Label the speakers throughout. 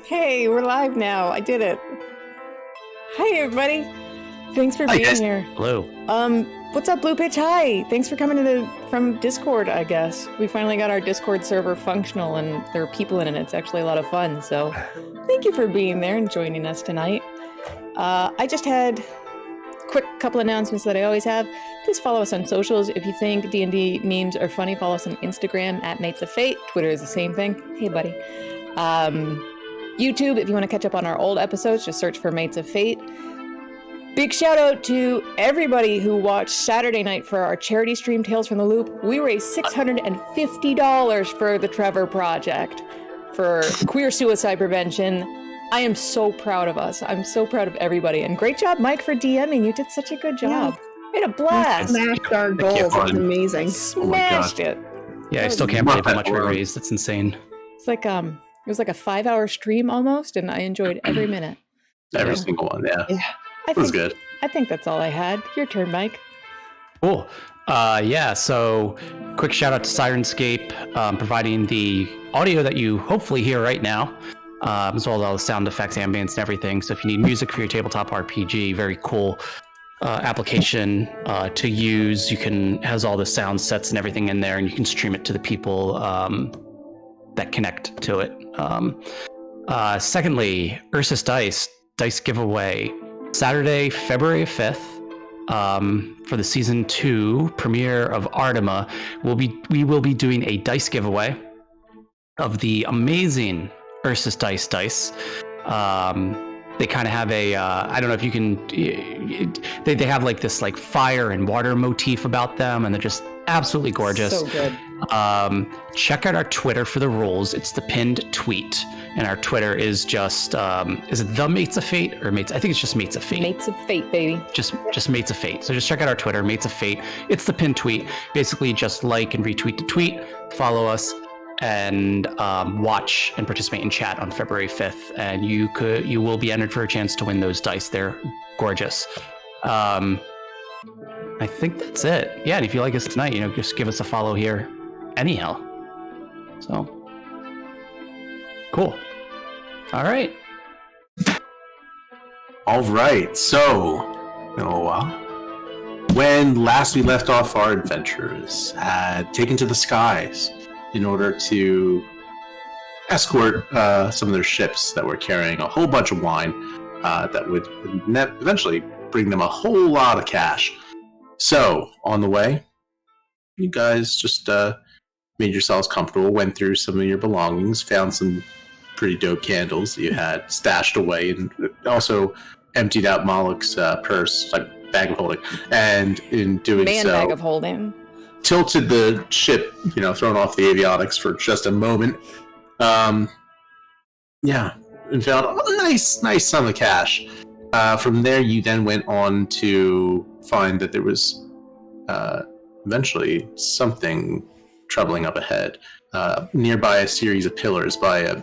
Speaker 1: Hey, we're live now. I did it. Hi, everybody. Thanks for being here.
Speaker 2: Hello.
Speaker 1: What's up, Blue Pitch? Hi. Thanks for coming from Discord, I guess. We finally got our Discord server functional, and there are people in it. It's actually a lot of fun. So thank you for being there and joining us tonight. I just had quick couple announcements that I always have. Please follow us on socials. If you think D&D memes are funny, follow us on Instagram at Mates of Fate. Twitter is the same thing. Hey, buddy. YouTube, if you want to catch up on our old episodes, just search for Mates of Fate. Big shout out to everybody who watched Saturday night for our charity stream, Tales from the Loop. We raised $650 for the Trevor Project for queer suicide prevention. I am so proud of us. I'm so proud of everybody. And great job, Mike, for DMing. You did such a good job. We had a blast.
Speaker 3: Smashed our goals. It's amazing.
Speaker 1: Smashed it.
Speaker 2: Yeah, I still can't believe how much we raised. That's insane.
Speaker 1: It's like it was like a 5-hour stream almost, and I enjoyed every minute.
Speaker 4: Every single one, yeah.
Speaker 1: It
Speaker 4: was good.
Speaker 1: I think that's all I had. Your turn, Mike.
Speaker 2: Cool. So quick shout out to Syrinscape, providing the audio that you hopefully hear right now, as well as all the sound effects, ambience, and everything. So if you need music for your tabletop RPG, very cool application to use. Has all the sound sets and everything in there, and you can stream it to the people that connect to it. Secondly, Ursus Dice giveaway, Saturday, February 5th, for the season 2 premiere of Artima. We will be doing a dice giveaway of the amazing Ursus dice. They kind of have a I don't know if you can. They have like this like fire and water motif about them, and they're just absolutely gorgeous.
Speaker 1: So good.
Speaker 2: Check out our Twitter for the rules. It's the pinned tweet, and our Twitter is just is it the Mates of Fate or Mates? I think it's just Mates of Fate.
Speaker 1: Mates of Fate, baby.
Speaker 2: Just Mates of Fate. So just check out our Twitter, Mates of Fate. It's the pinned tweet. Basically, just like and retweet the tweet, follow us, and watch and participate in chat on February 5th, and you will be entered for a chance to win those dice. They're gorgeous. I think that's it. Yeah, and if you like us tonight, just give us a follow here. Anyhow. So cool. All right.
Speaker 4: So, when last we left off, our adventurers had taken to the skies in order to escort some of their ships that were carrying a whole bunch of wine that would eventually bring them a whole lot of cash. So, on the way, you guys just made yourselves comfortable, went through some of your belongings, found some pretty dope candles that you had stashed away, and also emptied out Moloch's purse, like bag of holding. And in doing
Speaker 1: bag of holding.
Speaker 4: Tilted the ship, thrown off the avionics for just a moment. And found a nice sum of cash. From there, you then went on to find that there was eventually something troubling up ahead. Nearby a series of pillars by a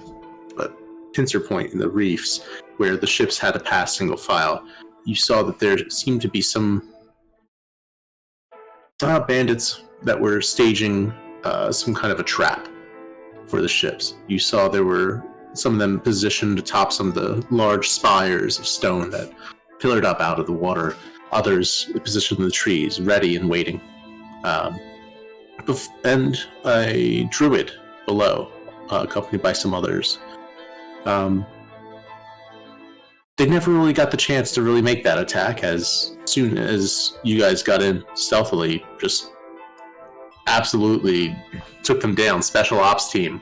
Speaker 4: pincer point in the reefs where the ships had to pass single file. You saw that there seemed to be some bandits that were staging some kind of a trap for the ships. You saw there were some of them positioned atop some of the large spires of stone that pillared up out of the water. Others positioned in the trees, ready and waiting. And a druid below, accompanied by some others. They never really got the chance to really make that attack. As soon as you guys got in stealthily, just absolutely took them down. Special ops team.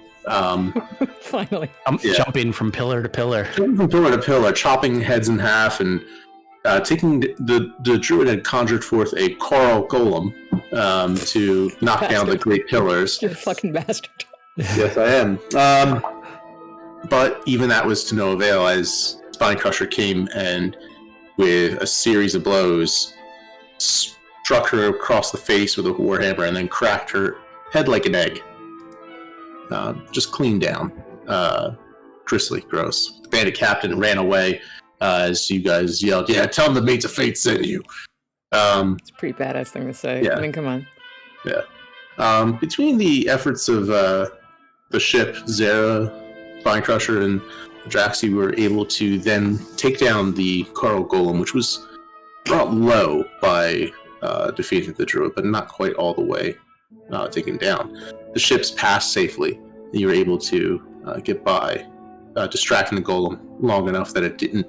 Speaker 1: Finally.
Speaker 2: Jumping from pillar to pillar.
Speaker 4: Jumping from pillar to pillar, chopping heads in half and taking the druid had conjured forth a coral golem to knock down the great pillars.
Speaker 1: You're a fucking bastard.
Speaker 4: Yes, I am. But even that was to no avail, as Spine Crusher came and, with a series of blows, struck her across the face with a warhammer and then cracked her head like an egg. Just clean down. Grisly, gross. The bandit captain ran away as you guys yelled, "Yeah, tell him the mates of fate sent you."
Speaker 1: It's a pretty badass thing to say.
Speaker 4: Yeah.
Speaker 1: I mean, come on.
Speaker 4: Yeah. Between the efforts of the ship, Zara, Spine Crusher, and Draxi were able to then take down the coral golem, which was brought low by defeating the druid, but not quite all the way taken down. The ships passed safely, and you were able to get by, distracting the golem long enough that it didn't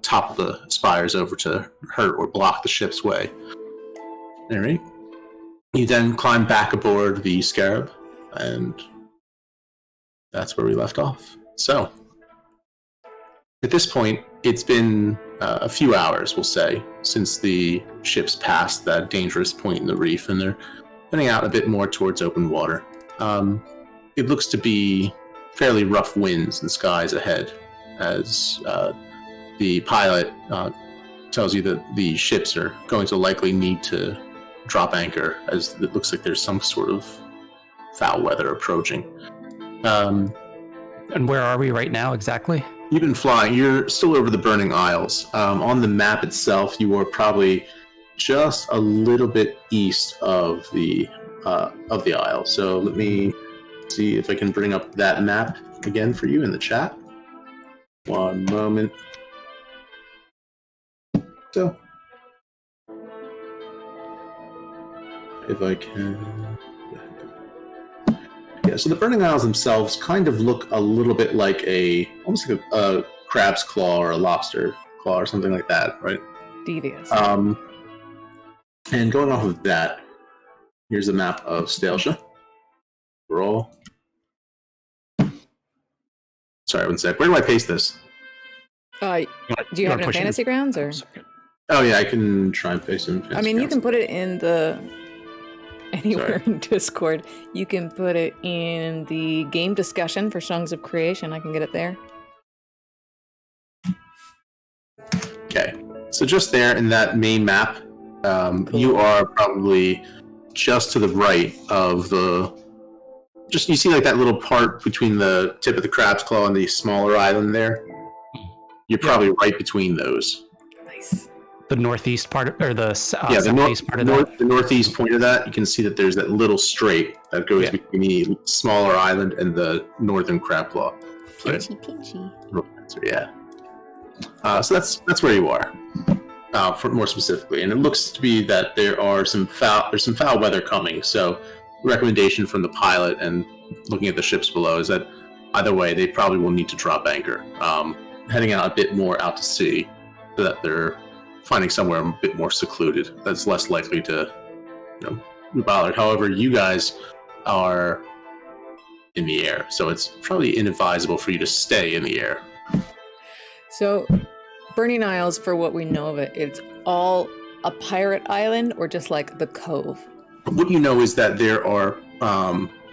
Speaker 4: topple the spires over to hurt or block the ship's way. All right. You then climb back aboard the Scarab, and that's where we left off. So, at this point, it's been a few hours, we'll say, since the ships passed that dangerous point in the reef, and they're heading out a bit more towards open water. It looks to be fairly rough winds and skies ahead, as the pilot tells you that the ships are going to likely need to drop anchor, as it looks like there's some sort of foul weather approaching.
Speaker 2: And where are we right now exactly?
Speaker 4: You've been flying. You're still over the Burning Isles. On the map itself, you are probably just a little bit east of the isle. So let me see if I can bring up that map again for you in the chat. One moment. So, if I can... Yeah, so the Burning Isles themselves kind of look a little bit like almost like a crab's claw or a lobster claw or something like that, right?
Speaker 1: Devious.
Speaker 4: And going off of that, here's a map of Stalesha. Roll. Sorry, one sec. Where do I paste this?
Speaker 1: Do you have it in Fantasy Grounds or?
Speaker 4: Oh yeah, I can try and paste it in Fantasy
Speaker 1: I mean, you
Speaker 4: Grounds.
Speaker 1: can put it in anywhere in Discord. You can put it in the game discussion for Songs of Creation. I can get it there.
Speaker 4: Okay, so just there in that main map, you are probably just to the right of you see like that little part between the tip of the crab's claw and the smaller island there? You're probably right between those.
Speaker 1: Nice.
Speaker 2: The northeast part, or the southeast part of that?
Speaker 4: The northeast point of that, you can see that there's that little strait that goes between the smaller island and the northern crab claw.
Speaker 1: Pinchy, pinchy.
Speaker 4: Yeah. So that's where you are, for more specifically, and it looks to be that there's some foul weather coming. So, recommendation from the pilot and looking at the ships below is that either way, they probably will need to drop anchor, heading out a bit more out to sea, so that they're finding somewhere a bit more secluded that's less likely to, be bothered. However, you guys are in the air, so it's probably inadvisable for you to stay in the air.
Speaker 1: So, Burning Isles, for what we know of it, it's all a pirate island or just like the cove?
Speaker 4: What you know is that there are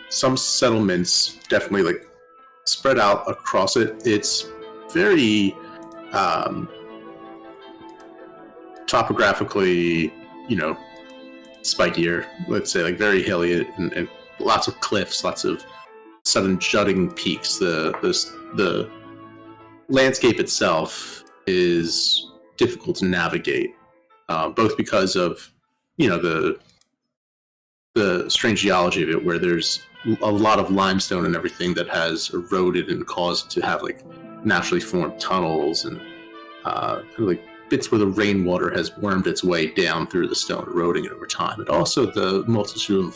Speaker 4: some settlements definitely like spread out across it. It's very topographically, spikier, let's say, like very hilly and lots of cliffs, lots of sudden jutting peaks. The landscape itself is difficult to navigate, both because of the strange geology of it, where there's a lot of limestone and everything that has eroded and caused to have like naturally formed tunnels and kind of like bits where the rainwater has wormed its way down through the stone, eroding it over time. And also the multitude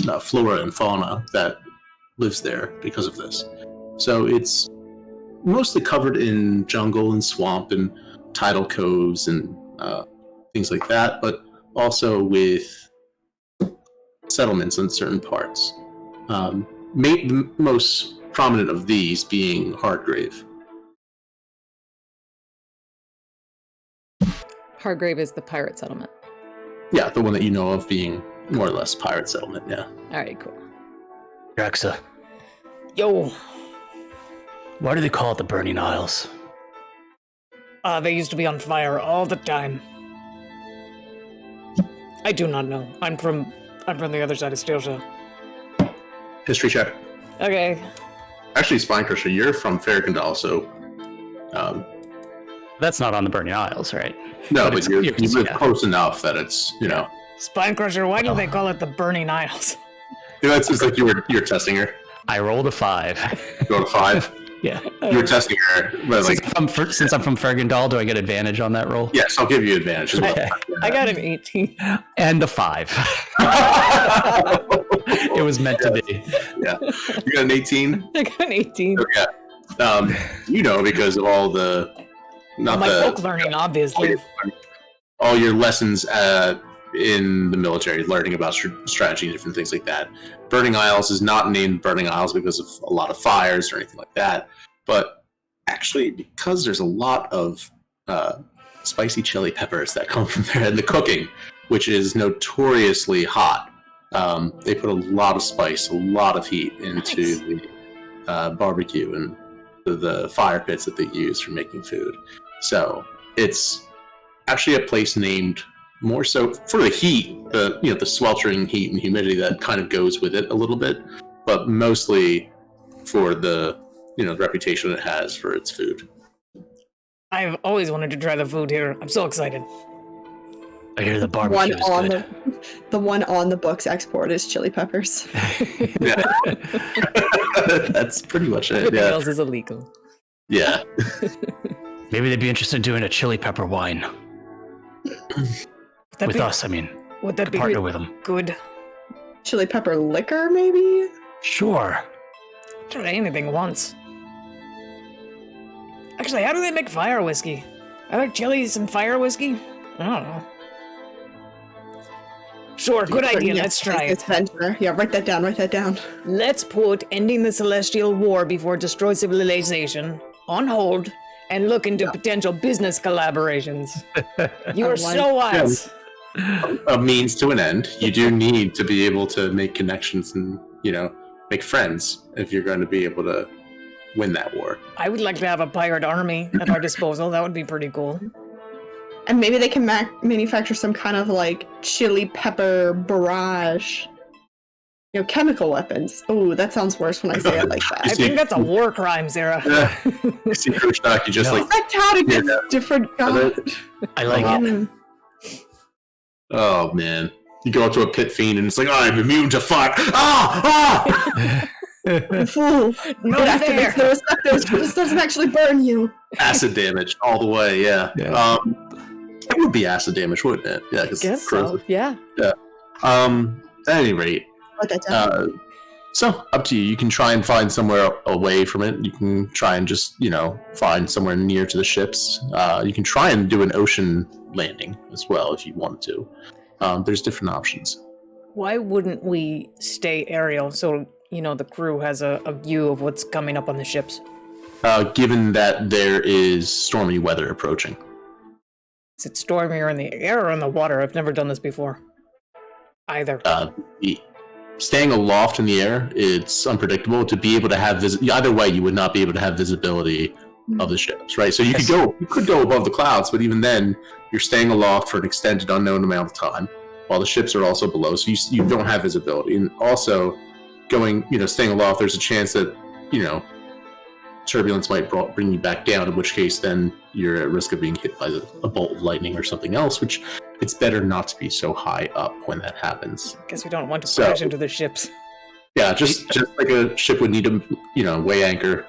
Speaker 4: of flora and fauna that lives there because of this. So it's mostly covered in jungle and swamp and tidal coves and things like that, but also with settlements in certain parts. The most prominent of these being Hardgrave.
Speaker 1: Hargrave is the pirate settlement.
Speaker 4: Yeah, the one that you know of being more or less pirate settlement, yeah.
Speaker 1: All right, cool.
Speaker 2: Draxa,
Speaker 1: Yo,
Speaker 2: why do they call it the Burning Isles?
Speaker 5: They used to be on fire all the time. I do not know. I'm from the other side of Steelsha.
Speaker 4: History check.
Speaker 1: Okay.
Speaker 4: Actually, Spinecrusher, you're from Farrakhandal, so...
Speaker 2: That's not on the Burning Isles, right?
Speaker 4: no, but you live
Speaker 2: yeah.
Speaker 4: close enough that it's, you know...
Speaker 5: Spinecrusher, why do they call it the Burning Isles?
Speaker 4: You know, it's like you're testing her.
Speaker 2: I rolled a 5.
Speaker 4: Go to 5.
Speaker 2: Yeah.
Speaker 4: You were testing her, but like...
Speaker 2: Since I'm from Fergandal, do I get advantage on that roll?
Speaker 4: Yes, I'll give you advantage as well.
Speaker 2: Okay.
Speaker 1: I got an 18.
Speaker 2: And a 5. It was meant to be.
Speaker 4: Yeah. You got an 18?
Speaker 1: I got an 18.
Speaker 4: Okay. You know, because of all the... Not
Speaker 5: My
Speaker 4: the...
Speaker 5: book learning, obviously.
Speaker 4: All your lessons in the military, learning about strategy and different things like that. Burning Isles is not named Burning Isles because of a lot of fires or anything like that, but actually because there's a lot of spicy chili peppers that come from there, and the cooking, which is notoriously hot. They put a lot of spice, a lot of heat into the barbecue and the fire pits that they use for making food. So it's actually a place named more so for the heat, the sweltering heat and humidity that kind of goes with it a little bit, but mostly for the reputation it has for its food.
Speaker 5: I've always wanted to try the food here. I'm so excited.
Speaker 2: I hear the barbecue is good.
Speaker 3: The one on the books export is chili peppers.
Speaker 4: Yeah. That's pretty much it.
Speaker 1: Everything
Speaker 4: Yeah.
Speaker 1: else is illegal.
Speaker 4: Yeah.
Speaker 2: Maybe they'd be interested in doing a chili pepper wine. With us, I mean.
Speaker 5: Would that be
Speaker 2: Partner with them.
Speaker 5: good?
Speaker 3: Chili pepper liquor, maybe?
Speaker 2: Sure.
Speaker 5: Tried anything once. Actually, how do they make fire whiskey? Are there chilies and fire whiskey? I don't know. Sure, good idea. Let's try it.
Speaker 3: Adventure. Yeah, write that down.
Speaker 5: Let's put ending the Celestial War before destroy civilization on hold and look into potential business collaborations. You are so wise.
Speaker 4: A means to an end. You do need to be able to make connections and, make friends if you're going to be able to win that war.
Speaker 5: I would like to have a pirate army at our disposal. That would be pretty cool.
Speaker 3: And maybe they can manufacture some kind of chili pepper barrage. Chemical weapons. Oh, that sounds worse when I say it like that.
Speaker 5: I think that's a war crime, Sarah.
Speaker 4: You see Coach Doc, you just
Speaker 3: Is that count against different gods?
Speaker 2: I like it.
Speaker 4: Oh man. You go up to a pit fiend and it's like, I'm immune to fire. Ah!
Speaker 3: Fool.
Speaker 5: No
Speaker 3: It
Speaker 5: fair.
Speaker 3: activates the receptors. This doesn't actually burn you.
Speaker 4: Acid damage all the way, yeah. It would be acid damage, wouldn't it? Yeah, because
Speaker 1: Guess so. Yeah.
Speaker 4: At any rate,
Speaker 3: Write that down.
Speaker 4: so up to you. You can try and find somewhere away from it. You can try and just, find somewhere near to the ships. You can try and do an ocean landing as well if you wanted to. There's different options.
Speaker 5: Why wouldn't we stay aerial so, the crew has a view of what's coming up on the ships?
Speaker 4: Given that there is stormy weather approaching.
Speaker 5: Is it stormier in the air or in the water? I've never done this before. Either.
Speaker 4: Staying aloft in the air, it's unpredictable. To be able to have either way, you would not be able to have visibility of the ships, right? So you could go above the clouds, but even then, you're staying aloft for an extended, unknown amount of time, while the ships are also below, so you don't have visibility. And also, staying aloft, there's a chance that turbulence might bring you back down. In which case, then you're at risk of being hit by a bolt of lightning or something else, which. It's better not to be so high up when that happens.
Speaker 5: Guess we don't want to crash into the ships.
Speaker 4: Yeah, just like a ship would need to, weigh anchor.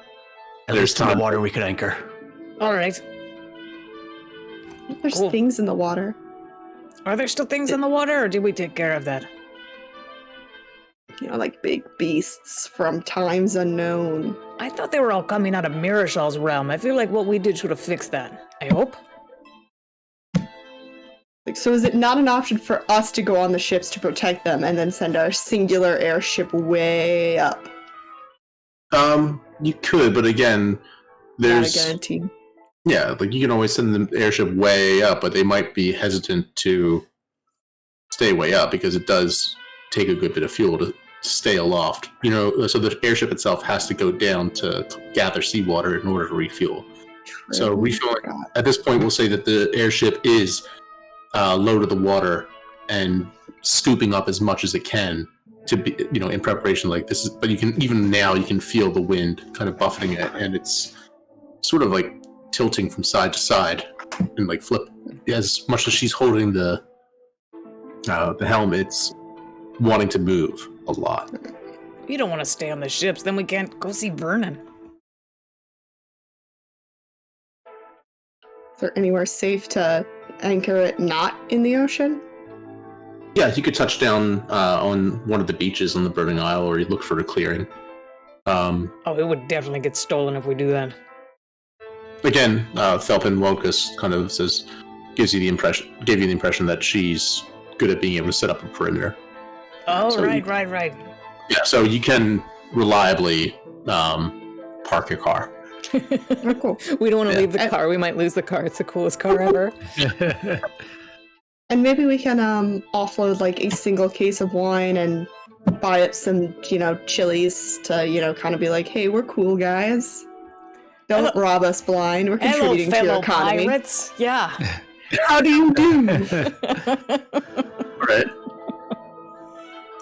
Speaker 2: At least in the water we could anchor.
Speaker 5: All right.
Speaker 3: There's
Speaker 5: Cool.
Speaker 3: things in the water.
Speaker 5: Are there still things in the water, or did we take care of that?
Speaker 3: Like big beasts from times unknown.
Speaker 5: I thought they were all coming out of Mirashal's realm. I feel like what we did should have fixed that. I hope.
Speaker 3: So is it not an option for us to go on the ships to protect them and then send our singular airship way up?
Speaker 4: You could, but again,
Speaker 3: Not a
Speaker 4: there's
Speaker 3: guarantee.
Speaker 4: Yeah, like you can always send the airship way up, but they might be hesitant to stay way up because it does take a good bit of fuel to stay aloft. So the airship itself has to go down to gather seawater in order to refuel.
Speaker 3: True.
Speaker 4: So refueling at this point, we'll say that the airship is low to the water and scooping up as much as it can to be, in preparation like this. But you can feel the wind kind of buffeting it, and it's sort of like tilting from side to side and like flip. As much as she's holding the helm, it's wanting to move a lot.
Speaker 5: We don't want to stay on the ships, then we can't go see Vernon.
Speaker 3: Is there anywhere safe to anchor it not in the ocean?
Speaker 4: Yeah, you could touch down on one of the beaches on the Burning Isle, or you look for a clearing.
Speaker 5: It would definitely get stolen if we do that.
Speaker 4: Again, Felpin Locus kind of gave you the impression that she's good at being able to set up a perimeter.
Speaker 5: Oh,
Speaker 4: So
Speaker 5: right.
Speaker 4: Yeah, so you can reliably park your car.
Speaker 3: Oh, cool.
Speaker 1: We don't want to
Speaker 4: Yeah.
Speaker 1: leave the car. We might lose the car. It's the coolest car ever.
Speaker 3: And maybe we can offload like a single case of wine and buy up some, chilies to, kind of be like, hey, we're cool guys. Don't
Speaker 5: Hello-
Speaker 3: rob us blind. We're
Speaker 5: Hello,
Speaker 3: contributing to your
Speaker 5: fellow
Speaker 3: economy.
Speaker 5: pirates. Yeah.
Speaker 3: How do you do?
Speaker 4: Right.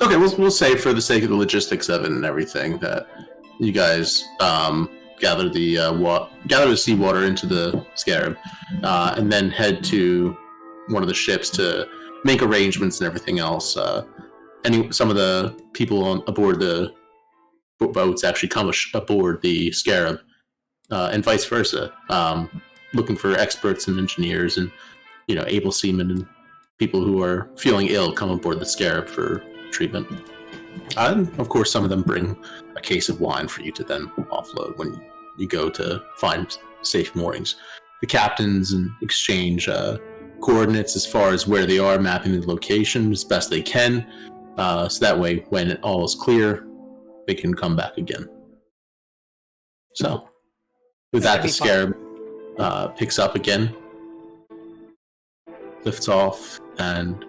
Speaker 4: Okay, we'll say for the sake of the logistics of it and everything that you guys gather the seawater into the scarab, and then head to one of the ships to make arrangements and everything else. Some of the people aboard the boats actually come aboard the scarab, and vice versa. Looking for experts and engineers and able seamen and people who are feeling ill come aboard the scarab for treatment. And of course, some of them bring a case of wine for you to then offload when you go to find safe moorings. The captains and exchange coordinates as far as where they are, mapping the location as best they can, so that way when it all is clear, they can come back again. So with that, the scarab picks up again, lifts off, and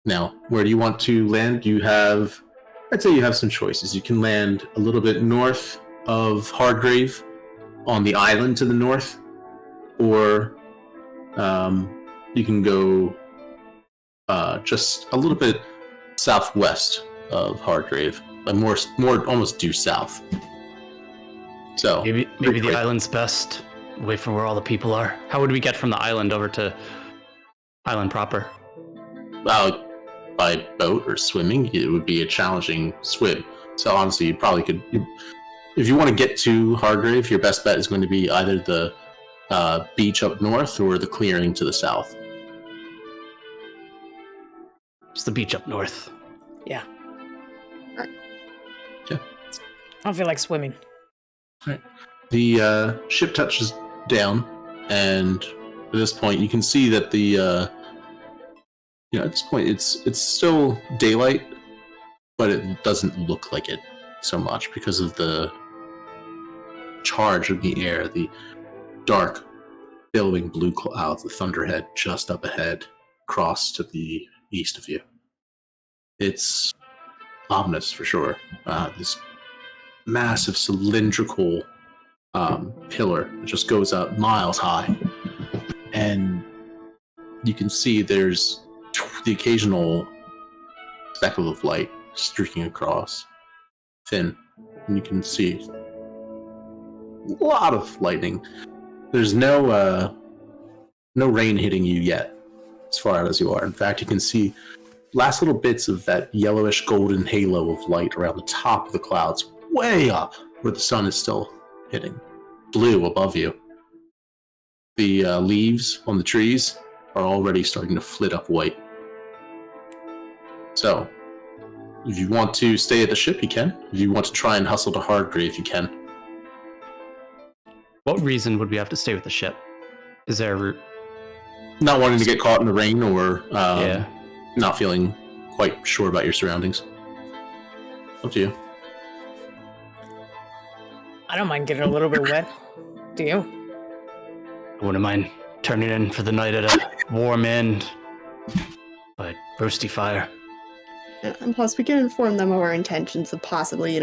Speaker 4: now, where do you want to land? I'd say you have some choices. You can land a little bit north of Hardgrave on the island to the north, or you can go just a little bit southwest of Hardgrave, but more almost due south. So
Speaker 2: maybe the island's best, away from where all the people are. How would we get from the island over to island proper?
Speaker 4: By boat or swimming, it would be a challenging swim. So honestly, you probably could, if you want to get to Hardgrave, your best bet is going to be either the beach up north or the clearing to the south.
Speaker 2: It's the beach up north.
Speaker 5: Yeah.
Speaker 4: Yeah.
Speaker 5: I don't feel like swimming.
Speaker 4: Right. The ship touches down, and at this point, you can see that the at this point it's still daylight, but it doesn't look like it so much because of the charge of the air, the dark, billowing blue clouds, the thunderhead just up ahead, across to the east of you. It's ominous for sure. This massive cylindrical pillar that just goes up miles high, and you can see there's the occasional speckle of light streaking across, thin, and you can see a lot of lightning. There's no rain hitting you yet, as far out as you are. In fact, you can see last little bits of that yellowish golden halo of light around the top of the clouds, way up where the sun is still hitting, blue above you. The leaves on the trees are already starting to flit up white. So, if you want to stay at the ship, you can. If you want to try and hustle to Hardgrave, you can.
Speaker 2: What reason would we have to stay with the ship? Is there a route?
Speaker 4: Not wanting to get caught in the rain, or
Speaker 2: Yeah.
Speaker 4: not feeling quite sure about your surroundings. Up to you.
Speaker 5: I don't mind getting a little bit wet. Do you?
Speaker 2: I wouldn't mind turning in for the night at a warm inn by roasty fire.
Speaker 3: And plus, we can inform them of our intentions of possibly,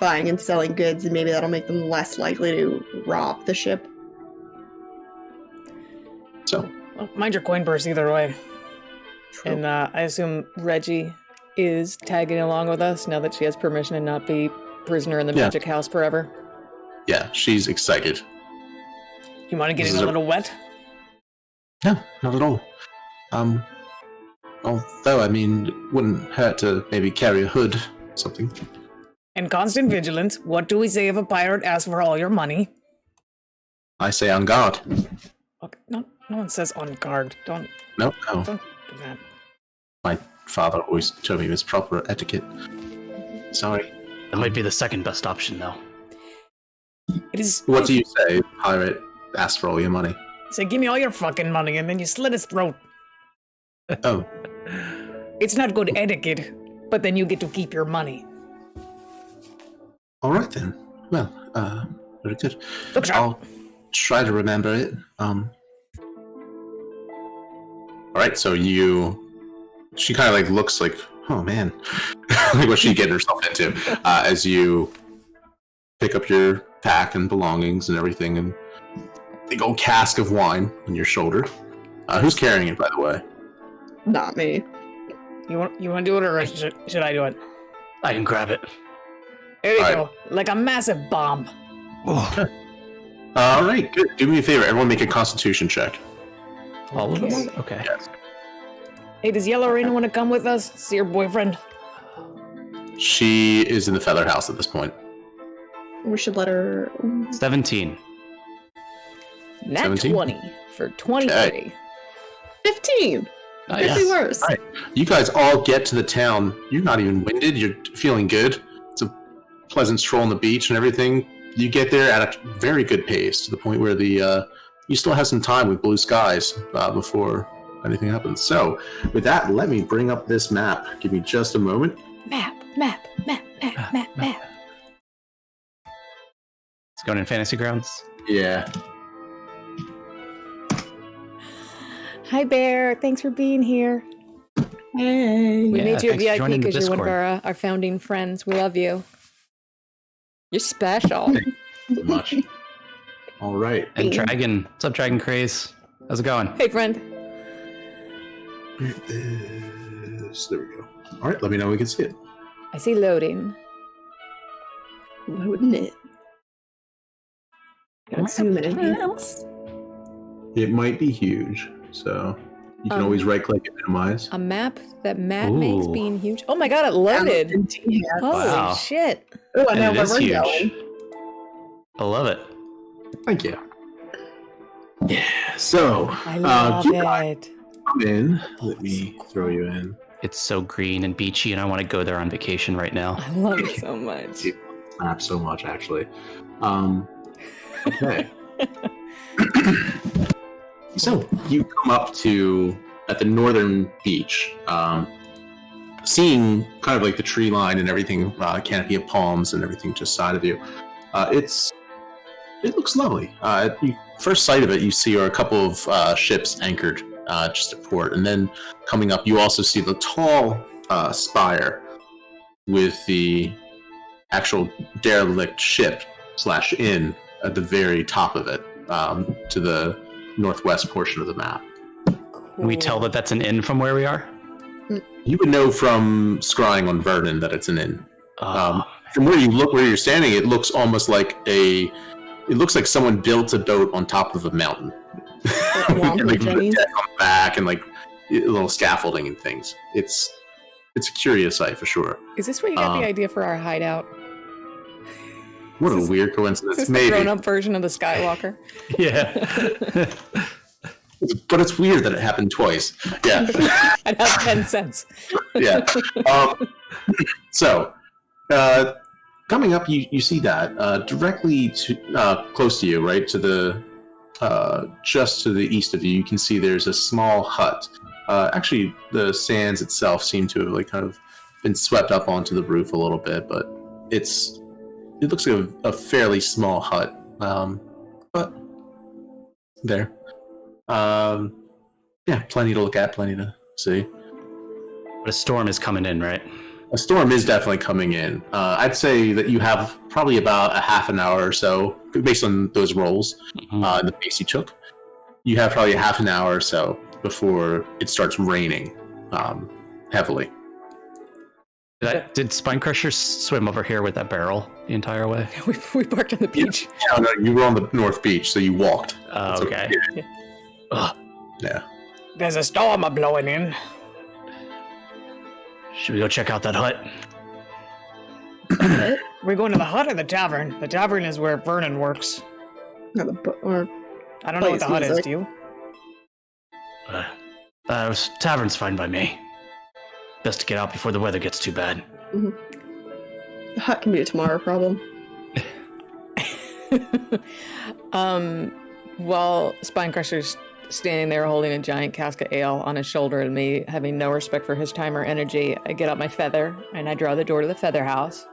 Speaker 3: buying and selling goods, and maybe that'll make them less likely to rob the ship.
Speaker 4: So,
Speaker 5: Well, mind your coin purse either way.
Speaker 3: True.
Speaker 5: And I assume Reggie is tagging along with us now that she has permission to not be prisoner in the
Speaker 4: Yeah.
Speaker 5: magic house forever.
Speaker 4: yeah, she's excited.
Speaker 5: You want to get
Speaker 4: This
Speaker 5: in
Speaker 4: is
Speaker 5: a
Speaker 4: a-
Speaker 5: little wet?
Speaker 4: No, not at all. Although, I mean, it wouldn't hurt to maybe carry a hood, something.
Speaker 5: And constant vigilance. What do we say if a pirate asks for all your money?
Speaker 4: I say on guard.
Speaker 5: Okay, no one says on guard. Don't
Speaker 4: No.
Speaker 5: do that.
Speaker 4: My father always told me it was proper etiquette. Sorry.
Speaker 2: That might be the second best option, though.
Speaker 5: It is.
Speaker 4: What do you say? Pirate asks for all your money.
Speaker 5: Say, give me all your fucking money, and then you slit his throat.
Speaker 4: Oh,
Speaker 5: It's not good etiquette, but then you get to keep your money.
Speaker 4: all right then. Well, very good.
Speaker 5: Look sharp.
Speaker 4: I'll try to remember it. All right, so she kind of like looks like, oh man, like what's she getting herself into? As you pick up your pack and belongings and everything, and big old cask of wine on your shoulder. Who's carrying it, by the way?
Speaker 3: Not me.
Speaker 5: You want to do it, or should I do it?
Speaker 2: I can grab it.
Speaker 5: There you
Speaker 4: All
Speaker 5: go, like a massive bomb.
Speaker 2: Oh,
Speaker 4: All right, good. Do me a favor. Everyone make a Constitution check.
Speaker 2: all of us?
Speaker 5: Okay.
Speaker 2: Okay.
Speaker 4: Yes.
Speaker 5: Hey, does Yellow Rain want to come with us? See your boyfriend?
Speaker 4: She is in the Feather House at this point.
Speaker 3: We should let her.
Speaker 2: 17.
Speaker 1: Nat
Speaker 4: 17?
Speaker 1: 20 for 23.
Speaker 3: 15!
Speaker 2: Oh,
Speaker 3: Could be
Speaker 2: yes.
Speaker 3: worse.
Speaker 4: All right. You guys all get to the town. You're not even winded. You're feeling good. It's a pleasant stroll on the beach and everything. You get there at a very good pace, to the point where you still have some time with blue skies before anything happens. So, with that, let me bring up this map. Give me just a moment.
Speaker 1: Map.
Speaker 2: It's going in Fantasy Grounds.
Speaker 4: Yeah.
Speaker 1: Hi, Bear. Thanks for being here.
Speaker 3: Hey.
Speaker 1: We
Speaker 2: Yeah,
Speaker 1: made you a
Speaker 2: thanks for
Speaker 1: VIP
Speaker 2: joining the
Speaker 1: because you're one of
Speaker 2: Discord.
Speaker 1: our founding friends. We love you. You're special.
Speaker 4: So much. All right.
Speaker 2: And Dragon. What's up, Dragon Craze? How's it going?
Speaker 1: Hey, friend.
Speaker 4: There we go. All right. Let me know when we can see it.
Speaker 1: I see loading.
Speaker 3: Loading it. Gotta zoom in.
Speaker 4: It might be huge, so you can always right-click and minimize.
Speaker 1: A map that Matt makes
Speaker 2: Ooh.
Speaker 1: being huge. Oh my god, it loaded. Holy
Speaker 2: Wow.
Speaker 1: shit.
Speaker 3: Oh, I
Speaker 2: And
Speaker 3: know
Speaker 2: it
Speaker 3: where
Speaker 2: is
Speaker 3: we're
Speaker 2: huge.
Speaker 3: going.
Speaker 2: I love it.
Speaker 4: Thank you. Yeah. So
Speaker 1: I love
Speaker 4: you guys
Speaker 1: it.
Speaker 4: come in. Let me throw you in.
Speaker 2: It's so green and beachy, and I want to go there on vacation right now.
Speaker 1: I love it so much.
Speaker 4: Map so much, actually. Okay. So you come up to at the northern beach, seeing kind of like the tree line and everything, canopy of palms and everything just side of you. It looks lovely. First sight of it, you see are a couple of ships anchored just at port, and then coming up, you also see the tall spire with the actual derelict ship / inn at the very top of it, to the northwest portion of the map.
Speaker 2: Can we tell that that's an inn from where we are?
Speaker 4: You would know from scrying on Vernon that it's an inn.
Speaker 2: Oh,
Speaker 4: From where you're standing, it looks almost like it looks like someone built a boat on top of a mountain.
Speaker 3: Womp
Speaker 4: Like,
Speaker 3: Jenny.
Speaker 4: deck on the back and like a little scaffolding and things. It's a curious sight for sure.
Speaker 1: Is this where you got the idea for our hideout?
Speaker 4: What a
Speaker 1: This is-
Speaker 4: weird coincidence.
Speaker 1: Is this the
Speaker 4: Maybe.
Speaker 1: grown-up version of the Skywalker?
Speaker 2: yeah.
Speaker 4: But it's weird that it happened twice. Yeah.
Speaker 1: I'd have 10 cents.
Speaker 4: Yeah. So, coming up, you see that directly to close to you, right to the just to the east of you. You can see there's a small hut. Actually, the sands itself seem to have like kind of been swept up onto the roof a little bit, but it looks like a fairly small hut. But there. Yeah, plenty to look at, plenty to see.
Speaker 2: But a storm is coming in, right?
Speaker 4: A storm is definitely coming in. I'd say that you have probably about a half an hour or so, based on those rolls, the pace you took. You have probably a half an hour or so before it starts raining heavily.
Speaker 2: Did Spinecrusher swim over here with that barrel the entire way?
Speaker 1: We parked on the beach.
Speaker 4: Yeah, no, you were on the North Beach, so you walked.
Speaker 2: Okay.
Speaker 4: Yeah.
Speaker 5: There's a storm a-blowing in.
Speaker 2: Should we go check out that hut?
Speaker 5: We're going to the hut or the tavern? The tavern is where Vernon works.
Speaker 3: Or
Speaker 5: I don't know what the hut is,
Speaker 3: music.
Speaker 5: do you?
Speaker 2: Tavern's fine by me. Best to get out before the weather gets too bad.
Speaker 3: the hut can be a tomorrow problem.
Speaker 1: While Spinecrusher's standing there holding a giant cask of ale on his shoulder and me having no respect for his time or energy, I get out my feather and I draw the door to the feather house.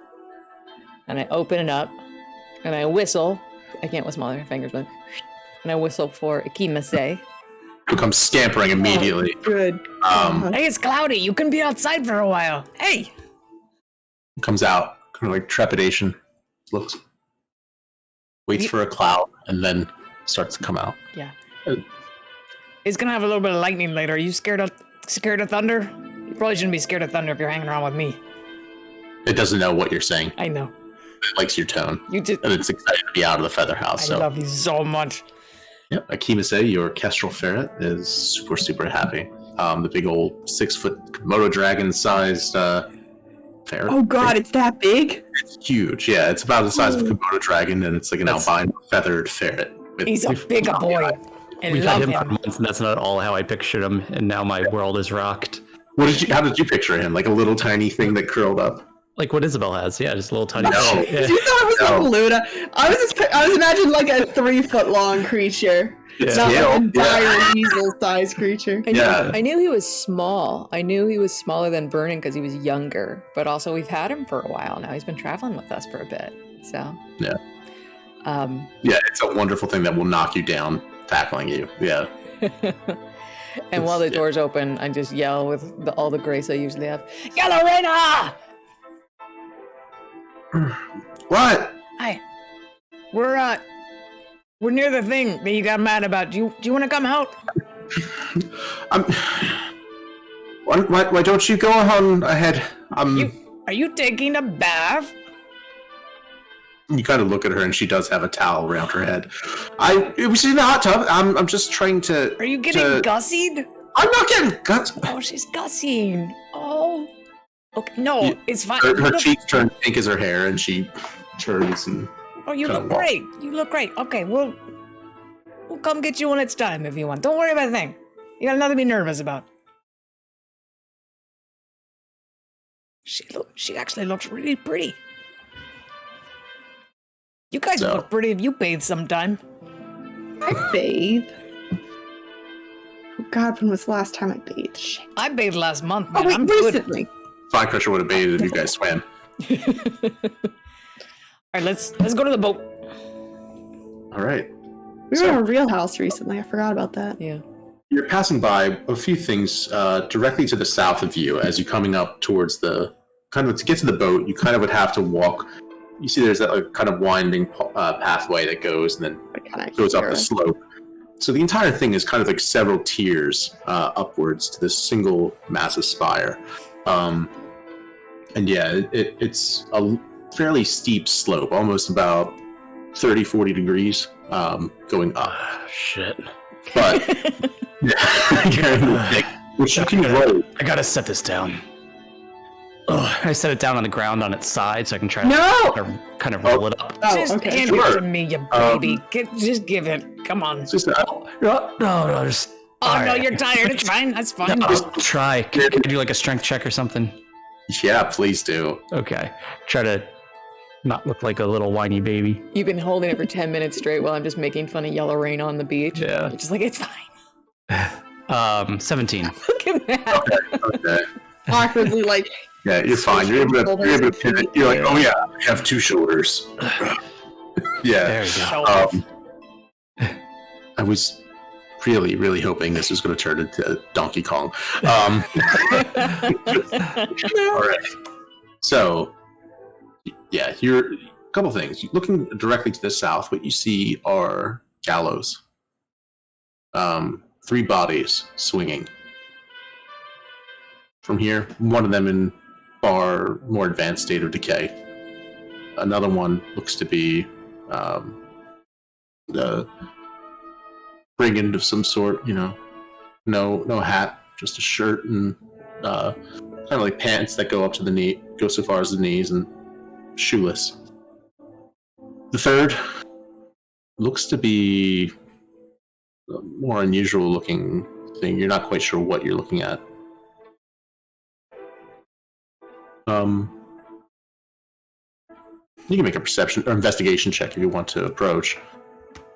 Speaker 1: And I open it up and I whistle. I can't whistle with my fingers, but... And I whistle for Ikimase.
Speaker 4: Who comes scampering immediately.
Speaker 3: Good.
Speaker 5: Hey, it's cloudy. You can be outside for a while. Hey!
Speaker 4: Comes out, kind of like trepidation. Looks. Waits for a cloud, and then starts to come out.
Speaker 1: Yeah.
Speaker 5: It's gonna have a little bit of lightning later. Are you scared of thunder? You probably shouldn't be scared of thunder if you're hanging around with me.
Speaker 4: It doesn't know what you're saying.
Speaker 5: I know.
Speaker 4: It likes your tone.
Speaker 5: You just...
Speaker 4: And it's excited to be out of the feather house.
Speaker 5: I love you so much.
Speaker 4: Yep, Akimase, your kestrel ferret, is super, super happy. The big old 6-foot Komodo dragon-sized ferret.
Speaker 3: Oh god, it's that big?
Speaker 4: It's huge. Yeah, it's about the size of a Komodo dragon, and it's like an albino feathered ferret.
Speaker 5: He's a big boy. I
Speaker 2: We've had
Speaker 5: love
Speaker 2: him for
Speaker 5: him.
Speaker 2: months, and that's not all how I pictured him, and now my world is rocked.
Speaker 4: How did you picture him? Like a little tiny thing that curled up?
Speaker 2: Like what Isabel has, yeah, just a little tiny
Speaker 4: No.
Speaker 2: shit. Yeah.
Speaker 3: You thought it was like Luna. I was imagining like a 3-foot-long creature.
Speaker 2: Yeah.
Speaker 3: Not
Speaker 4: Yeah.
Speaker 3: like a dire weasel-sized creature.
Speaker 1: I knew he was small. I knew he was smaller than Vernon because he was younger. But also, we've had him for a while now. He's been traveling with us for a bit. So
Speaker 4: Yeah. Yeah, it's a wonderful thing that will knock you down, tackling you. Yeah.
Speaker 1: And while the door's open, I just yell with all the grace I usually have.
Speaker 5: Yellow Raina!
Speaker 4: What?
Speaker 5: Hi. We're near the thing that you got mad about. Do you want to come out?
Speaker 4: Why don't you go on ahead?
Speaker 5: Are you taking a bath?
Speaker 4: You kind of look at her, and she does have a towel around her head. It was in the hot tub. I'm just trying to.
Speaker 5: Are you getting gussied?
Speaker 4: I'm not getting guts.
Speaker 5: Oh, she's gussying. Oh. Okay, no,
Speaker 4: Yeah,
Speaker 5: it's fine.
Speaker 4: Her cheeks turn pink as her hair, and she turns and.
Speaker 5: Oh, you
Speaker 4: kinda
Speaker 5: look
Speaker 4: walk.
Speaker 5: great. You look great. Okay, we'll come get you when it's time if you want. Don't worry about a thing. You got nothing to be nervous about. She actually looks really pretty. You guys would look pretty if you bathed sometime.
Speaker 3: I bathe. Oh god, when was the last time I bathed? Shit.
Speaker 5: I bathed last month,
Speaker 3: Oh
Speaker 5: man.
Speaker 3: wait,
Speaker 5: I'm good.
Speaker 3: recently.
Speaker 4: Spinecrusher would have bathed if you guys swam.
Speaker 5: All right, let's go to the boat.
Speaker 4: All right.
Speaker 3: We were in a real house recently. I forgot about that.
Speaker 1: Yeah.
Speaker 4: You're passing by a few things directly to the south of you as you're coming up towards the to get to the boat. You kind of would have to walk. You see, there's that like, kind of winding pathway that goes and then goes up the slope. So the entire thing is kind of like several tiers upwards to this single massive spire. And yeah, it's a fairly steep slope, almost about 30, 40 degrees going up.
Speaker 2: Shit.
Speaker 4: But, yeah, which you can roll.
Speaker 2: I gotta set this down. I set it down on the ground on its side so I can try
Speaker 3: No!
Speaker 2: to kind of roll it up.
Speaker 3: Oh,
Speaker 5: Just
Speaker 3: okay.
Speaker 5: hand
Speaker 4: Sure.
Speaker 5: it to me, you baby. Just give it. Come on.
Speaker 4: It's just
Speaker 2: No, just.
Speaker 5: Oh,
Speaker 2: all
Speaker 5: no,
Speaker 2: right.
Speaker 5: you're tired. It's fine. That's fine.
Speaker 2: I'll try. Can I do like a strength check or something?
Speaker 4: yeah, please do.
Speaker 2: Okay. Try to not look like a little whiny baby.
Speaker 1: You've been holding it for 10 minutes straight while I'm just making fun of Yellow Rain on the beach.
Speaker 2: Yeah.
Speaker 1: You're just like, it's fine.
Speaker 2: 17.
Speaker 1: Look at that.
Speaker 4: Okay.
Speaker 3: Awkwardly, like,
Speaker 4: Yeah, you're fine. You're able to pivot. You're like, oh yeah, I have two shoulders. Yeah.
Speaker 2: There you go.
Speaker 5: Show off.
Speaker 4: I was really, really hoping this was going to turn into Donkey Kong. All right. So, yeah, you're a couple things. Looking directly to the south, what you see are gallows. 3 bodies swinging. From here, one of them in far more advanced state of decay. Another one looks to be the brigand of some sort, no hat, just a shirt and kind of like pants that go up to the knee, go so far as the knees, and shoeless. The third looks to be a more unusual looking thing. You're not quite sure what you're looking at. You can make a perception or investigation check if you want to approach.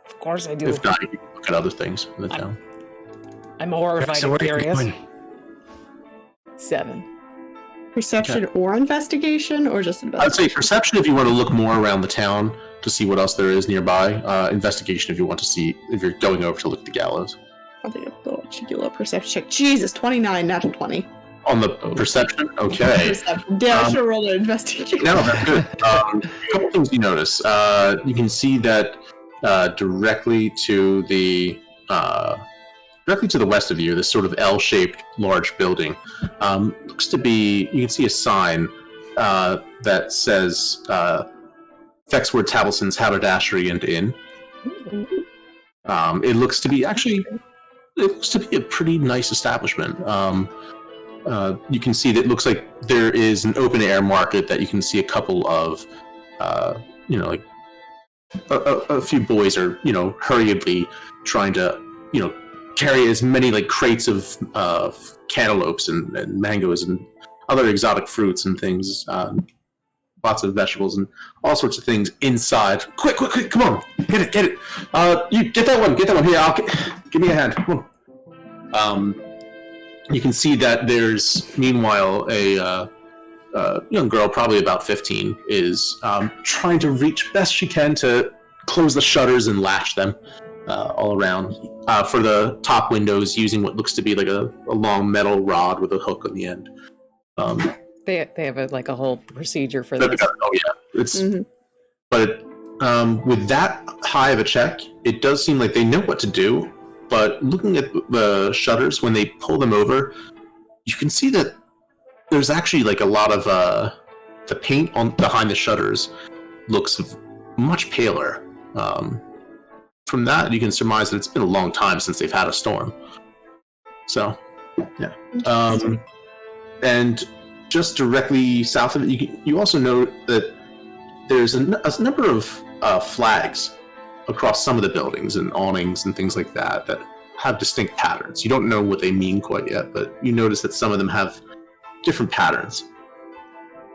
Speaker 5: Of course I do.
Speaker 4: If not, you can look at other things in the town.
Speaker 5: I'm horrified and curious.
Speaker 1: 7.
Speaker 3: Perception or investigation, or just investigation?
Speaker 4: I'd say perception if you want to look more around the town to see what else there is nearby. Investigation if you want to see if you're going over to look at the gallows.
Speaker 3: I'll take a little cheeky little perception check. Jesus, 29, natural 20.
Speaker 4: On the perception? Okay.
Speaker 3: Perception. Yeah, I should have rolled an investigation.
Speaker 4: No, that's good. A couple things you notice. You can see that directly to the west of you, this sort of L-shaped large building looks to be. You can see a sign that says Fexward Tabbleson's Haberdashery and Inn. It looks to be a pretty nice establishment. You can see that it looks like there is an open air market that you can see a couple of, like a few boys are, hurriedly trying to, carry as many like crates of cantaloupes and mangoes and other exotic fruits and things, lots of vegetables and all sorts of things inside. Quick, come on, get it. You get that one here. Give me a hand. Come on. You can see that there's, meanwhile, a young girl, probably about 15, is trying to reach best she can to close the shutters and latch them all around. For the top windows, using what looks to be like a long metal rod with a hook on the end.
Speaker 1: They have a whole procedure for this.
Speaker 4: Oh yeah, it's but with that high of a check, it does seem like they know what to do. But looking at the shutters, when they pull them over, you can see that there's actually like a lot of the paint behind the shutters looks much paler. From that, you can surmise that it's been a long time since they've had a storm. So, yeah. And just directly south of it, you also note that there's a number of flags across some of the buildings and awnings and things like that have distinct patterns. You don't know what they mean quite yet, but you notice that some of them have different patterns.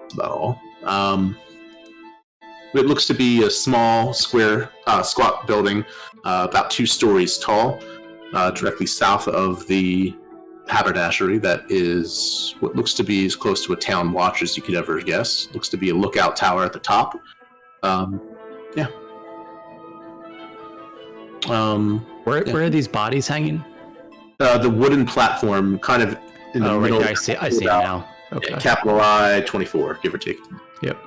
Speaker 4: That's about all. It looks to be a small, square, squat building, about 2 stories tall, directly south of the haberdashery. That is what looks to be as close to a town watch as you could ever guess. Looks to be a lookout tower at the top. Yeah.
Speaker 2: Where are these bodies hanging?
Speaker 4: The wooden platform, kind of in the middle.
Speaker 2: Right there. I see it now. Okay.
Speaker 4: Yeah, capital I 24, give or take.
Speaker 2: Yep.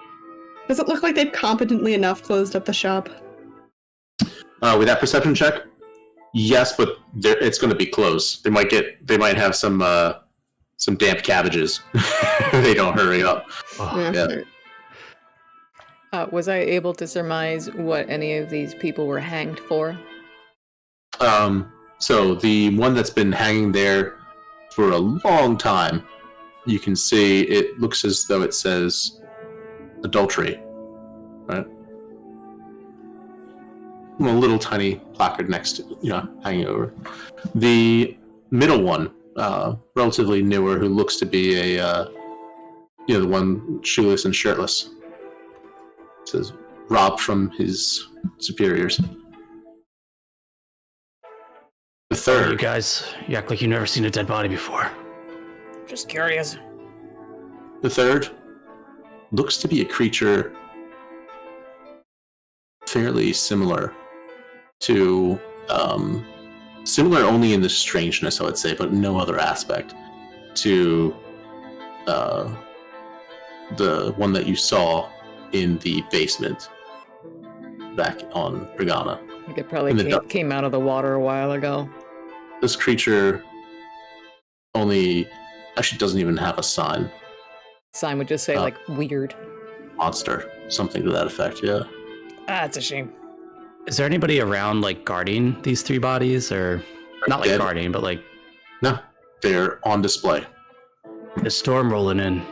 Speaker 3: Does it look like they've competently enough closed up the shop?
Speaker 4: With that perception check, yes, but it's going to be close. They might have some damp cabbages. If they don't hurry up.
Speaker 2: Oh,
Speaker 4: yeah.
Speaker 1: Was I able to surmise what any of these people were hanged for?
Speaker 4: So the one that's been hanging there for a long time, you can see it looks as though it says adultery, right? A little tiny placard next to, hanging over. The middle one, relatively newer, who looks to be the one shoeless and shirtless. It says robbed from his superiors. The third.
Speaker 2: You guys, you act like you've never seen a dead body before.
Speaker 5: Just curious.
Speaker 4: The third looks to be a creature fairly similar to similar only in the strangeness, I would say, but no other aspect to the one that you saw in the basement back on Brigana.
Speaker 1: I think it probably came out of the water a while ago.
Speaker 4: This creature actually doesn't even have a sign.
Speaker 1: Sign would just say, like, weird.
Speaker 4: Monster. Something to that effect, yeah.
Speaker 5: That's a shame.
Speaker 2: Is there anybody around, like, guarding these 3 bodies? Or not like guarding, but like...
Speaker 4: No, they're on display.
Speaker 2: The storm rolling in.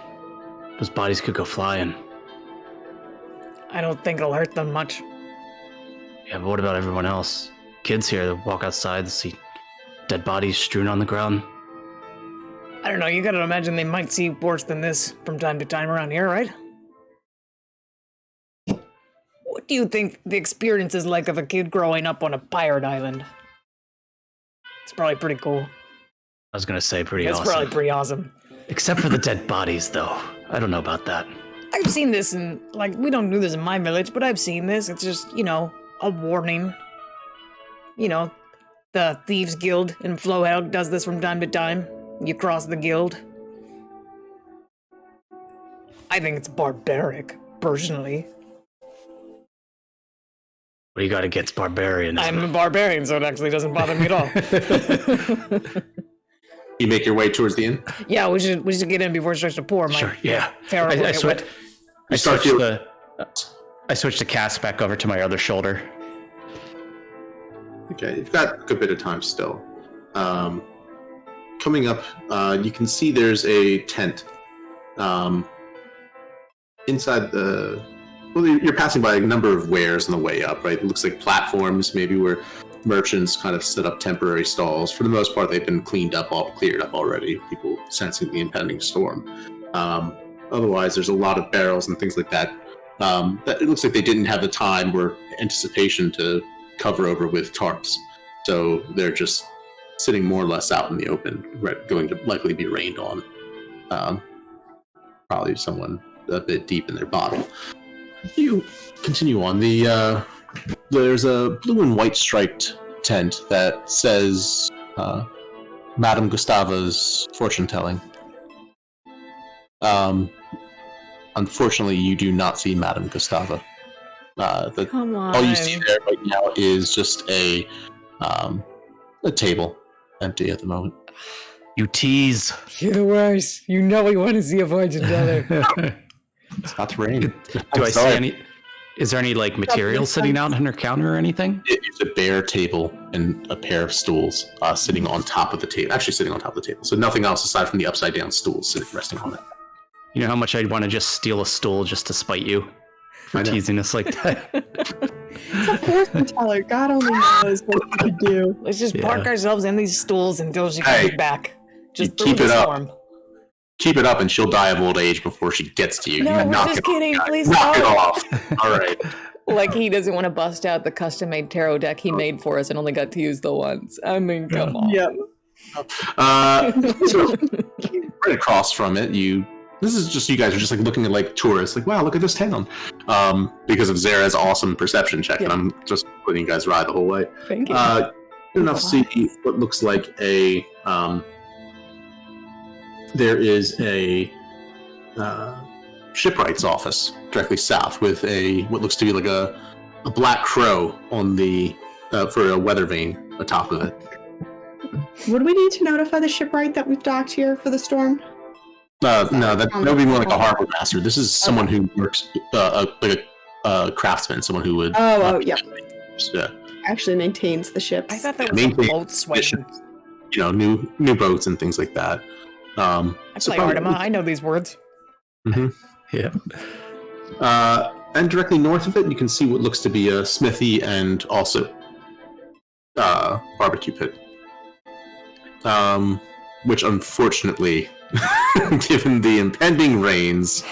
Speaker 2: Those bodies could go flying.
Speaker 5: I don't think it'll hurt them much.
Speaker 2: Yeah, but what about everyone else? Kids here that walk outside and see dead bodies strewn on the ground.
Speaker 5: I don't know, you gotta imagine they might see worse than this from time to time around here, right? What do you think the experience is like of a kid growing up on a pirate island? It's probably pretty cool.
Speaker 2: I was gonna say pretty awesome.
Speaker 5: It's probably pretty awesome.
Speaker 2: Except for the dead bodies, though. I don't know about that.
Speaker 5: I've seen this in, like, we don't do this in my village, but I've seen this. It's just, you know, a warning. You know, the Thieves Guild in Flowhell does this from time to time. You cross the guild. I think it's barbaric, personally.
Speaker 2: What do you got against barbarians?
Speaker 5: I'm a barbarian, so it actually doesn't bother me at all.
Speaker 4: You make your way towards the inn?
Speaker 5: Yeah, we should get in before it starts to pour.
Speaker 2: Sure, yeah.
Speaker 5: I
Speaker 2: switched the cast back over to my other shoulder.
Speaker 4: Okay, you've got a good bit of time still. Coming up, you can see there's a tent. Inside you're passing by a number of wares on the way up, right? It looks like platforms, maybe where merchants kind of set up temporary stalls. For the most part, they've been cleared up already, people sensing the impending storm. Otherwise, there's a lot of barrels and things like that. That it looks like they didn't have the time or anticipation to cover over with tarps. So they're just sitting more or less out in the open, right, going to likely be rained on. Probably someone a bit deep in their bottle. You continue on. There's a blue and white striped tent that says Madame Gustava's fortune telling. Unfortunately, you do not see Madame Gustava.
Speaker 1: Come on.
Speaker 4: All you see there right now is just a table, empty at the moment.
Speaker 2: You tease.
Speaker 5: You're the worst. You know we want to see a fortune teller.
Speaker 4: It's about to rain.
Speaker 2: Do I see any? Is there any like material sitting out on her counter or anything?
Speaker 4: It is a bare table and a pair of stools sitting on top of the table. Actually, sitting on top of the table. So nothing else aside from the upside down stools resting on it.
Speaker 2: You know how much I'd want to just steal a stool just to spite you for teasing us like that.
Speaker 3: It's a fortune teller. God only knows what we could do.
Speaker 5: Let's just park ourselves in these stools until she comes back. Just
Speaker 4: keep it up.
Speaker 5: Storm.
Speaker 4: Keep it up, and she'll die of old age before she gets to you.
Speaker 5: No,
Speaker 4: you
Speaker 5: we're
Speaker 4: knock
Speaker 5: just
Speaker 4: it
Speaker 5: kidding.
Speaker 4: off,
Speaker 5: Please
Speaker 4: knock it
Speaker 5: don't.
Speaker 4: off. All right.
Speaker 1: Like he doesn't want to bust out the custom-made tarot deck he made for us and only got to use the once. I mean, come on.
Speaker 3: Yep.
Speaker 4: So right across from it, this is just you guys are just like looking at like tourists, like wow, look at this town. Because of Zara's awesome perception check, and I'm just letting you guys ride the whole way.
Speaker 1: Thank you.
Speaker 4: Good enough to see what looks like a there is a shipwright's office directly south with what looks to be like a black crow on the for a weather vane atop of it.
Speaker 3: Would we need to notify the shipwright that we've docked here for the storm?
Speaker 4: No, that would be more like a harbor master. This is someone who works like a craftsman, someone who would.
Speaker 3: Yeah. Actually maintains the ships.
Speaker 5: I thought that was a boat swing.
Speaker 4: You know, new boats and things like that.
Speaker 5: I play Artima. I know these words.
Speaker 4: Mm-hmm.
Speaker 2: Yeah.
Speaker 4: And directly north of it, you can see what looks to be a smithy and also barbecue pit. Which unfortunately, given the impending rains,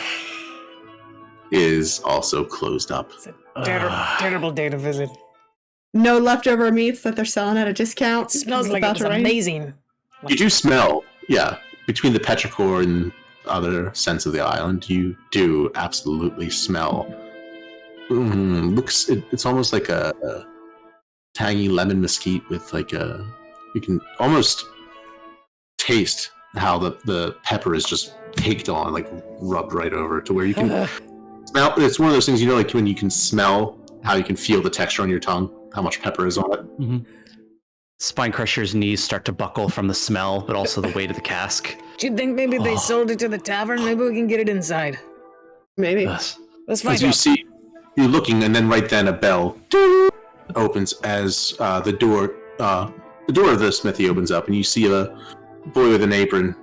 Speaker 4: is also closed up.
Speaker 5: It's a terrible day to visit.
Speaker 3: No leftover meats that they're selling at a discount.
Speaker 5: It smells like
Speaker 3: about
Speaker 5: it's
Speaker 3: to rain.
Speaker 5: amazing.
Speaker 4: You do smell, between the petrichor and other scents of the island, you do absolutely smell. It's almost like a tangy lemon mesquite with like you can almost taste how the pepper is just caked on, like rubbed right over to where you can smell. It's one of those things, you know, like when you can smell how you can feel the texture on your tongue, how much pepper is on it.
Speaker 2: Mm-hmm. Spine Crusher's knees start to buckle from the smell, but also the weight of the cask.
Speaker 5: Do you think maybe they sold it to the tavern? Maybe we can get it inside.
Speaker 3: Maybe.
Speaker 2: Yes.
Speaker 5: Let's find
Speaker 4: As you
Speaker 5: out.
Speaker 4: see, you're looking, and then right then a bell opens as the door of the smithy opens up, and you see a boy with an apron,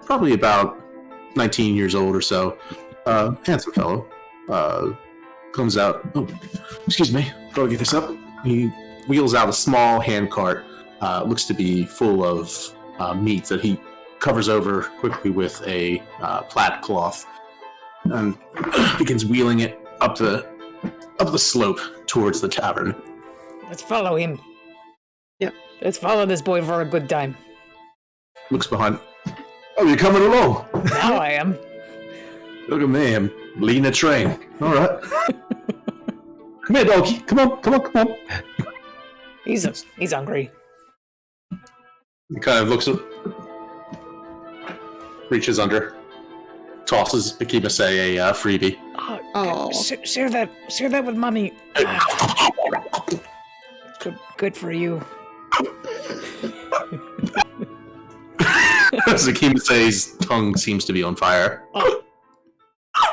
Speaker 4: probably about 19 years old or so, handsome fellow, comes out. Oh, excuse me, gotta get this up. He wheels out a small hand cart, looks to be full of meat that he covers over quickly with a plaid cloth, and begins wheeling it up the slope towards the tavern.
Speaker 5: Let's follow him.
Speaker 3: Yep.
Speaker 5: Let's follow this boy for a good time.
Speaker 4: Looks behind. Oh, you're coming along.
Speaker 5: Now I am.
Speaker 4: Look at me, I'm leading a train. All right. Come here, doggy. Come on.
Speaker 5: He's hungry.
Speaker 4: He kind of looks, reaches under, tosses Akimase a freebie.
Speaker 3: Oh.
Speaker 5: Share that with mommy. Good for you.
Speaker 4: Akimase's tongue seems to be on fire.
Speaker 5: Oh.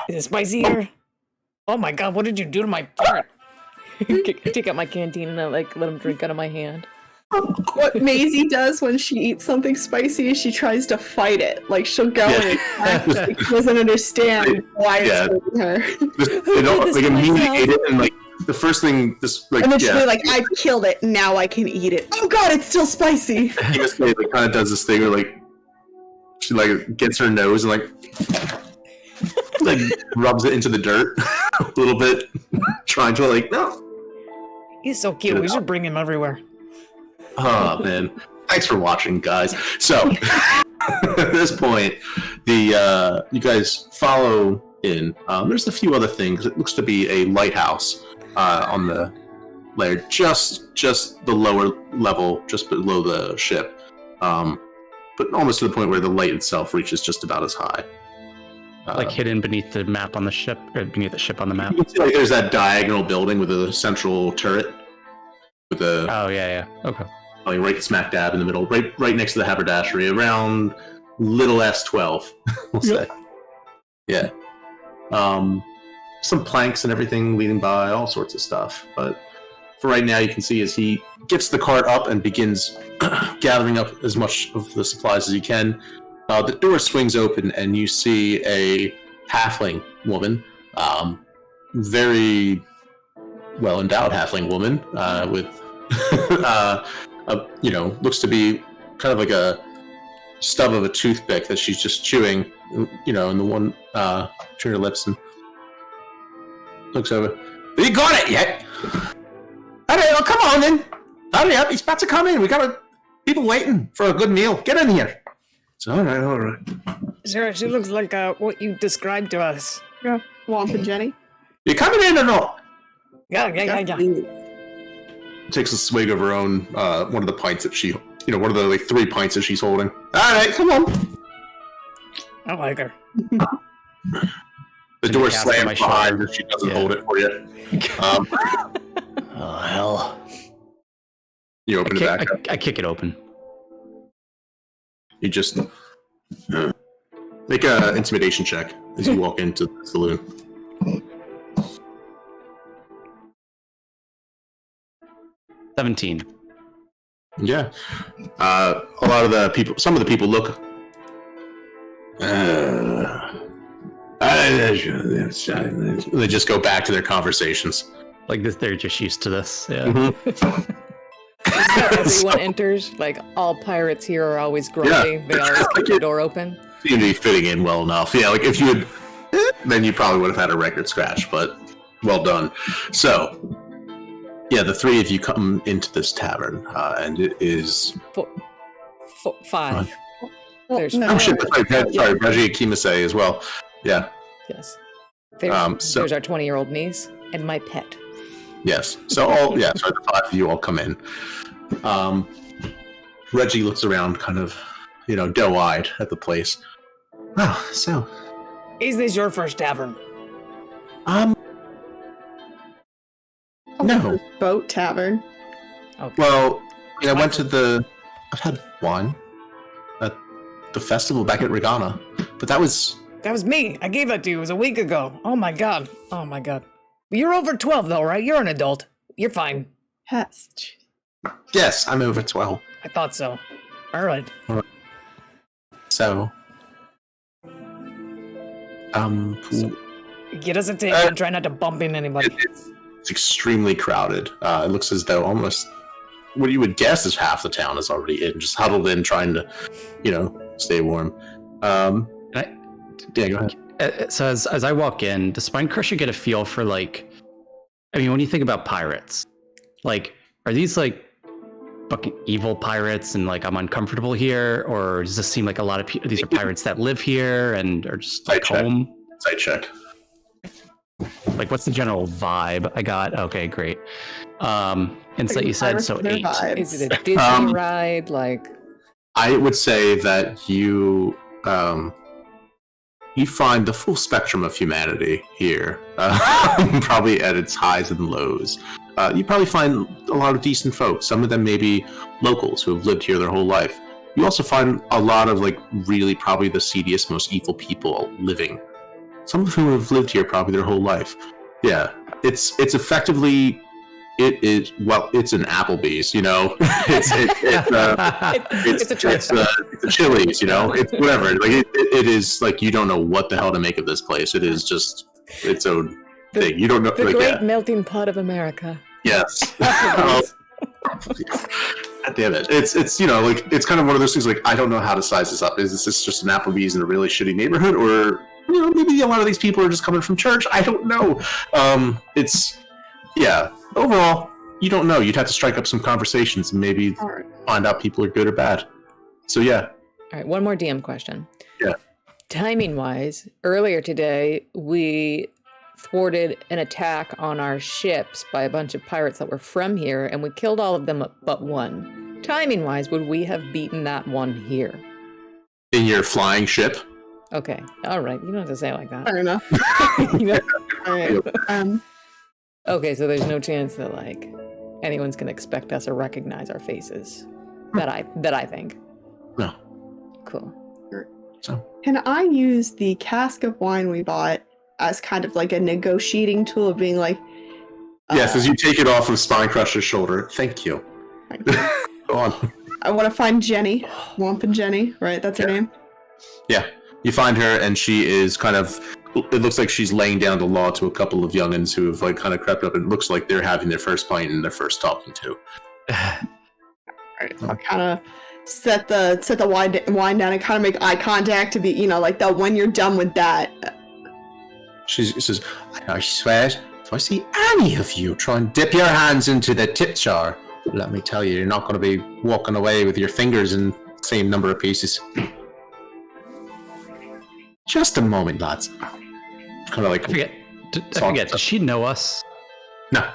Speaker 5: Is it spicy here? Oh my god, what did you do to my part?
Speaker 1: Take out my canteen and I let him drink out of my hand.
Speaker 3: What Maisie does when she eats something spicy is she tries to fight it. Like, she'll go and attack it. She doesn't understand why it's hurting her.
Speaker 4: They don't like immediately eat it, and like the first thing this like
Speaker 3: And then she'll be like, I've killed it, now I can eat it. Oh god, it's still spicy!
Speaker 4: Akimase like kind of does this thing where like she like gets her nose and like rubs it into the dirt a little bit, trying to like no.
Speaker 5: He's so cute. We should bring him everywhere.
Speaker 4: Oh man, thanks for watching, guys. So at this point, you guys follow in. There's a few other things. It looks to be a lighthouse on the layer, just the lower level, just below the ship, but almost to the point where the light itself reaches just about as high.
Speaker 2: Like hidden beneath the map on the ship, or beneath the ship on the map.
Speaker 4: You can see like there's that diagonal building with a central turret. With a
Speaker 2: Oh yeah. Okay.
Speaker 4: like right smack dab in the middle, right next to the haberdashery, around little S12, we'll say. Yeah. Some planks and everything leading by, all sorts of stuff. But for right now, you can see as he gets the cart up and begins gathering up as much of the supplies as he can, the door swings open and you see a halfling woman, very well-endowed halfling woman, with looks to be kind of like a stub of a toothpick that she's just chewing, in the one between her lips, and looks over. Have you got it yet? Hurry, well, come on then. Hurry up, he's about to come in. We got people waiting for a good meal. Get in here. It's all right.
Speaker 5: Sarah, she looks like what you described to us.
Speaker 3: Yeah. Womp and Jenny.
Speaker 4: You coming in or not?
Speaker 5: Yeah.
Speaker 4: Takes a swig of her own, one of the pints that she, one of the like 3 pints that she's holding. All right, come on.
Speaker 5: I like her.
Speaker 4: The door slams behind her. She doesn't hold it for you.
Speaker 2: Oh hell!
Speaker 4: You open it back up.
Speaker 2: I kick it open.
Speaker 4: You just make an intimidation check as you walk into the saloon.
Speaker 2: $17.
Speaker 4: Yeah. A lot of the people, some of the people look. They just go back to their conversations.
Speaker 2: Like this, they're just used to this. Yeah.
Speaker 4: Mm-hmm.
Speaker 1: Everyone enters. Like all pirates here are always grumpy. They always keep the door open.
Speaker 4: Seem to be fitting in well enough. Yeah, like if you had, then you probably would have had a record scratch, but well done. So, yeah, the 3 of you come into this tavern, and it is...
Speaker 1: 5. There's
Speaker 3: no.
Speaker 4: Oh shit, sorry, Reggie Akimase as well. Yeah.
Speaker 1: Yes. There's
Speaker 4: So-
Speaker 1: our 20-year-old niece and my pet.
Speaker 4: Yes. So so the 5 of you all come in. Reggie looks around, kind of, doe-eyed at the place. Oh, so.
Speaker 5: Is this your first tavern?
Speaker 4: No.
Speaker 3: Boat tavern.
Speaker 5: Okay.
Speaker 4: Well, I went to I've had wine at the festival back at Regana, but that was
Speaker 5: me. I gave that to you. It was a week ago. Oh my god. You're over 12 though, right? You're an adult. You're fine.
Speaker 3: Yes.
Speaker 4: yes, I'm over 12.
Speaker 5: I thought so. All right.
Speaker 4: So,
Speaker 5: Get us a table and try not to bump into anybody.
Speaker 4: it's extremely crowded. It looks as though almost what you would guess is half the town is already just huddled in, trying to, stay warm. Yeah, go ahead.
Speaker 2: So as I walk in, does Spinecrusher get a feel for when you think about pirates, are these fucking evil pirates and I'm uncomfortable here, or does this seem like a lot of these are pirates that live here and are just home?
Speaker 4: Side check.
Speaker 2: What's the general vibe I got? Okay, great. Insight you said, so 8.
Speaker 1: Is it a Disney ride?
Speaker 4: I would say that you find the full spectrum of humanity here, probably at its highs and lows. You probably find a lot of decent folks. Some of them may be locals who have lived here their whole life. You also find a lot of really probably the seediest, most evil people living. Some of whom have lived here probably their whole life. Yeah, it's effectively. It's an Applebee's, It's a Chili's, It's whatever. It is you don't know what the hell to make of this place. It is just its own thing. You don't know.
Speaker 1: The great melting pot of America.
Speaker 4: Yes. God damn it! It's it's kind of one of those things. I don't know how to size this up. Is this just an Applebee's in a really shitty neighborhood, or maybe a lot of these people are just coming from church? I don't know. Overall, you don't know. You'd have to strike up some conversations and maybe find out people are good or bad. So, yeah.
Speaker 1: All right, one more DM question.
Speaker 4: Yeah.
Speaker 1: Timing-wise, earlier today, we thwarted an attack on our ships by a bunch of pirates that were from here, and we killed all of them but one. Timing-wise, would we have beaten that one here?
Speaker 4: In your flying ship?
Speaker 1: Okay. All right. You don't have to say it like that.
Speaker 3: Fair enough.
Speaker 1: All right. Okay, so there's no chance that anyone's gonna expect us or recognize our faces. That I think.
Speaker 4: No.
Speaker 1: Cool.
Speaker 4: So
Speaker 3: Can I use the cask of wine we bought as kind of a negotiating tool of being
Speaker 4: yes, as you take it off of Spinecrusher's shoulder. Thank you. Go on.
Speaker 3: I want to find Jenny. Womp and Jenny, right? That's her name?
Speaker 4: Yeah. You find her, and she is kind of. It looks like she's laying down the law to a couple of youngins who have kind of crept up. And it looks like they're having their first pint and their first talking to.
Speaker 3: Alright, I'll kind of set the wine down and kind of make eye contact to be, that when you're done with that.
Speaker 4: She says, I swear, if I see any of you try and dip your hands into the tip jar, let me tell you, you're not going to be walking away with your fingers in the same number of pieces. Just a moment, lads. Kind of
Speaker 2: I forget. Does she know us?
Speaker 4: No,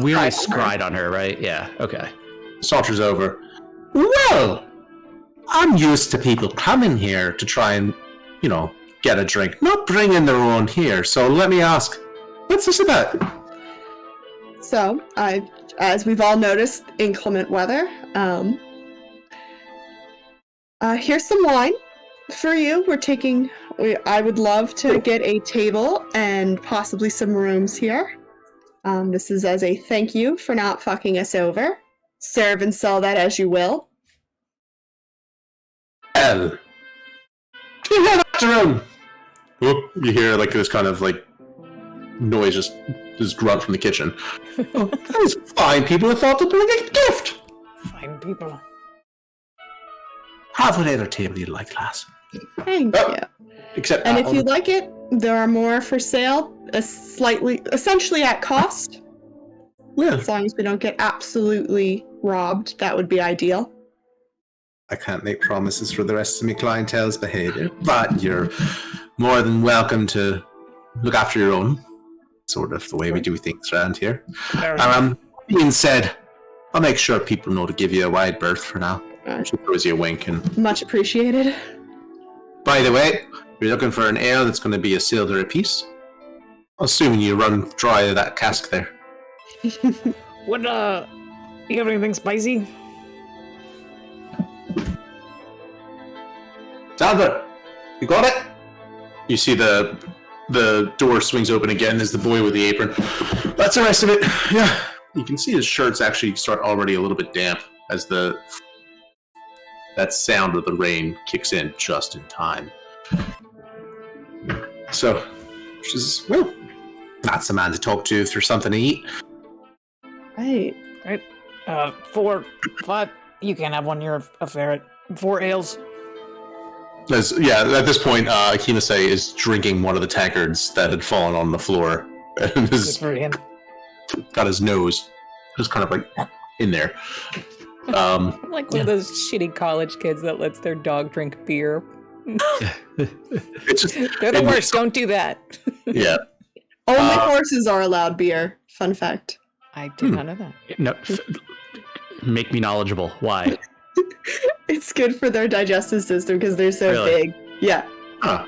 Speaker 2: we only scryed on her, right? Yeah. Okay.
Speaker 4: Saunters over. Well, I'm used to people coming here to try and, get a drink, not bringing their own here. So let me ask, what's this about?
Speaker 3: So, as we've all noticed, inclement weather. Here's some wine for you. I would love to get a table and possibly some rooms here. This is as a thank you for not fucking us over. Serve and sell that as you will.
Speaker 4: Well, you hear that room? Oh, you hear this kind of noise, just grunt from the kitchen. Oh, those fine people have thought to bring a gift.
Speaker 5: Fine people.
Speaker 4: Have whatever table you like, lass.
Speaker 3: Thank you.
Speaker 4: Except
Speaker 3: and if you like it, there are more for sale, essentially at cost.
Speaker 4: Yeah.
Speaker 3: As long as we don't get absolutely robbed, that would be ideal.
Speaker 4: I can't make promises for the rest of my clientele's behavior, but you're more than welcome to look after your own. sort of the way we do things around here.
Speaker 5: Fair enough.
Speaker 4: Being said, I'll make sure people know to give you a wide berth for now. She throws you a wink. And
Speaker 3: Much appreciated.
Speaker 4: by the way, you're looking for an ale that's going to be a silver apiece. Assuming you run dry of that cask there.
Speaker 5: What, you have anything spicy?
Speaker 4: Salver, you got it? You see the door swings open again as the boy with the apron. That's the rest of it. Yeah. You can see his shirts actually start already a little bit damp as that sound of the rain kicks in just in time. So, she says, well, that's the man to talk to if there's something to eat.
Speaker 3: Right.
Speaker 5: 4, 5. You can't have one. You're a ferret. 4 ales.
Speaker 4: At this point, Hinase is drinking one of the tankards that had fallen on the floor. And
Speaker 5: Good for him.
Speaker 4: got his nose just kind of like in there.
Speaker 1: I'm like one of those shitty college kids that lets their dog drink beer.
Speaker 4: It's just,
Speaker 1: They're the worst. Don't do that.
Speaker 4: Yeah.
Speaker 3: Only horses are allowed beer. Fun fact.
Speaker 1: I did not know that.
Speaker 2: No, make me knowledgeable. Why?
Speaker 3: It's good for their digestive system because they're so
Speaker 2: Really?
Speaker 3: big. Yeah.
Speaker 4: Huh.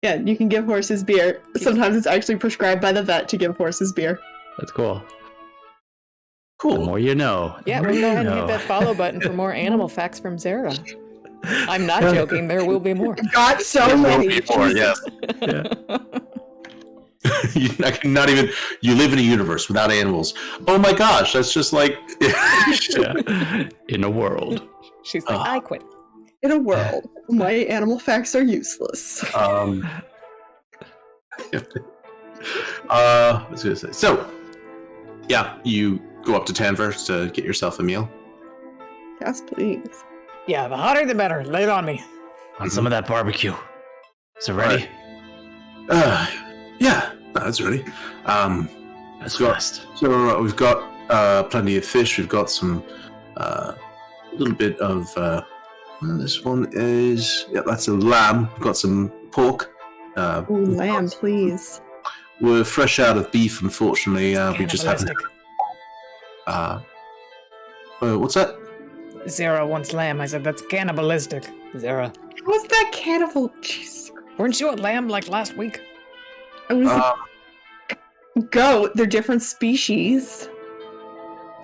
Speaker 3: Yeah, you can give horses beer. Sometimes it's actually prescribed by the vet to give horses beer.
Speaker 2: That's cool. The
Speaker 4: Cool.
Speaker 2: more you know.
Speaker 1: Yeah,
Speaker 2: the
Speaker 1: we'll
Speaker 2: more
Speaker 1: go
Speaker 2: you
Speaker 1: ahead and
Speaker 2: know.
Speaker 1: hit that follow button for more animal facts from Zara. I'm not joking. There will be more.
Speaker 3: Got so
Speaker 4: There will
Speaker 3: many.
Speaker 4: be more, yes. I cannot even. You live in a universe without animals. Oh my gosh, that's just like.
Speaker 2: Yeah. In a world.
Speaker 1: She's like, I quit.
Speaker 3: In a world, my animal facts are useless.
Speaker 4: I was gonna say. So, yeah, you go up to Tanvers to get yourself a meal.
Speaker 3: Yes, please.
Speaker 5: Yeah, the hotter the better. Lay it on me.
Speaker 2: On some of that barbecue. Is it ready?
Speaker 4: Yeah, that's ready.
Speaker 2: That's
Speaker 4: got-
Speaker 2: fast.
Speaker 4: So we've got plenty of fish. We've got some a little bit of. This one is that's a lamb. We've got some pork.
Speaker 3: Ooh, lamb, please.
Speaker 4: We're fresh out of beef, unfortunately. We just haven't.
Speaker 5: Cannibalistic.
Speaker 4: What's that?
Speaker 5: Zara wants lamb. I said, that's cannibalistic.
Speaker 1: Zara.
Speaker 3: What's that cannibal? Jeez.
Speaker 5: Weren't you at lamb like last week?
Speaker 3: I was goat. They're different species.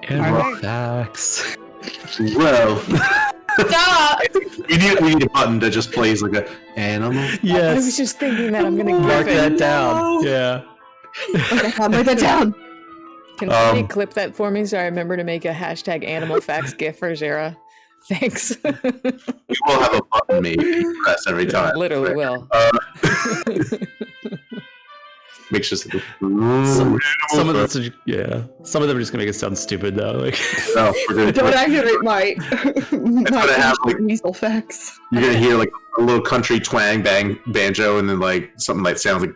Speaker 2: Animal facts.
Speaker 4: Well,
Speaker 3: Stop!
Speaker 4: we need a button that just plays like a animal.
Speaker 1: I was
Speaker 2: Yes.
Speaker 1: just thinking that I'm going to
Speaker 2: Mark
Speaker 1: give
Speaker 2: that
Speaker 1: it.
Speaker 2: down.
Speaker 3: No.
Speaker 2: Yeah.
Speaker 3: Okay, I'll write that down.
Speaker 1: Can somebody clip that for me so I remember to make a hashtag animal facts gif for Zara? Thanks.
Speaker 4: We will have a button maybe you press every time.
Speaker 1: Literally will.
Speaker 4: Makes just
Speaker 2: Some of this, some of them are just gonna make it sound stupid though. Like,
Speaker 4: No, we're gonna,
Speaker 3: Don't activate my
Speaker 4: gonna have, like-
Speaker 3: weasel facts.
Speaker 4: you're gonna hear like a little country twang banjo and then like something that sounds like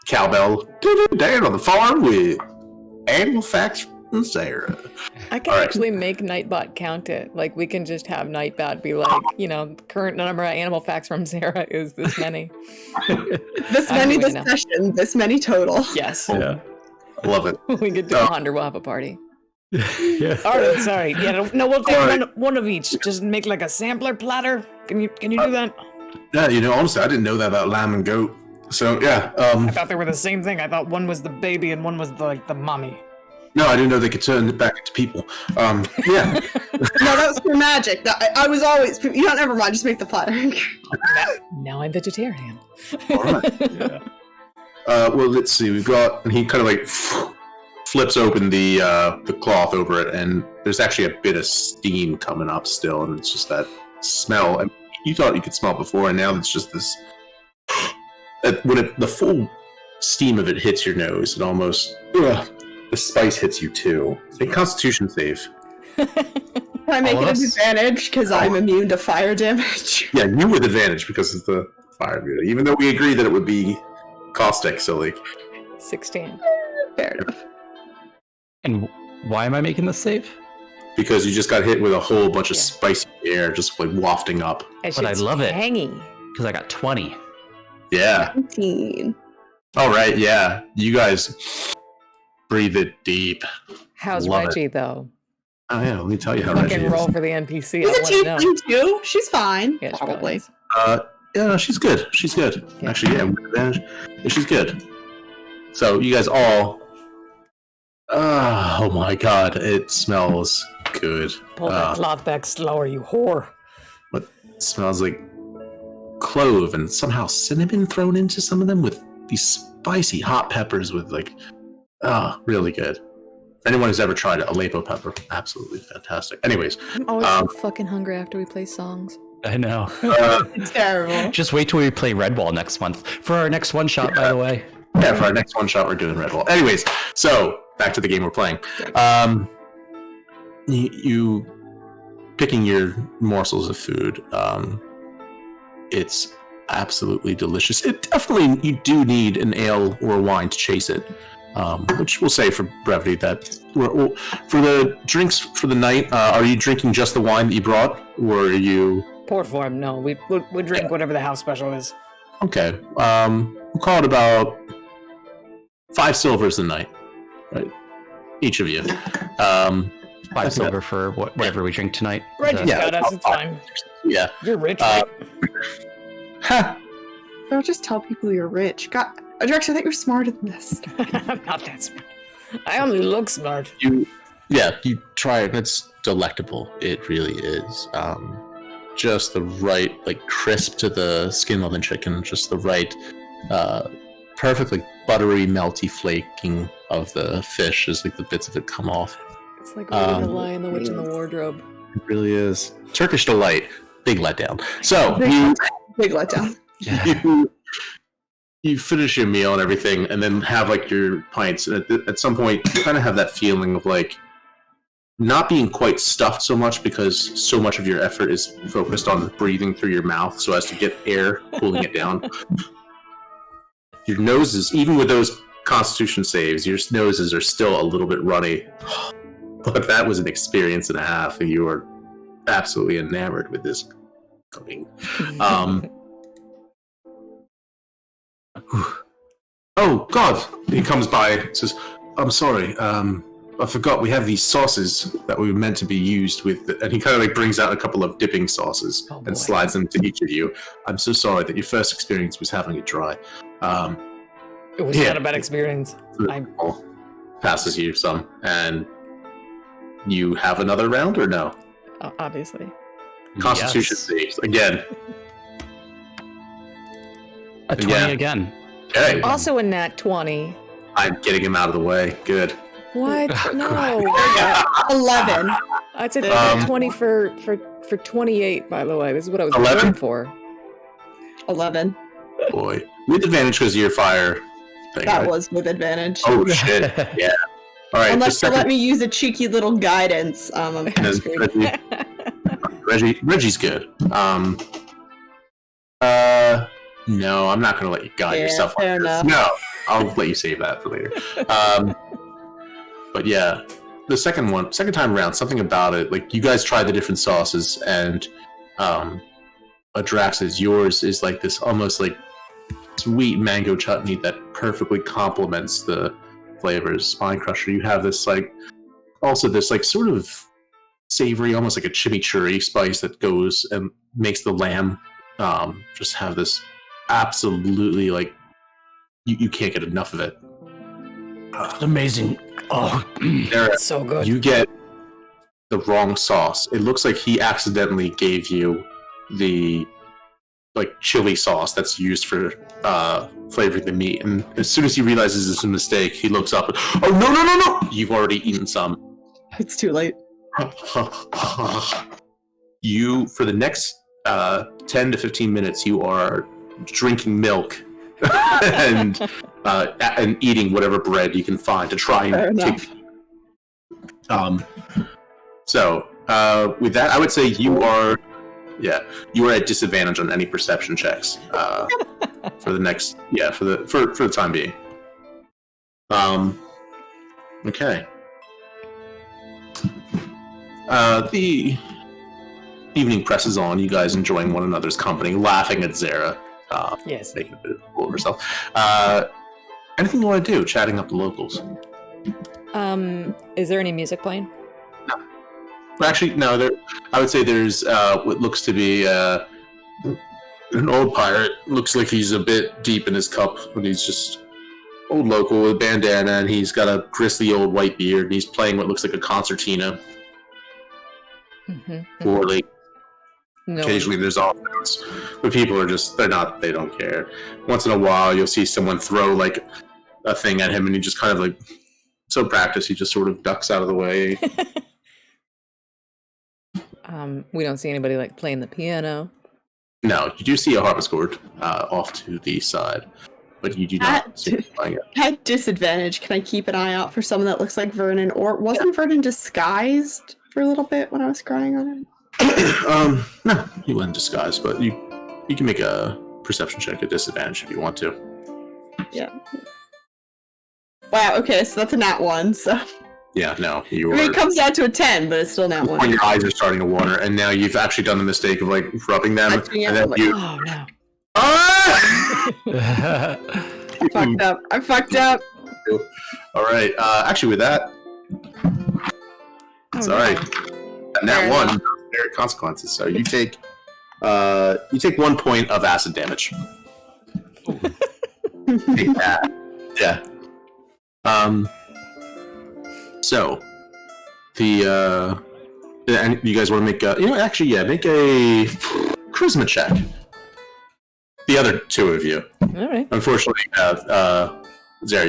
Speaker 4: cowbell. Down on the farm with animal facts from Sarah.
Speaker 1: I can
Speaker 4: All right.
Speaker 1: actually make Nightbot count it. Like, we can just have Nightbot be like, current number of animal facts from Zara is this many.
Speaker 3: This
Speaker 1: I'm
Speaker 3: many
Speaker 1: doing
Speaker 3: this
Speaker 1: it now.
Speaker 3: session, this many total.
Speaker 1: Yes.
Speaker 2: yeah,
Speaker 4: I love it.
Speaker 1: We could do
Speaker 4: Oh.
Speaker 1: 100, we'll have a party.
Speaker 2: yeah.
Speaker 5: All right, sorry. Yeah, no, we'll take
Speaker 4: All right.
Speaker 5: one of each. Just make like a sampler platter. Can you do that?
Speaker 4: Yeah, honestly, I didn't know that about lamb and goat. So yeah,
Speaker 5: I thought they were the same thing. I thought one was the baby and one was the mommy.
Speaker 4: no, I didn't know they could turn it back into people. Yeah,
Speaker 3: No, that was for magic. I was always. You don't ever mind. Just make the platter.
Speaker 1: Now I'm vegetarian.
Speaker 4: all right. Well, let's see. We've got, and he kind of like flips open the cloth over it, and there's actually a bit of steam coming up still, and it's just that smell. And you thought you could smell it before, and now it's just this. When the full steam of it hits your nose, it almost the spice hits you too. A Constitution save.
Speaker 3: Can I make
Speaker 2: All
Speaker 3: it
Speaker 2: of
Speaker 3: an
Speaker 2: us?
Speaker 3: advantage because I'm immune to fire damage?
Speaker 4: Yeah, you with advantage because of the fire beauty. Even though we agree that it would be caustic, so like
Speaker 1: 16.
Speaker 3: Fair enough.
Speaker 2: And why am I making this save?
Speaker 4: because you just got hit with a whole bunch of
Speaker 1: Yeah.
Speaker 4: spicy air just like wafting up.
Speaker 1: That
Speaker 2: But I
Speaker 1: shit's
Speaker 2: love it.
Speaker 1: Tangy.
Speaker 2: Because I got 20.
Speaker 4: Yeah.
Speaker 3: 19.
Speaker 4: All right, yeah. You guys breathe it deep.
Speaker 1: How's
Speaker 4: Love
Speaker 1: Reggie though?
Speaker 4: Oh yeah, let me tell you how Reggie
Speaker 1: Fucking
Speaker 4: is.
Speaker 1: roll for the NPC.
Speaker 3: She's a
Speaker 1: I want to know.
Speaker 3: tiefling too. She's fine.
Speaker 1: Yeah, she
Speaker 3: probably.
Speaker 1: is.
Speaker 4: Yeah, no, she's good. She's good.
Speaker 1: Yeah.
Speaker 4: Actually, yeah, with advantage. Yeah, she's good. So you guys all. Oh my god, it smells good.
Speaker 5: Pull that cloth back slower, you whore.
Speaker 4: It smells like clove and somehow cinnamon thrown into some of them with these spicy hot peppers with really good. Anyone who's ever tried it, Aleppo pepper, absolutely fantastic. Anyways,
Speaker 1: I'm always so fucking hungry after we play songs.
Speaker 2: I know.
Speaker 3: It's terrible.
Speaker 2: Just wait till we play Redwall next month for our next one shot. By the way.
Speaker 4: yeah, for our next one shot, we're doing Redwall. Anyways, so back to the game we're playing. You picking your morsels of food. It's absolutely delicious. It definitely, you do need an ale or wine to chase it. Which we'll say for brevity that for the drinks for the night, are you drinking just the wine that you brought, or are you?
Speaker 5: Port for him. No, we drink whatever the house special is.
Speaker 4: Okay, we'll call it about 5 silvers a night, right? Each of you.
Speaker 2: 5 silver for whatever we drink tonight.
Speaker 5: Reggie's
Speaker 4: Yeah.
Speaker 5: got us. It's fine.
Speaker 4: Yeah.
Speaker 5: You're rich, right?
Speaker 3: Don't just tell people you're rich. God, Drex, I think you're smarter than this.
Speaker 5: I'm not that smart. I only look smart.
Speaker 4: You try it. It's delectable. It really is. Just the right, like, crisp to the skin of the chicken. Just the right, perfectly buttery, melty flaking of the fish as like the bits of it come off.
Speaker 1: It's like reading The Lion, the Witch, and the Wardrobe.
Speaker 4: It really is. Turkish delight. Big letdown. So
Speaker 3: Big letdown.
Speaker 4: you finish your meal and everything, and then have like your pints. And at some point, you kind of have that feeling of like not being quite stuffed so much because so much of your effort is focused on breathing through your mouth so as to get air, cooling it down. Your noses, even with those Constitution saves, your noses are still a little bit runny. But that was an experience and a half, and you were absolutely enamored with this cooking. Oh God! He comes by and says, "I'm sorry. I forgot we have these sauces that we were meant to be used with." And he kind of like brings out a couple of dipping sauces and slides them to each of you. I'm so sorry that your first experience was having it dry.
Speaker 5: It was not a bad experience.
Speaker 4: Passes you some, and you have another round or no?
Speaker 1: Obviously.
Speaker 4: Constitution saves again.
Speaker 2: A 20 again.
Speaker 4: Okay.
Speaker 1: Also a nat 20.
Speaker 4: I'm getting him out of the way. Good.
Speaker 1: What? No.
Speaker 3: 11.
Speaker 1: I'd say 20 for 28, by the way. This is what I was
Speaker 4: 11?
Speaker 1: going for.
Speaker 3: 11.
Speaker 4: Boy. With advantage because of your fire thing,
Speaker 3: That
Speaker 4: right?
Speaker 3: was with advantage.
Speaker 4: Oh, shit. Yeah. All right.
Speaker 3: Unless
Speaker 4: just
Speaker 3: you
Speaker 4: second.
Speaker 3: let me use a cheeky little guidance. I'm
Speaker 4: Reggie's good. No, I'm not going to let you guide yourself.
Speaker 3: fair
Speaker 4: on this.
Speaker 3: enough.
Speaker 4: No, I'll let you save that for later. But yeah, the second time around, something about it, like you guys try the different sauces, and Adrax's, yours is like this almost like sweet mango chutney that perfectly complements the flavors. Spine Crusher, you have this like, also this like sort of savory, almost like a chimichurri spice that goes and makes the lamb just have this absolutely like you can't get enough of it.
Speaker 2: It's amazing. Oh,
Speaker 5: It's so good.
Speaker 4: You get the wrong sauce. It looks like he accidentally gave you the like chili sauce that's used for flavoring the meat, and as soon as he realizes it's a mistake, he looks up and, oh no! You've already eaten some.
Speaker 3: It's too late.
Speaker 4: You, for the next 10 to 15 minutes, you are drinking milk and eating whatever bread you can find to try
Speaker 3: Fair
Speaker 4: and
Speaker 3: enough.
Speaker 4: So with that, I would say you are at disadvantage on any perception checks for the next for the time being. Okay. The evening presses on, you guys enjoying one another's company, laughing at Zara,
Speaker 5: Yes.
Speaker 4: making a bit of a fool of herself. Anything you want to do? Chatting up the locals.
Speaker 1: Is there any music playing?
Speaker 4: Well, actually, no. I would say there's what looks to be an old pirate. Looks like he's a bit deep in his cup, but he's just old local with a bandana, and he's got a gristly old white beard, and he's playing what looks like a concertina. Poorly.
Speaker 1: No.
Speaker 4: Occasionally there's off notes, but people are just, they don't care. Once in a while, you'll see someone throw like a thing at him, and he just kind of like, so practiced, he just sort of ducks out of the way.
Speaker 1: We don't see anybody like playing the piano.
Speaker 4: No, you do see a harpsichord off to the side, but you do not see him playing it.
Speaker 3: At disadvantage, can I keep an eye out for someone that looks like Vernon? Or wasn't Vernon disguised for a little bit when I was crying on him?
Speaker 4: No, he wasn't disguised, but you can make a perception check at disadvantage if you want to.
Speaker 3: Yeah. Wow, okay, so that's a nat 1, so...
Speaker 4: Yeah, no, you
Speaker 3: I mean,
Speaker 4: are...
Speaker 3: it comes down to a 10, but it's still nat 1.
Speaker 4: When your eyes are starting to water, and now you've actually done the mistake of, like, rubbing them,
Speaker 3: Touching it,
Speaker 4: and then
Speaker 3: like,
Speaker 4: you...
Speaker 1: Oh no.
Speaker 4: Ah!
Speaker 3: I fucked up.
Speaker 4: Alright, actually with that, it's alright. And that one, there are consequences, so you take 1 point of acid damage. Take that. Yeah. So, and you guys want to make make a charisma check. The other two of you.
Speaker 1: All right.
Speaker 4: Unfortunately, Zara,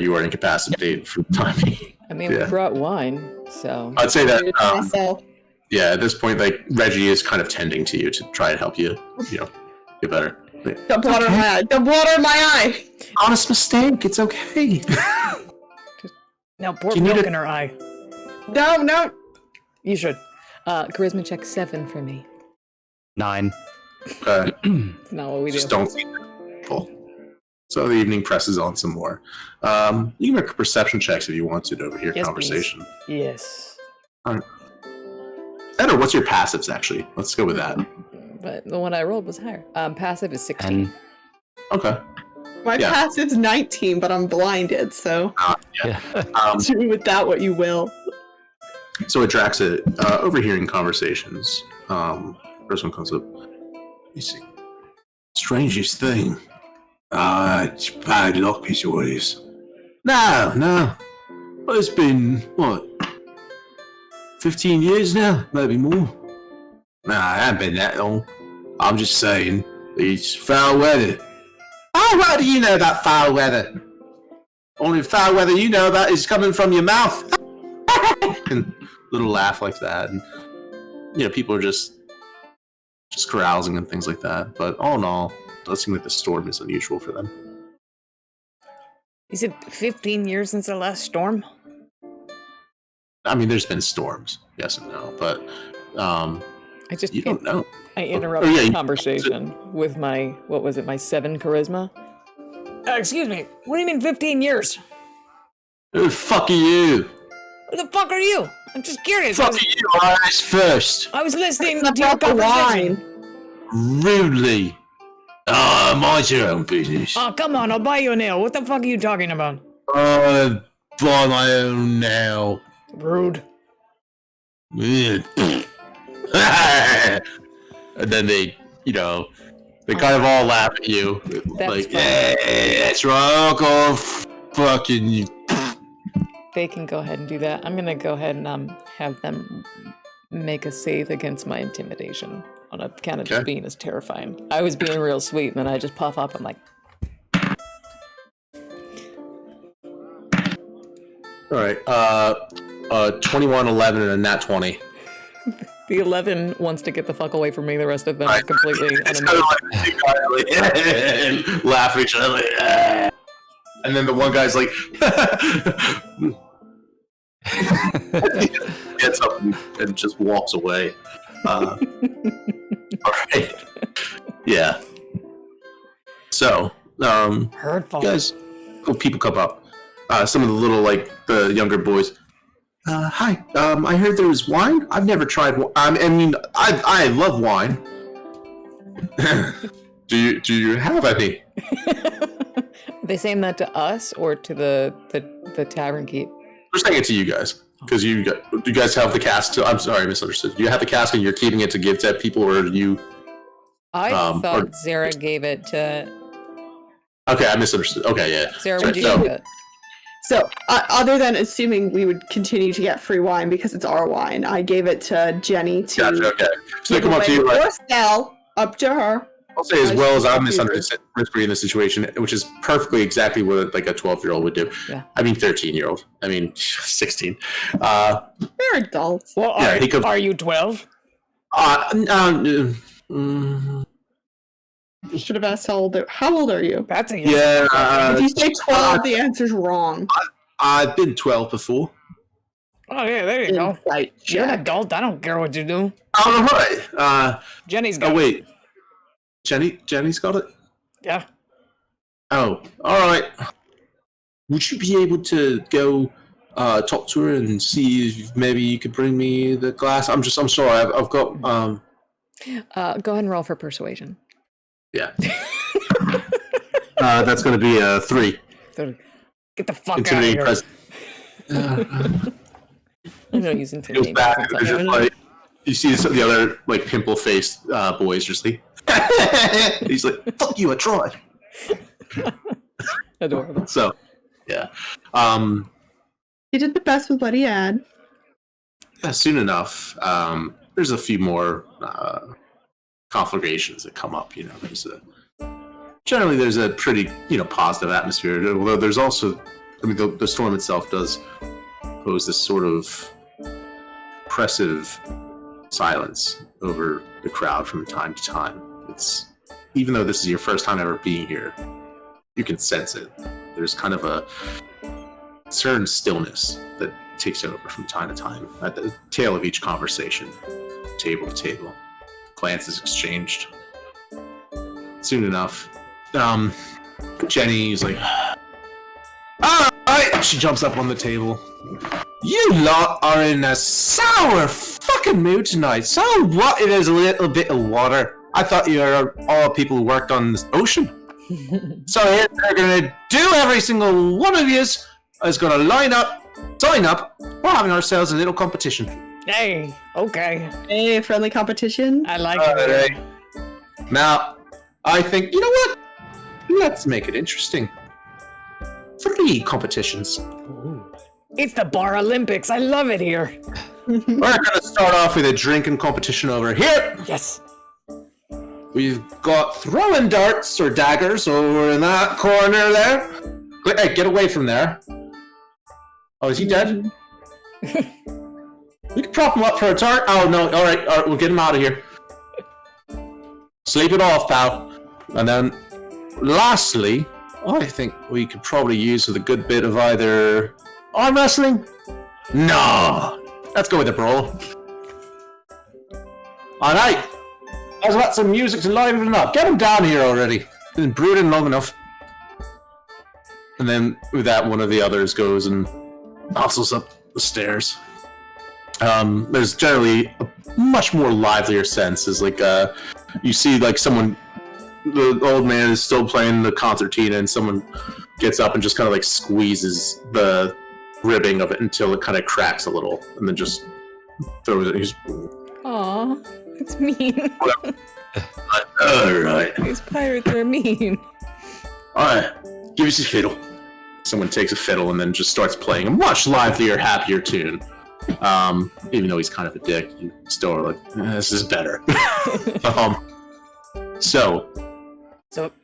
Speaker 4: you are incapacitated for the time being.
Speaker 1: I mean, we brought wine, so.
Speaker 4: I'd say that,
Speaker 3: So,
Speaker 4: yeah, at this point, like, Reggie is kind of tending to you to try and help you, get better.
Speaker 3: don't water my eye. Don't water my eye.
Speaker 4: Honest mistake, it's okay.
Speaker 5: Now pour
Speaker 4: You need
Speaker 5: milk
Speaker 4: a-
Speaker 5: in her eye.
Speaker 3: No.
Speaker 5: You should.
Speaker 1: Charisma check 7 for me.
Speaker 2: 9.
Speaker 1: It's not what we do.
Speaker 4: Just don't see people. So the evening presses on some more. You can make perception checks if you want to overhear
Speaker 5: Yes,
Speaker 4: conversation.
Speaker 5: Yes.
Speaker 4: Ed, or what's your passives, actually? Let's go with that.
Speaker 1: But the one I rolled was higher. Passive is 16.
Speaker 2: 10.
Speaker 4: Okay.
Speaker 3: My
Speaker 4: Yeah.
Speaker 3: passive's 19, but I'm blinded, so
Speaker 2: Yeah.
Speaker 3: do with that what you will.
Speaker 4: So Adraxa, overhearing conversations. First one comes up. You see, strangest thing. It's bad luck, is what it is. No. Well, it's been, what, 15 years now? Maybe more. Nah, it hasn't been that long. I'm just saying, it's foul weather. Oh, how do you know about foul weather? Only foul weather you know about is coming from your mouth. And little laugh like that. And, people are just carousing and things like that. But all in all, it does seem like the storm is unusual for them.
Speaker 5: Is it 15 years since the last storm?
Speaker 4: I mean, there's been storms, yes and no, but
Speaker 1: I just
Speaker 4: you don't know.
Speaker 1: I interrupted
Speaker 4: yeah,
Speaker 1: the conversation with my, what was it, my 7 charisma?
Speaker 5: Excuse me. What do you mean 15 years?
Speaker 4: Who the fuck are you?
Speaker 5: Who the fuck are you? I'm just curious.
Speaker 4: Fuck are you, eyes first.
Speaker 5: I was listening to
Speaker 3: That's
Speaker 5: your
Speaker 3: not the
Speaker 5: conversation.
Speaker 3: wine.
Speaker 4: Rudely. Mind your own business.
Speaker 5: Oh, come on. I'll buy you a nail. What the fuck are you talking about?
Speaker 4: Buy my own now.
Speaker 5: Rude.
Speaker 4: And then they kind of all laugh at you.
Speaker 1: That's
Speaker 4: like,
Speaker 1: fine.
Speaker 4: yeah, that's right, Uncle. Fucking you.
Speaker 1: They can go ahead and do that. I'm gonna go ahead and have them make a save against my intimidation on account of just being as terrifying. I was being real sweet, and then I just puff up. I'm like,
Speaker 4: All right. 21, 11, and a nat 20.
Speaker 1: the 11 wants to get the fuck away from me. The rest of them are
Speaker 4: Right.
Speaker 1: completely
Speaker 4: It's kind
Speaker 1: unamazed.
Speaker 4: of like, laugh at each other. Like, "Ah." And then the one guy's like, gets up and just walks away. All right. Yeah. So,
Speaker 5: Hurtful.
Speaker 4: guys, people come up. Some of the little, the younger boys. Hi. I heard there was wine. I've never tried. I love wine. Do you have any?
Speaker 1: they saying that to us or to the tavern keep?
Speaker 4: We're saying it to you guys because do you guys have the cask? I'm sorry, I misunderstood. Do you have the cask and you're keeping it to give to people, or do you?
Speaker 1: I thought Zara gave it to.
Speaker 4: Okay, I misunderstood. Okay, yeah.
Speaker 1: Zara, would you
Speaker 4: So-
Speaker 1: give it?
Speaker 3: So, other than assuming we would continue to get free wine because it's our wine, I gave it to Jenny to
Speaker 4: Gotcha. Okay. So they
Speaker 3: give
Speaker 4: come up to you
Speaker 3: away
Speaker 4: like,
Speaker 3: or sell, up to her.
Speaker 4: I'll say as well as I'm
Speaker 3: Confused.
Speaker 4: misreading the situation, which is perfectly exactly what like a 12-year-old would do.
Speaker 1: Yeah.
Speaker 4: I mean 13-year-old. I mean 16.
Speaker 3: They're adults.
Speaker 5: Well,
Speaker 4: Yeah, he comes-
Speaker 5: are you 12?
Speaker 3: Should have asked how old are you?
Speaker 5: That's a young
Speaker 4: Yeah.
Speaker 3: If you say 12, the answer's wrong.
Speaker 4: I've been 12 before.
Speaker 5: Oh, yeah, there you go.
Speaker 3: Insight
Speaker 5: You're an
Speaker 3: check.
Speaker 5: adult. I don't care what you do.
Speaker 4: All right.
Speaker 5: Jenny's got
Speaker 4: Oh wait. Jenny's got it.
Speaker 5: Yeah.
Speaker 4: Oh, all right. Would you be able to go talk to her and see if maybe you could bring me the glass? I'm sorry. I've got
Speaker 1: Go ahead and roll for persuasion.
Speaker 4: yeah. That's going to be a 3.
Speaker 5: Get the fuck out of
Speaker 4: Intimidating
Speaker 5: here.
Speaker 4: presence.
Speaker 1: I know he's
Speaker 4: Goes
Speaker 1: intimidating.
Speaker 4: back.
Speaker 1: presence.
Speaker 4: There's just like you see some of the other like pimple-faced boys just like. He's like, "Fuck you, I tried."
Speaker 1: Adorable.
Speaker 4: So, yeah.
Speaker 3: He did the best with what he had.
Speaker 4: Yeah, soon enough. There's a few more conflagrations that come up. You know, generally there's a pretty positive atmosphere. Although there's also, I mean, the storm itself does pose this sort of oppressive silence over the crowd from time to time. It's even though this is your first time ever being here, you can sense it. There's kind of a certain stillness that takes over from time to time at the tail of each conversation, table to table. Glances exchanged. Soon enough, Jenny's like, "All right." She jumps up on the table. "You lot are in a sour fucking mood tonight. So what? It is a little bit of water. I thought you were all people who worked on this ocean. So here they're gonna do every single one of yous is gonna sign up. We're having ourselves a little competition."
Speaker 5: Hey, okay.
Speaker 3: Hey, friendly competition.
Speaker 5: I like
Speaker 4: All
Speaker 5: it.
Speaker 4: right. Now, I think, you know what? Let's make it interesting. 3 competitions.
Speaker 5: It's the Bar Olympics. I love it here.
Speaker 4: We're gonna start off with a drinking competition over here.
Speaker 5: Yes.
Speaker 4: We've got throwing darts or daggers over in that corner there. Hey, get away from there. Oh, is he dead? We can prop him up for a tart. Oh, no. All right, we'll get him out of here. Sleep it off, pal. And then, lastly, I think we could probably use with a good bit of either arm wrestling. No. Let's go with the brawl. All right. I've got some music to liven it up. Get him down here already. Been brooding long enough. And then with that, one of the others goes and hustles up the stairs. There's generally a much more livelier sense. Is like you see like someone, the old man is still playing the concertina, and someone gets up and just kind of like squeezes the ribbing of it until it kind of cracks a little, and then just throws it. He's,
Speaker 1: Aw, it's mean.
Speaker 4: all right.
Speaker 1: These pirates are mean.
Speaker 4: All right, give us your fiddle. Someone takes a fiddle and then just starts playing a much livelier, happier tune. Even though he's kind of a dick, you still are like, this is better. So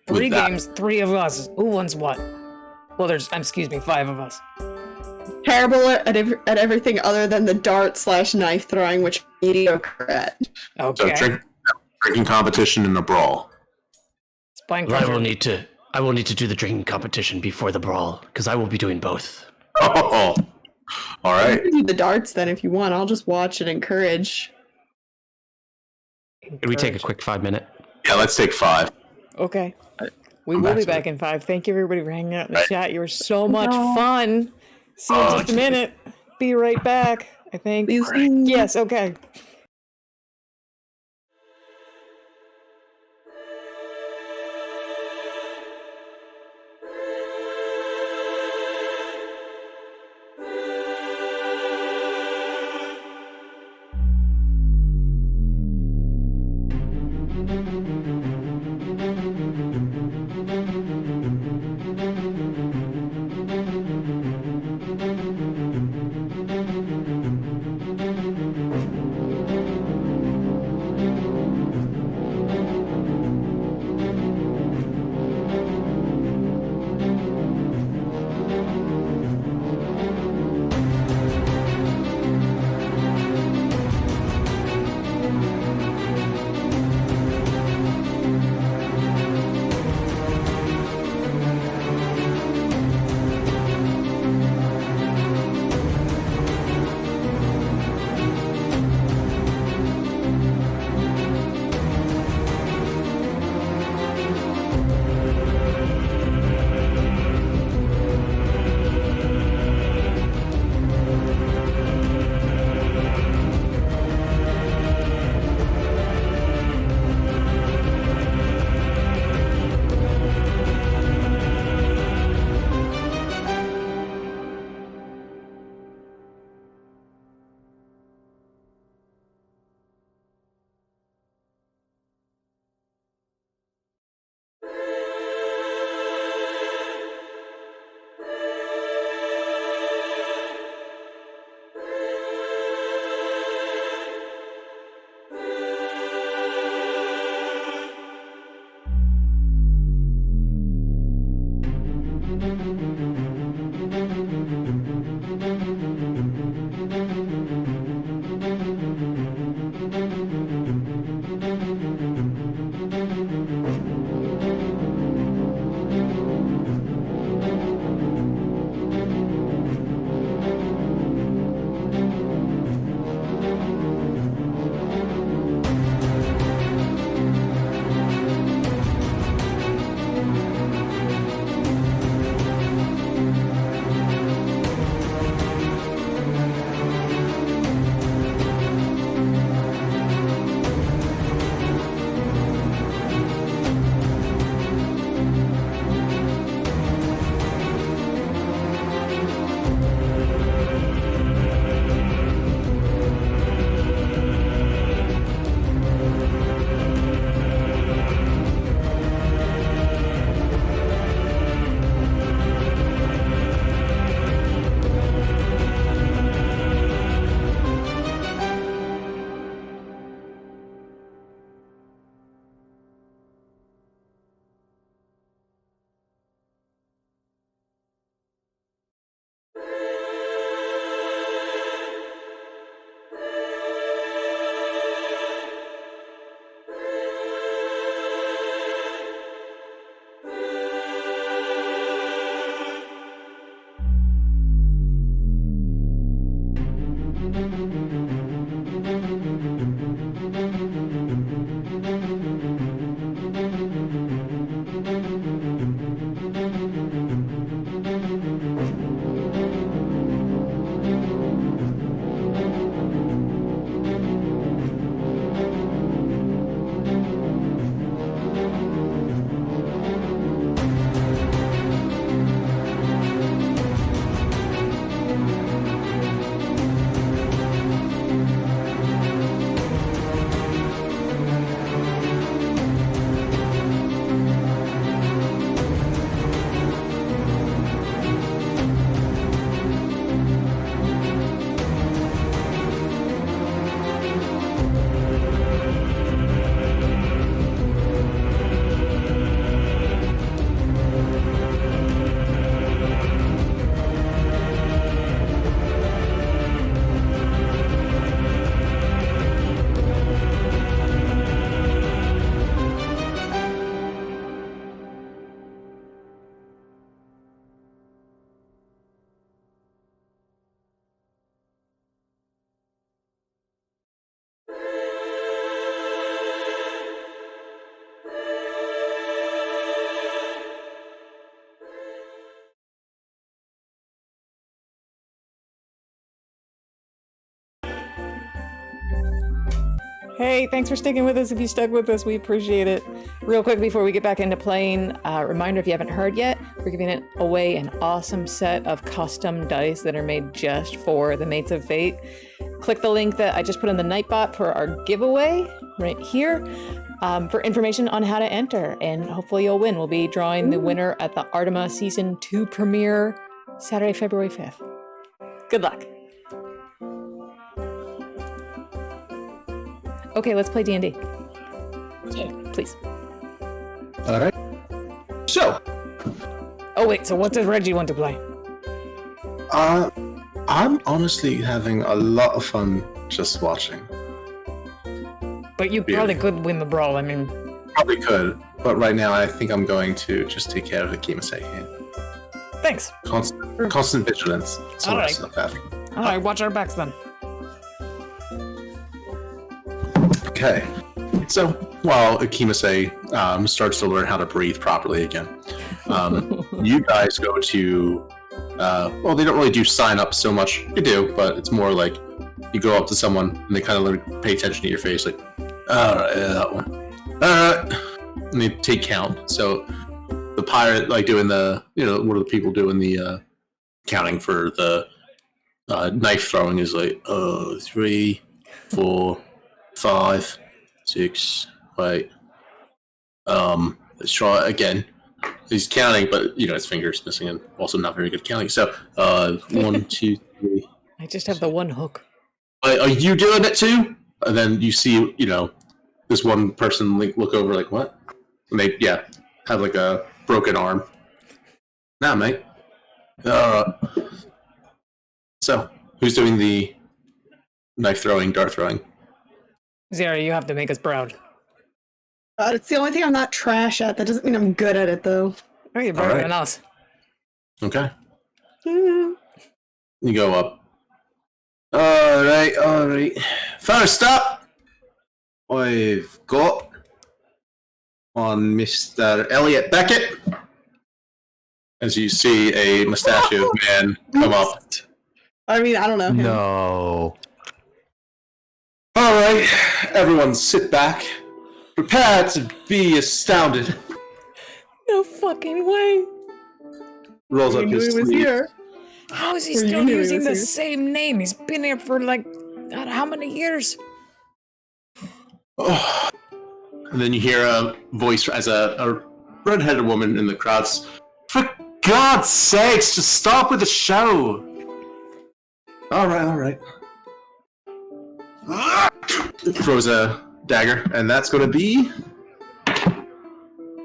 Speaker 5: 3
Speaker 4: that-
Speaker 5: games, 3 of us. Who wants what? Well, there's, excuse me, 5 of us.
Speaker 3: Terrible at everything other than the dart/knife throwing, which I'm mediocre at.
Speaker 5: Okay.
Speaker 4: so drinking competition and a brawl.
Speaker 5: Spine
Speaker 2: Well, I
Speaker 5: crusher.
Speaker 2: will need to do the drinking competition before the brawl because I will be doing both.
Speaker 4: Oh, all
Speaker 3: You
Speaker 4: right.
Speaker 3: can do the darts then if you want. I'll just watch and encourage.
Speaker 2: Can we take a quick 5-minute?
Speaker 4: Yeah, let's take 5.
Speaker 1: Okay. We
Speaker 4: I'm
Speaker 1: will
Speaker 4: back
Speaker 1: be
Speaker 4: to
Speaker 1: back in 5. Thank you, everybody, for hanging out in the
Speaker 4: Right.
Speaker 1: chat. You were so much
Speaker 3: No.
Speaker 1: fun. See you in
Speaker 4: Oh,
Speaker 1: just a minute. Be right back, I think.
Speaker 3: These
Speaker 1: Yes, okay. Hey, thanks for sticking with us. If you stuck with us, we appreciate it. Real quick before we get back into playing, reminder if you haven't heard yet, we're giving away an awesome set of custom dice that are made just for the Mates of Fate. Click the link that I just put in the Nightbot for our giveaway right here. for information on how to enter, and hopefully you'll win. We'll be drawing the winner at the Artima Season 2 premiere Saturday, February 5th. Good luck. Okay, let's play D&D. Please.
Speaker 4: All right. So,
Speaker 5: Oh wait, so what does Reggie want to play?
Speaker 4: I'm honestly having a lot of fun just watching.
Speaker 5: But you probably could win the brawl. I mean,
Speaker 4: Probably could, but right now I think I'm going to just take care of the Kimasei hand.
Speaker 5: thanks.
Speaker 4: Constant vigilance. That's what I
Speaker 5: Alright.
Speaker 4: still have.
Speaker 5: All right, watch our backs then.
Speaker 4: Okay. So while Kimasei starts to learn how to breathe properly again, you guys go to. Well, they don't really do sign up so much. You do, but it's more like you go up to someone and they kind of pay attention to your face, like, all right, yeah, that one. And they take count. So the pirate, like doing the, what are the people doing the counting for the knife throwing is like, 3, 4, 5, 6. Wait. Let's try it again. He's counting, but his fingers missing and also not very good at counting. So 1, 2, 3.
Speaker 1: I just have the one hook.
Speaker 4: Are you doing it too? And then you see, this one person look over like, what? And they, have like a broken arm. Nah, mate. So, who's doing the knife throwing, dart throwing?
Speaker 5: Zara, you have to make us proud.
Speaker 3: It's the only thing I'm not trash at. That doesn't mean I'm good at it, though.
Speaker 5: Oh, you're better
Speaker 4: Alright.
Speaker 5: than us.
Speaker 4: Okay.
Speaker 3: Mm.
Speaker 4: You go up. Alright. First up, I've got on Mr. Elliot Beckett. As you see a mustachioed man come up.
Speaker 3: I mean, I don't know him.
Speaker 2: No.
Speaker 4: Alright, everyone sit back. Prepare to be astounded.
Speaker 1: No fucking way.
Speaker 4: Rolls
Speaker 3: I
Speaker 4: up
Speaker 3: knew
Speaker 4: his
Speaker 3: he was
Speaker 4: sleeve.
Speaker 3: here.
Speaker 5: How is he
Speaker 3: Or you
Speaker 5: still
Speaker 3: knew he
Speaker 5: using
Speaker 3: was
Speaker 5: the
Speaker 3: here.
Speaker 5: same name? He's been here for like, God, how many years?
Speaker 4: Oh. And then you hear a voice as a red-headed woman in the crowds. For God's sakes, just stop with the show. All right. Throws a dagger, and that's going to be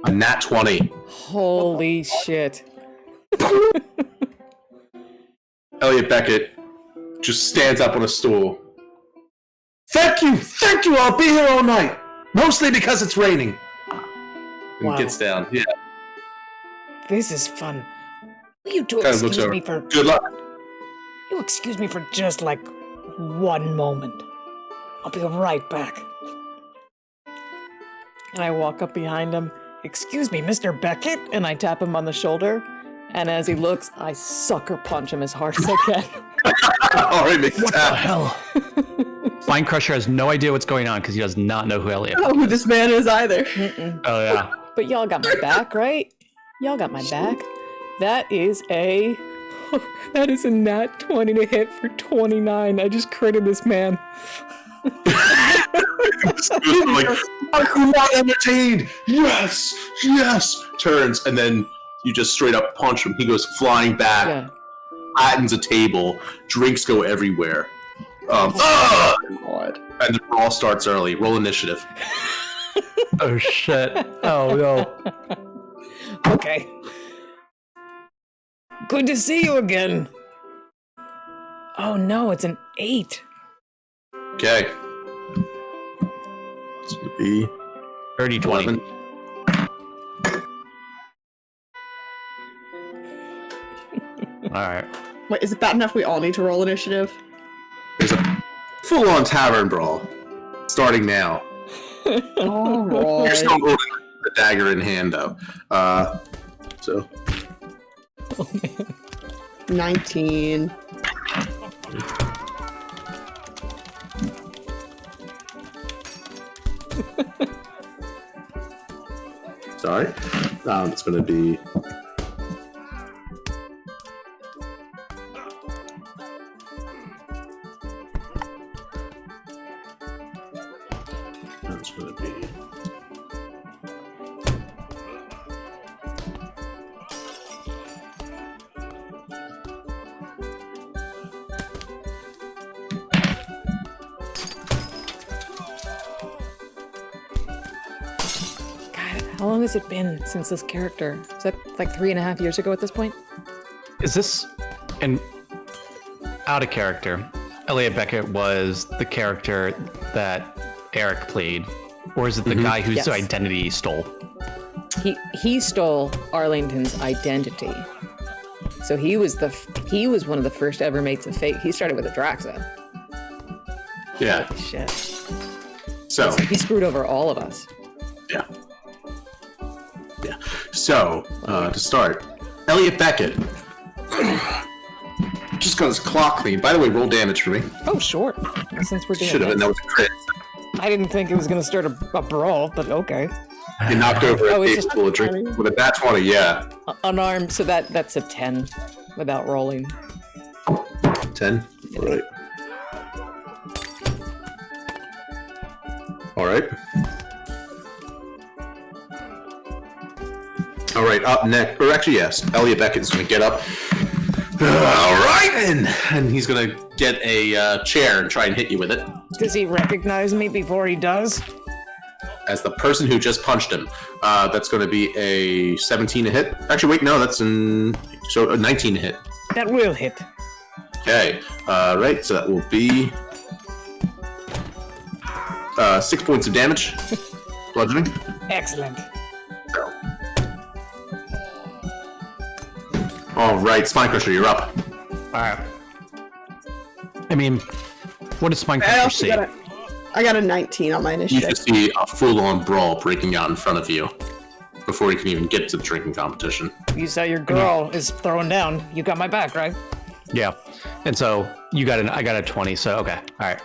Speaker 4: a nat 20.
Speaker 1: Holy shit.
Speaker 4: Elliot Beckett just stands up on a stool. Thank you, I'll be here all night. Mostly because it's raining. And
Speaker 5: Wow.
Speaker 4: gets down. Yeah,
Speaker 5: This is fun. Will you two
Speaker 4: kind of looks
Speaker 5: excuse
Speaker 4: over.
Speaker 5: me for
Speaker 4: Good luck.
Speaker 5: you excuse me for just like one moment? I'll be right back.
Speaker 1: And I walk up behind him.
Speaker 5: Excuse me, Mr. Beckett?
Speaker 1: And I tap him on the shoulder. And as he looks, I sucker punch him as hard as I can.
Speaker 4: All right, make it tap.
Speaker 2: Hell. Mind Crusher has no idea what's going on because he does not know who Elliot
Speaker 3: I don't know who this man is either.
Speaker 1: Mm-mm.
Speaker 2: Oh, yeah.
Speaker 1: But y'all got my back, right? Y'all got my back. That is a nat 20 to hit for 29. I just critted this man.
Speaker 4: Like, I'm not entertained. Yes. Turns, and then you just straight up punch him. He goes flying back,
Speaker 1: Yeah.
Speaker 4: flattens a table, drinks go everywhere.
Speaker 3: God.
Speaker 4: And the brawl starts early. Roll initiative.
Speaker 2: Oh, shit. Oh, no.
Speaker 5: Okay. Good to see you again.
Speaker 1: Oh no, it's an 8.
Speaker 4: Okay. It's gonna be
Speaker 2: 30, 20.
Speaker 4: 11.
Speaker 2: All right.
Speaker 3: Wait, is it bad enough we all need to roll initiative?
Speaker 4: There's a full-on tavern brawl starting now.
Speaker 3: All
Speaker 4: You're still holding the dagger in hand, though. So
Speaker 1: Oh man.
Speaker 3: 19.
Speaker 4: sorry. It's gonna be. That's gonna be
Speaker 1: How long has it been since this character? Is that like 3.5 years ago at this point?
Speaker 2: Is this an out of character? Elliot Beckett was the character that Eric played, or is it the guy whose
Speaker 1: Yes.
Speaker 2: identity he stole?
Speaker 1: He stole Arlington's identity. So he was one of the first ever mates of Fate. He started with Adraxa.
Speaker 4: Yeah.
Speaker 1: Holy shit.
Speaker 4: So
Speaker 1: He screwed over all of us.
Speaker 4: yeah. So to start, Elliot Beckett just got his claw clean. By the way, roll damage for me.
Speaker 1: Oh, sure. Since we're doing
Speaker 4: Should have, and
Speaker 1: this.
Speaker 4: that was a crit.
Speaker 1: I didn't think it was going to start a brawl, but okay.
Speaker 4: You knocked over
Speaker 1: Oh,
Speaker 4: a
Speaker 1: it's
Speaker 4: big
Speaker 1: just
Speaker 4: full of drink with a nat 20. Yeah,
Speaker 1: Unarmed, so that's a 10 without rolling.
Speaker 4: 10. All right. All right. All right. Up next, or actually, yes, Elliot Beckett's going to get up. All right, and he's going to get a chair and try and hit you with it.
Speaker 5: Does he recognize me before he does?
Speaker 4: As the person who just punched him. That's going to be a 17 to hit. Actually, wait, no, that's so a 19 to hit.
Speaker 5: That will hit.
Speaker 4: Okay, right, so that will be 6 points of damage. Bludgeoning.
Speaker 5: Excellent.
Speaker 4: All right, Spine Crusher, you're up.
Speaker 2: All right. I mean, what does Spine
Speaker 3: I
Speaker 2: Crusher
Speaker 3: also
Speaker 2: see?
Speaker 3: I got a 19 on my
Speaker 4: You
Speaker 3: initiative.
Speaker 4: just see a full-on brawl breaking out in front of you before you can even get to the drinking competition.
Speaker 5: You saw your girl is throwing down. You got my back, right?
Speaker 2: Yeah. And so I got a 20. So okay. All right.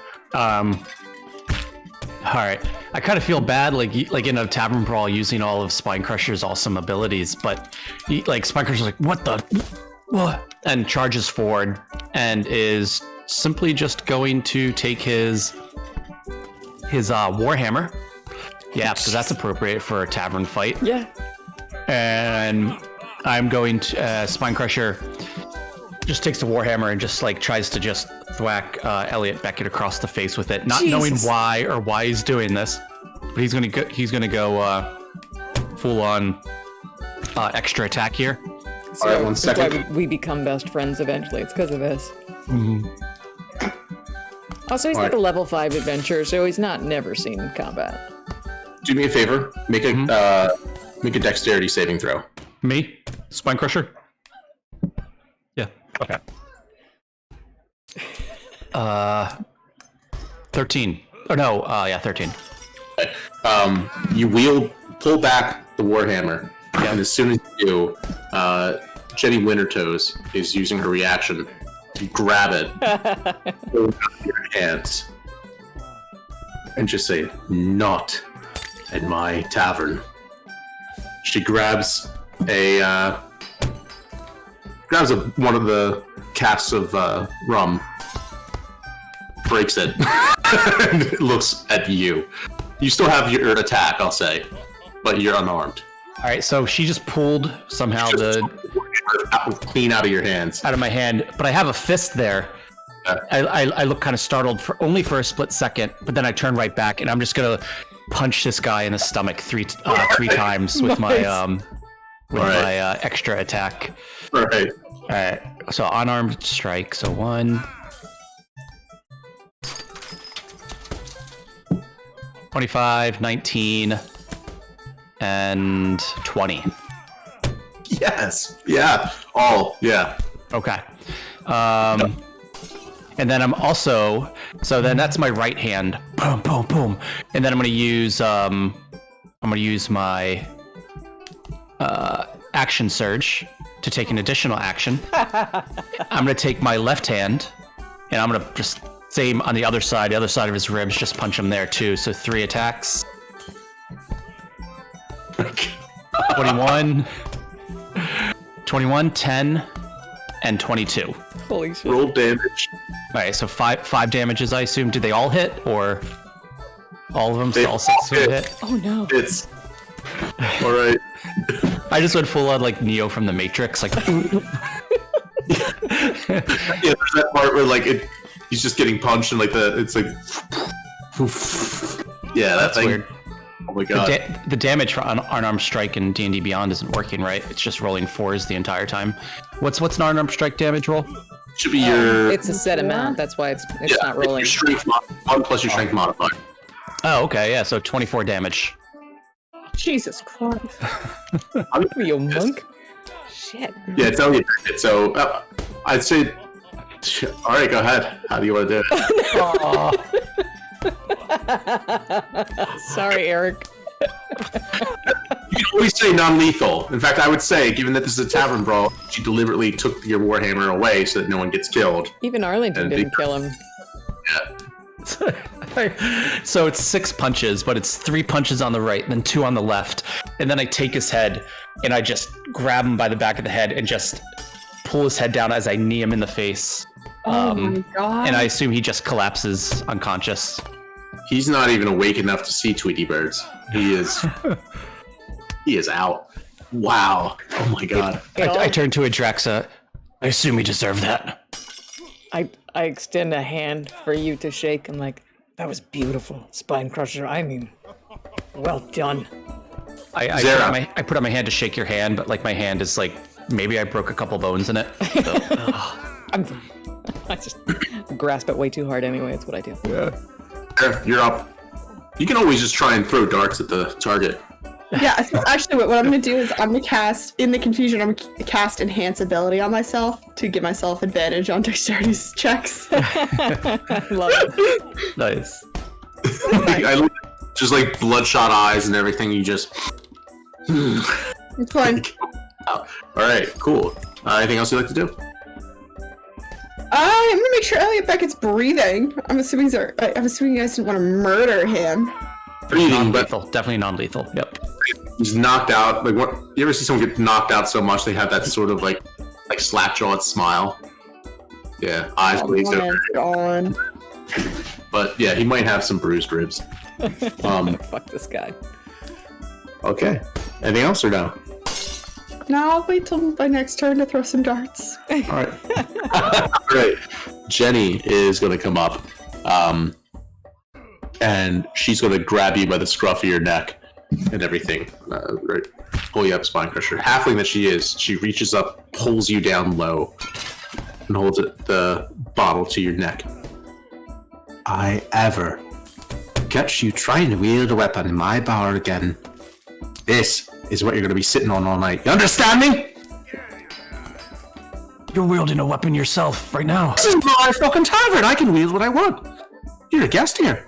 Speaker 2: All right. I kind of feel bad, like in a tavern brawl, using all of Spine Crusher's awesome abilities, but Spine Crusher's like, what? And charges forward and is simply just going to take his warhammer. Yeah, because that's appropriate for a tavern fight.
Speaker 1: Yeah.
Speaker 2: And I'm going to Spine Crusher just takes the warhammer and just tries to just thwack Elliot Beckett across the face with it, not knowing why he's doing this, but he's gonna go full on extra attack here.
Speaker 1: So
Speaker 4: All right, 1
Speaker 1: that's why
Speaker 4: second.
Speaker 1: we become best friends eventually. It's because of this.
Speaker 2: Mm-hmm.
Speaker 1: Also, he's
Speaker 4: All
Speaker 1: like
Speaker 4: right.
Speaker 1: a level 5 adventurer, so he's never seen combat.
Speaker 4: Do me a favor, make a dexterity saving throw.
Speaker 2: Me, Spine Crusher. Yeah. Okay. 13. Oh no. Yeah, 13.
Speaker 4: You pull back the warhammer, and as soon as you do, Jenny Wintertoes is using her reaction to grab it with your hands and just say, "Not at my tavern." She grabs one of the casks of rum, breaks it, and looks at you. You still have your attack, I'll say, but you're unarmed.
Speaker 2: All right. So she just pulled somehow
Speaker 4: Clean out of your hands.
Speaker 2: out of my hand, but I have a fist there. I look kind of startled only for a split second, but then I turn right back, and I'm just gonna punch this guy in the stomach three times with my extra attack.
Speaker 4: Right.
Speaker 2: All right, so unarmed strike. So 1, 25, 19, and 20.
Speaker 4: Yes. Yeah. All. Yeah.
Speaker 2: Okay. And then I'm also, so then that's my right hand. Boom, boom, boom. And then I'm gonna use my action surge to take an additional action. I'm gonna take my left hand, and I'm gonna just same on the other side of his ribs, just punch him there too. So 3 attacks. 21, 10, and 22.
Speaker 1: Holy shit.
Speaker 4: Roll damage.
Speaker 2: All right, so five damages, I assume. Did they all hit, or all of them?
Speaker 4: They
Speaker 2: All 6
Speaker 4: all hit.
Speaker 2: hit?
Speaker 1: Oh no.
Speaker 4: It's all right.
Speaker 2: I just went full on like Neo from the Matrix, like.
Speaker 4: Yeah, there's that part where he's just getting punched and it's like. Yeah,
Speaker 2: That's
Speaker 4: thing.
Speaker 2: weird.
Speaker 4: my god.
Speaker 2: The damage for unarmed strike in D&D Beyond isn't working, right? It's just rolling 4s the entire time. What's an unarmed strike damage roll?
Speaker 4: Should be your.
Speaker 1: It's a set amount. That's why it's not rolling.
Speaker 4: Your strength 1 plus your strength modifier.
Speaker 2: Oh, okay, yeah, so 24 damage.
Speaker 3: Jesus Christ.
Speaker 1: Are you a monk? Shit.
Speaker 4: Yeah, it's Elliot Beckett. So I'd say. All right, go ahead. How do you want to do
Speaker 1: it? Sorry, Eric.
Speaker 4: You can always say non-lethal. In fact, I would say, given that this is a tavern brawl, she deliberately took your warhammer away so that no one gets killed.
Speaker 1: Even Arlington didn't kill him.
Speaker 4: Yeah.
Speaker 2: So it's 6 punches, but it's 3 punches on the right, then 2 on the left, and then I take his head and I just grab him by the back of the head and just pull his head down as I knee him in the face.
Speaker 3: Oh my god.
Speaker 2: And I assume he just collapses unconscious.
Speaker 4: He's not even awake enough to see Tweety birds. He is. He is out. Wow. Oh my god.
Speaker 2: I turn to Adraxa. I assume he deserved that.
Speaker 1: I extend a hand for you to shake. I'm like, that was beautiful, Spine Crusher. I mean, well done.
Speaker 2: I put out my hand to shake your hand, but like my hand is like, maybe I broke a couple bones in it. So,
Speaker 1: I just grasp it way too hard anyway. It's what I do.
Speaker 2: yeah.
Speaker 4: You're up. You can always just try and throw darts at the target.
Speaker 3: Yeah, so actually what I'm going to do is I'm going to cast, in the confusion, I'm going to cast Enhance Ability on myself to give myself advantage on dexterity checks.
Speaker 1: Love it.
Speaker 2: Nice.
Speaker 4: I just like bloodshot eyes and everything. You just.
Speaker 3: It's fine.
Speaker 4: All right, cool. Anything else you'd like to do?
Speaker 3: I'm gonna make sure Elliot Beckett's breathing. I'm assuming you guys didn't want to murder him.
Speaker 4: Breathing, but
Speaker 2: Non-lethal. Definitely non-lethal. Yep.
Speaker 4: he's knocked out. Like, what? You ever see someone get knocked out so much they have that sort of like slap-jawed smile? Yeah, eyes glazed over.
Speaker 3: Gone.
Speaker 4: But yeah, he might have some bruised ribs.
Speaker 1: Fuck this guy.
Speaker 4: Okay. Anything else or no?
Speaker 3: No, I'll wait till my next turn to throw some darts.
Speaker 4: All right. All right. Jenny is going to come up, and she's going to grab you by the scruff of your neck and everything. Right. Pull you up, Spine Crusher. Halfling that she is, she reaches up, pulls you down low, and holds the bottle to your neck. I ever catch you trying to wield a weapon in my bar again, this is what you're going to be sitting on all night. You understand me?
Speaker 2: You're wielding a weapon yourself right now.
Speaker 4: This is my fucking tavern. I can wield what I want. You're a guest here.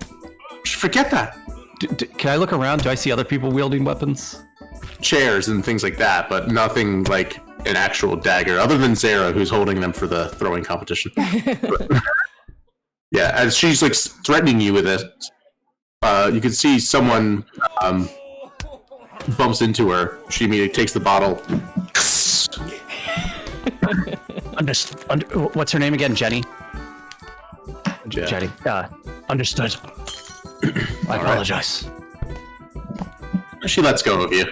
Speaker 4: Forget that.
Speaker 2: Can I look around? Do I see other people wielding weapons?
Speaker 4: Chairs and things like that, but nothing like an actual dagger, other than Zara, who's holding them for the throwing competition. Yeah, as she's like threatening you with it, you can see someone bumps into her. She immediately takes the bottle.
Speaker 2: What's her name again? Jenny?
Speaker 4: Yeah.
Speaker 2: Jenny. Understood. I apologize.
Speaker 4: She lets go of you.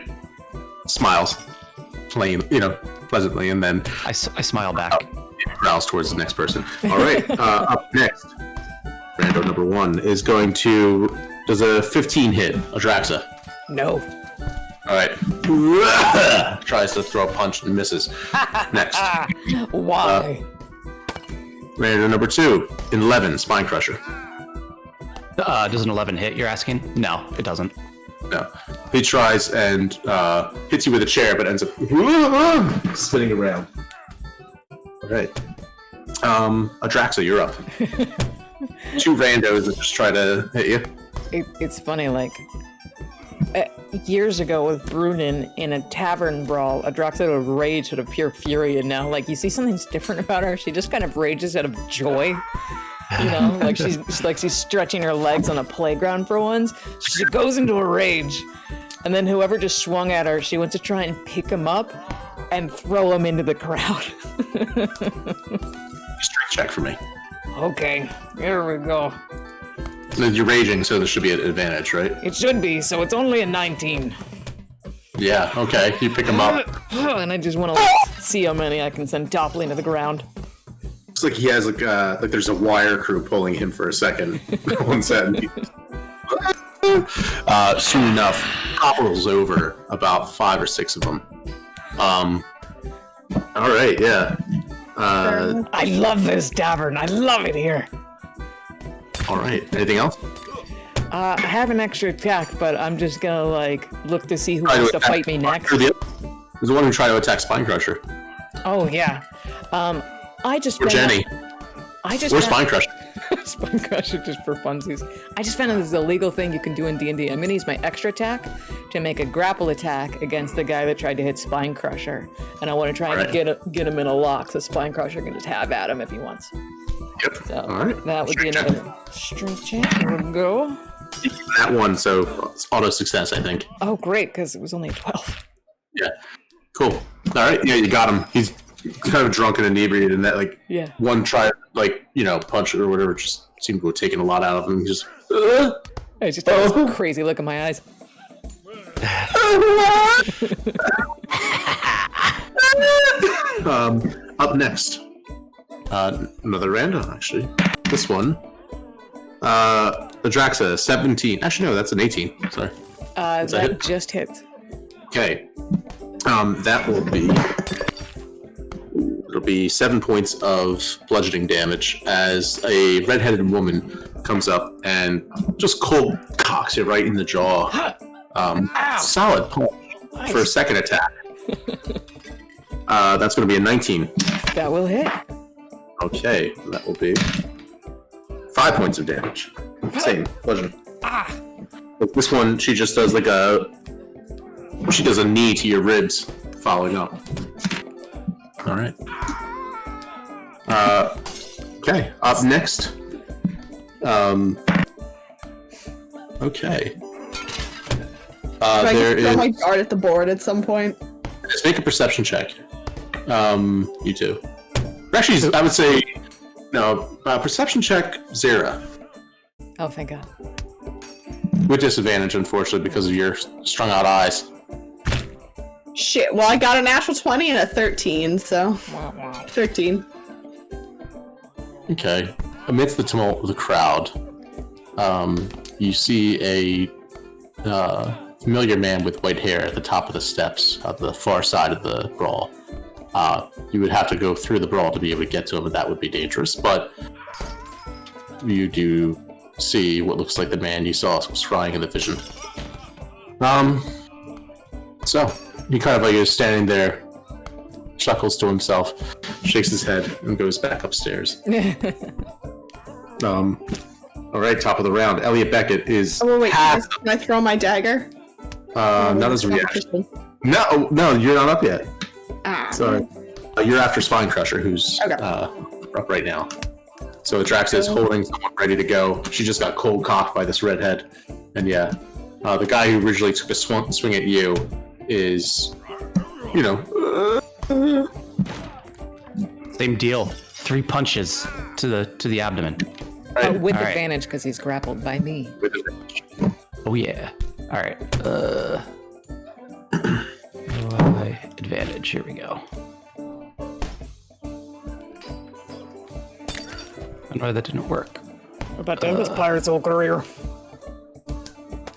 Speaker 4: Smiles. Pleasantly, and then
Speaker 2: I smile back.
Speaker 4: growls towards the next person. All right, up next, rando number 1 is going to... Does a 15 hit Adraxa?
Speaker 1: No.
Speaker 4: All right. Tries to throw a punch and misses. Next.
Speaker 1: Why?
Speaker 4: Rando number 2, 11, Spine Crusher.
Speaker 2: Does an 11 hit, you're asking? No, it doesn't.
Speaker 4: No. He tries and hits you with a chair, but ends up spinning around. All right. Adraxa, you're up. 2 randos that just try to hit you.
Speaker 1: It's funny, like, years ago with Brunin in a tavern brawl, Adraxa would rage out of pure fury, and now, like, you see something's different about her. She just kind of rages out of joy. You know, like she's stretching her legs on a playground for once. She goes into a rage, and then whoever just swung at her, she went to try and pick him up and throw him into the crowd.
Speaker 4: Strength check for me.
Speaker 1: Okay, here we go.
Speaker 4: You're raging, so there should be an advantage, right?
Speaker 1: It should be, so it's only a 19.
Speaker 4: Yeah, okay. You pick him up.
Speaker 1: And I just want to see how many I can send toppling to the ground.
Speaker 4: Looks like he has like there's a wire crew pulling him for a second. One set. Soon enough, topples over about 5 or 6 of them. All right, yeah.
Speaker 5: I love this tavern. I love it here.
Speaker 4: All right. Anything else?
Speaker 1: I have an extra attack, but I'm just gonna like look to see who wants to fight me next.
Speaker 4: There's the one who tried to attack Spinecrusher.
Speaker 1: Oh yeah. I just
Speaker 4: Or Jenny.
Speaker 1: I just
Speaker 4: Or Spinecrusher.
Speaker 1: Spinecrusher just for funsies. I just found out this is a legal thing you can do in D&D. I'm gonna use my extra attack to make a grapple attack against the guy that tried to hit Spinecrusher, and I want to try and get him in a lock so Spinecrusher can just have at him if he wants.
Speaker 4: Yep.
Speaker 1: So
Speaker 4: All right.
Speaker 1: that would be another strength check. Here we go.
Speaker 4: That one, so it's auto success, I think.
Speaker 1: Oh great, because it was only 12.
Speaker 4: Yeah. Cool. All right. Yeah, you got him. He's kind of drunk and inebriated, and that one try punch or whatever just seemed to have taken a lot out of him. He just
Speaker 1: I just had this crazy look in my eyes.
Speaker 4: Up next, another random actually. This one, the Draxa 17. Actually, no, that's an 18. Sorry.
Speaker 1: That just hit.
Speaker 4: Okay. That will be. It'll be 7 points of bludgeoning damage as a red-headed woman comes up and just cold cocks you right in the jaw. Solid punch for a second attack. That's going to be a 19.
Speaker 1: That will hit.
Speaker 4: Okay, that will be 5 points of damage. Same bludgeoning. But this one, she just does she does a knee to your ribs, following up. All right. Okay. Up next. Okay. There
Speaker 3: throw
Speaker 4: is.
Speaker 3: my dart at the board at some point.
Speaker 4: Just make a perception check. You two. Actually, I would say no. Perception check 0
Speaker 1: Oh, thank God.
Speaker 4: with disadvantage, unfortunately, because of your strung out eyes.
Speaker 3: Shit, well, I got a natural 20 and a 13, so... 13.
Speaker 4: Okay. Amidst the tumult of the crowd, you see a familiar man with white hair at the top of the steps of the far side of the brawl. You would have to go through the brawl to be able to get to him, and that would be dangerous, but you do see what looks like the man you saw scrying in the vision. So, he kind of is standing there, chuckles to himself, shakes his head, and goes back upstairs. All right, top of the round. Elliot Beckett is.
Speaker 3: Oh, wait, can I throw my dagger?
Speaker 4: Not as a reaction. No, you're not up yet. Sorry. You're after Spinecrusher, who's up right now. So Drax is holding someone ready to go. She just got cold cocked by this redhead. And yeah, the guy who originally took a swing at you is,
Speaker 2: Same deal. 3 punches to the abdomen.
Speaker 4: Right.
Speaker 1: With
Speaker 2: All right.
Speaker 1: advantage because he's grappled by me.
Speaker 4: With advantage.
Speaker 2: Oh yeah. All right. Advantage. Here we go. I know that didn't work.
Speaker 5: What about Tempest Pirate's whole career?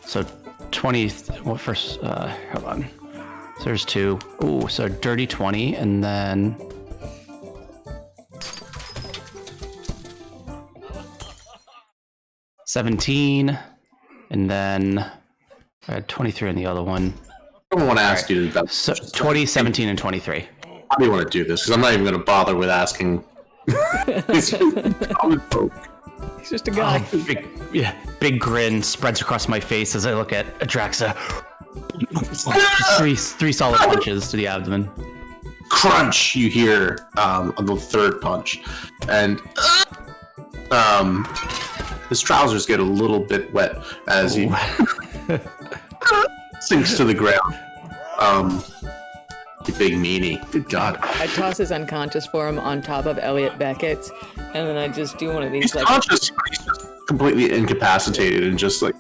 Speaker 2: So 20. Well, first, hold on. So there's 2. Ooh, so dirty 20, and then 17, and then I had 23 on the other one.
Speaker 4: I don't want to ask you about
Speaker 2: So 20, 17, and 23.
Speaker 4: How do you want to do this? Because I'm not even going to bother with asking. He's common folk.
Speaker 1: He's just a guy.
Speaker 2: Big grin spreads across my face as I look at Adraxa. Just three solid punches to the abdomen.
Speaker 4: Crunch, you hear on the third punch, and his trousers get a little bit wet as he sinks to the ground. You big meanie. Good God.
Speaker 1: I toss his unconscious form on top of Elliot Beckett, and then I just do one of these
Speaker 4: He's conscious, but he's just completely incapacitated and just think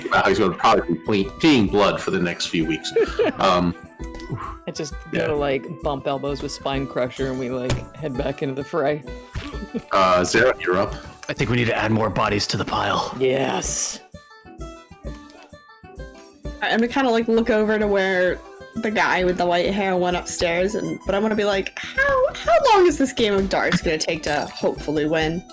Speaker 4: about how he's going to probably be peeing blood for the next few weeks.
Speaker 1: I just go to bump elbows with Spinecrusher, and we head back into the fray.
Speaker 4: Zara, you're up.
Speaker 2: I think we need to add more bodies to the pile.
Speaker 1: Yes.
Speaker 3: I'm gonna kind of like look over to where the guy with the white hair went upstairs, but I'm gonna be like, how long is this game of darts gonna take to hopefully win?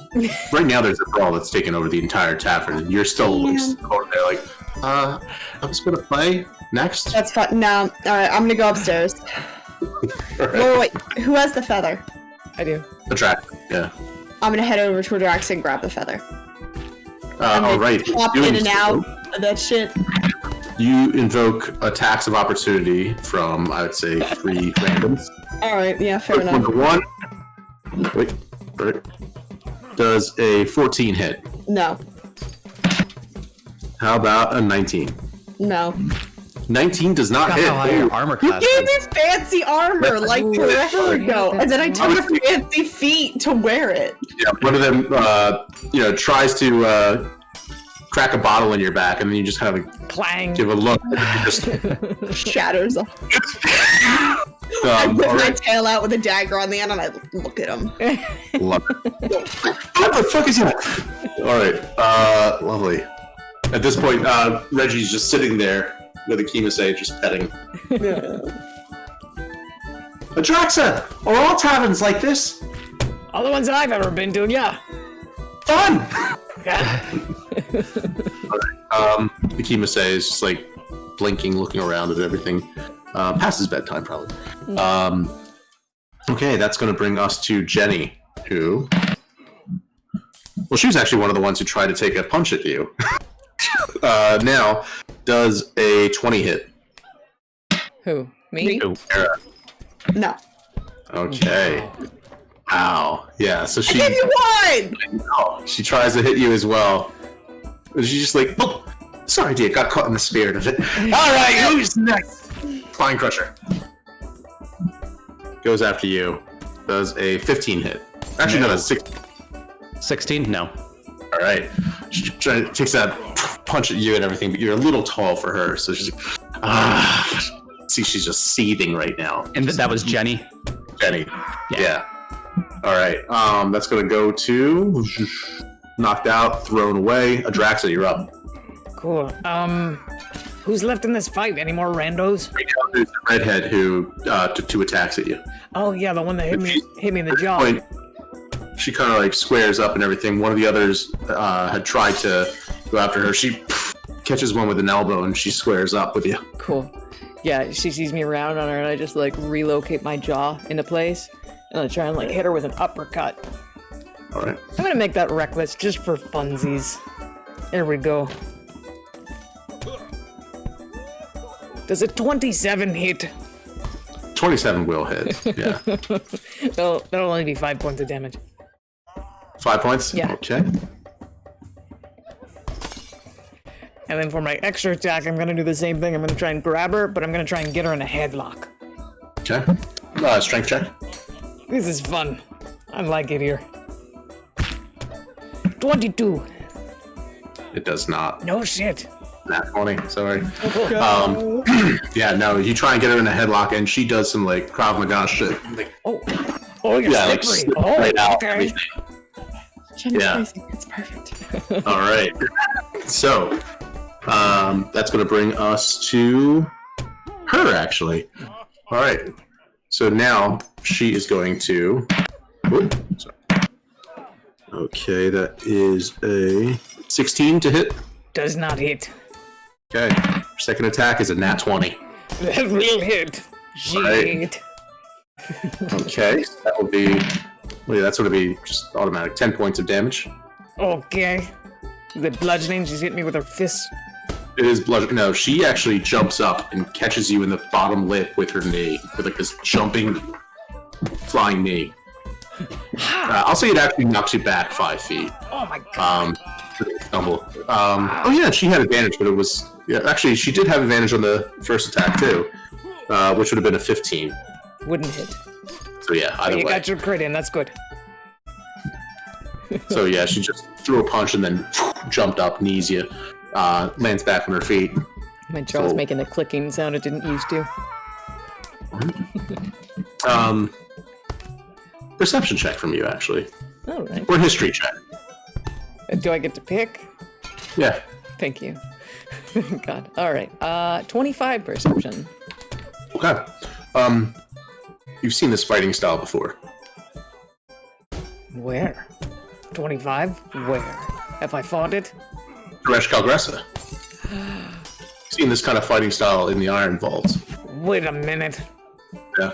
Speaker 4: Right now, there's a brawl that's taken over the entire tavern, and you're still like, over there, like, I was gonna play next.
Speaker 3: That's fine. No, all right, I'm gonna go upstairs. Wait, who has the feather?
Speaker 1: I do.
Speaker 4: The track, yeah.
Speaker 3: I'm gonna head over to a Drax and grab the feather.
Speaker 4: All right.
Speaker 3: Hop in and out of that shit.
Speaker 4: You invoke attacks of opportunity from, I would say, 3 randoms.
Speaker 3: All right, yeah, fair enough.
Speaker 4: Number 1. Wait. Does a 14 hit?
Speaker 3: No.
Speaker 4: How about a 19?
Speaker 3: No.
Speaker 4: 19 does not hit.
Speaker 2: How high your armor
Speaker 3: You
Speaker 2: class
Speaker 3: gave
Speaker 2: is.
Speaker 3: me fancy armor like forever ago, and then I took the fancy feet to wear it.
Speaker 4: Yeah, one of them, tries to crack a bottle in your back, and then you just kind of
Speaker 5: Clang.
Speaker 4: give a look. And you just,
Speaker 3: Shatters. I whip
Speaker 4: all
Speaker 3: my
Speaker 4: right.
Speaker 3: tail out with a dagger on the end, and I look at him.
Speaker 4: Love it. What the fuck is that? All right, lovely. At this point, Reggie's just sitting there with a Kimasei just petting. Adraxa, are all taverns like this?
Speaker 5: All the ones that I've ever been to, yeah.
Speaker 4: Fun!
Speaker 5: Yeah.
Speaker 4: The Kimasei is just like blinking, looking around at everything. Past his bedtime, probably. Okay, that's going to bring us to Jenny, who... Well, she was actually one of the ones who tried to take a punch at you. Now, does a 20 hit?
Speaker 1: Who? Me?
Speaker 2: Oh,
Speaker 4: Era.
Speaker 3: No.
Speaker 4: Okay. Ow. Yeah, so
Speaker 3: I
Speaker 4: she...
Speaker 3: gave you one!
Speaker 4: Oh, she tries to hit you as well. And she's just like, oh, sorry, dear, got caught in the spirit of it. All right, who's next? Flying Crusher. Goes after you. Does a 15 hit. Actually, no, that's 16.
Speaker 2: 16? No.
Speaker 4: All right. She takes that punch at you and everything, but you're a little tall for her, so she's like, see, she's just seething right now.
Speaker 2: And that was Jenny?
Speaker 4: Jenny. Yeah. All right. That's going to go to knocked out, thrown away. Adraxa, you're up.
Speaker 5: Cool. Who's left in this fight? Any more randos?
Speaker 4: Right now, there's the redhead who took 2 attacks at you.
Speaker 5: Oh yeah, the one that hit me in the
Speaker 4: At this
Speaker 5: jaw.
Speaker 4: point, she kind of like squares up and everything. One of the others had tried to go after her. She catches one with an elbow and she squares up with you.
Speaker 1: Cool. Yeah, she sees me around on her, and I just like relocate my jaw into place, and I try and like hit her with an uppercut.
Speaker 4: All right.
Speaker 5: I'm gonna make that reckless just for funsies. There we go. Does a 27 hit?
Speaker 4: 27 will hit. Yeah.
Speaker 5: That'll only be 5 points of damage.
Speaker 4: 5 points?
Speaker 5: Yeah.
Speaker 4: Okay.
Speaker 5: And then for my extra attack, I'm gonna do the same thing. I'm gonna try and grab her, but I'm gonna try and get her in a headlock.
Speaker 4: Okay. Strength check.
Speaker 5: This is fun. I like it here. 22.
Speaker 4: It does not.
Speaker 5: No shit.
Speaker 4: Nat 20. Sorry. Yeah, no, you try and get her in a headlock and she does some like Krav Maga shit. Like,
Speaker 5: Oh, you're
Speaker 4: yeah, like
Speaker 5: slippery.
Speaker 4: slip
Speaker 5: Oh,
Speaker 4: right out.
Speaker 5: okay.
Speaker 4: Everything.
Speaker 3: Jenny's
Speaker 4: Yeah.
Speaker 3: crazy. It's perfect.
Speaker 4: All right. So, that's going to bring us to her, actually. All right. So now she is going to... Whoop, sorry. Okay, that is a 16 to hit.
Speaker 5: Does not hit.
Speaker 4: Okay. Her second attack is a nat 20.
Speaker 5: That will hit. Shit.
Speaker 4: Right. Okay, so that will be... Wait, that's going to be just automatic. 10 points of damage.
Speaker 5: Okay. The bludgeoning, she's hit me with her fist.
Speaker 4: It is blood. No, she actually jumps up and catches you in the bottom lip with her knee, with like this jumping, flying knee. I'll say it actually knocks you back 5 feet.
Speaker 5: Oh my god.
Speaker 4: Stumble. Oh yeah, she had advantage, but it was actually she did have advantage on the first attack too, which would have been a 15.
Speaker 5: Wouldn't hit.
Speaker 4: So yeah, either
Speaker 5: You
Speaker 4: way.
Speaker 5: got your crit in, that's good.
Speaker 4: So yeah, she just threw a punch and then jumped up, knees you, lands back on her feet.
Speaker 1: My jaw's
Speaker 4: So-
Speaker 1: making the clicking sound it didn't used to.
Speaker 4: Perception check from you actually,
Speaker 1: All right.
Speaker 4: or history check.
Speaker 1: Do I get to pick?
Speaker 4: Yeah.
Speaker 1: Thank you. God. All right. 25 perception.
Speaker 4: Okay. You've seen this fighting style before.
Speaker 5: Where? 25? Where? Have I fought it?
Speaker 4: Koresh Kalgresa. Seen this kind of fighting style in the Iron Vaults.
Speaker 5: Wait a minute.
Speaker 4: Yeah.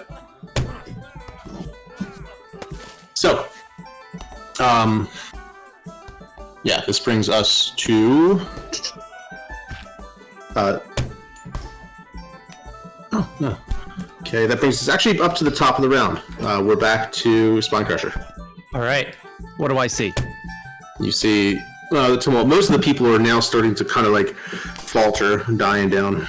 Speaker 4: So, yeah, this brings us to. Oh no. Okay, that brings us actually up to the top of the round. We're back to Spine Crusher.
Speaker 2: All right. What do I see?
Speaker 4: You see the tumult. Most of the people are now starting to kind of like falter, dying down.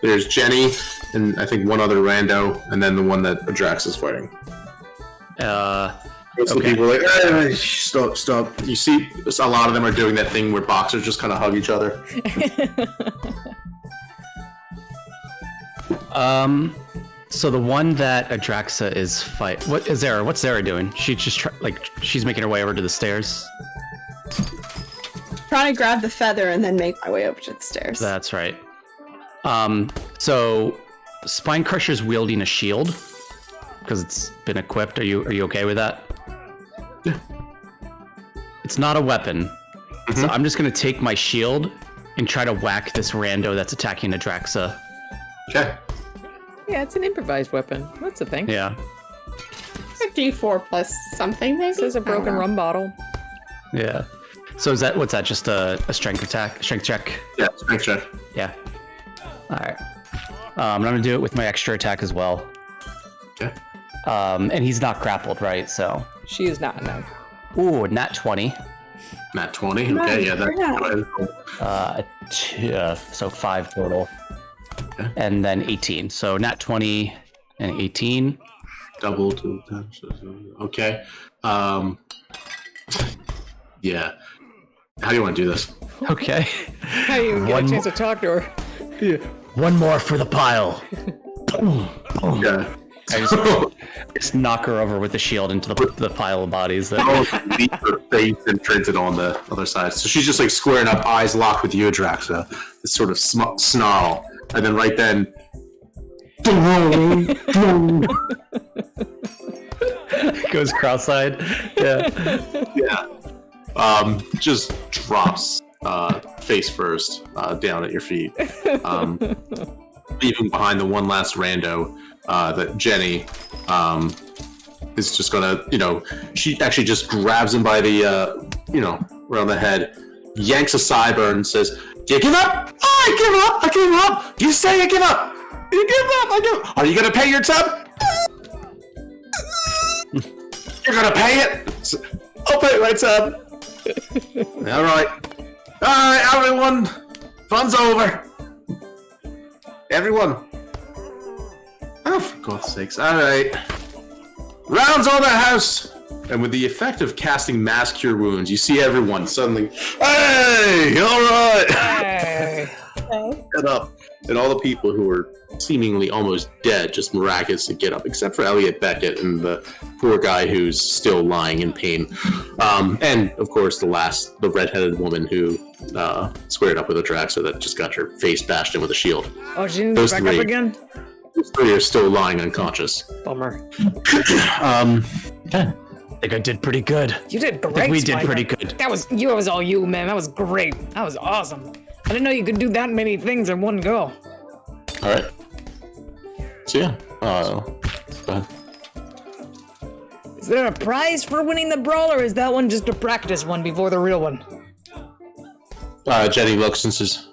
Speaker 4: There's Jenny, and I think one other rando, and then the one that Adrax is fighting. Most of the people are like, stop. You see, a lot of them are doing that thing where boxers just kind of hug each other.
Speaker 2: So the one that Adraxa is what's Zara doing? She just she's making her way over to the stairs.
Speaker 3: Trying to grab the feather and then make my way over to the stairs.
Speaker 2: That's right. So Spine Crusher's wielding a shield because it's been equipped. Are you okay with that?
Speaker 4: Yeah.
Speaker 2: It's not a weapon. Mm-hmm. So I'm just gonna take my shield and try to whack this rando that's attacking Adraxa.
Speaker 4: Okay.
Speaker 1: Yeah, it's an improvised weapon. That's a thing.
Speaker 2: Yeah.
Speaker 3: A D4 plus something, maybe?
Speaker 1: This is a broken rum bottle.
Speaker 2: Yeah. So what's that? Just a strength check?
Speaker 4: Yeah, strength check.
Speaker 2: Yeah. All right. I'm gonna do it with my extra attack as well.
Speaker 4: Okay.
Speaker 2: And he's not grappled, right? So.
Speaker 1: She is not, no.
Speaker 2: Ooh, nat 20.
Speaker 4: Nat 20. Okay, yeah.
Speaker 2: So 5 total.
Speaker 4: Okay.
Speaker 2: And then 18. So nat 20 and 18.
Speaker 4: Double to okay. Yeah. How do you want to do this?
Speaker 2: Okay.
Speaker 1: How do you get a chance to talk to her?
Speaker 2: Yeah. One more for the pile.
Speaker 4: Yeah.
Speaker 2: I just knock her over with the shield into the pile of bodies.
Speaker 4: Leave her face and print it on the other side. So she's just like squaring up, eyes locked with you, Adraxa. This sort of snarl. And then right then...
Speaker 2: Goes cross-eyed. Yeah.
Speaker 4: Yeah. Just drops face first down at your feet. Leaving behind the one last rando that Jenny is just gonna, she actually just grabs him by the, around the head, yanks a sideburn and says, "Do you give up? Oh, I give up. You say you give up. You give up. I give up. Are you gonna pay your tab? You're gonna pay it? I'll pay my tab. All right, everyone. Fun's over. Everyone. Oh, for God's sakes. All right. Rounds on the house. And with the effect of casting Mass Cure Wounds, you see everyone suddenly, hey, all right.
Speaker 1: Hey.
Speaker 4: Get up. And all the people who were seemingly almost dead just miraculously get up, except for Elliot Beckett and the poor guy who's still lying in pain. And, of course, the redheaded woman who squared up with Adraxa that just got her face bashed in with a shield.
Speaker 5: Oh, she didn't get back up again?
Speaker 4: Those three are still lying unconscious.
Speaker 5: Bummer.
Speaker 2: I think I did pretty good.
Speaker 5: You did great.
Speaker 2: I think we did
Speaker 5: Spider.
Speaker 2: pretty good.
Speaker 5: That was all you, man. That was great. That was awesome. I didn't know you could do that many things in one go.
Speaker 4: All right. So yeah. Go ahead.
Speaker 5: Is there a prize for winning the brawl, or is that one just a practice one before the real one?
Speaker 4: Jenny looks and says,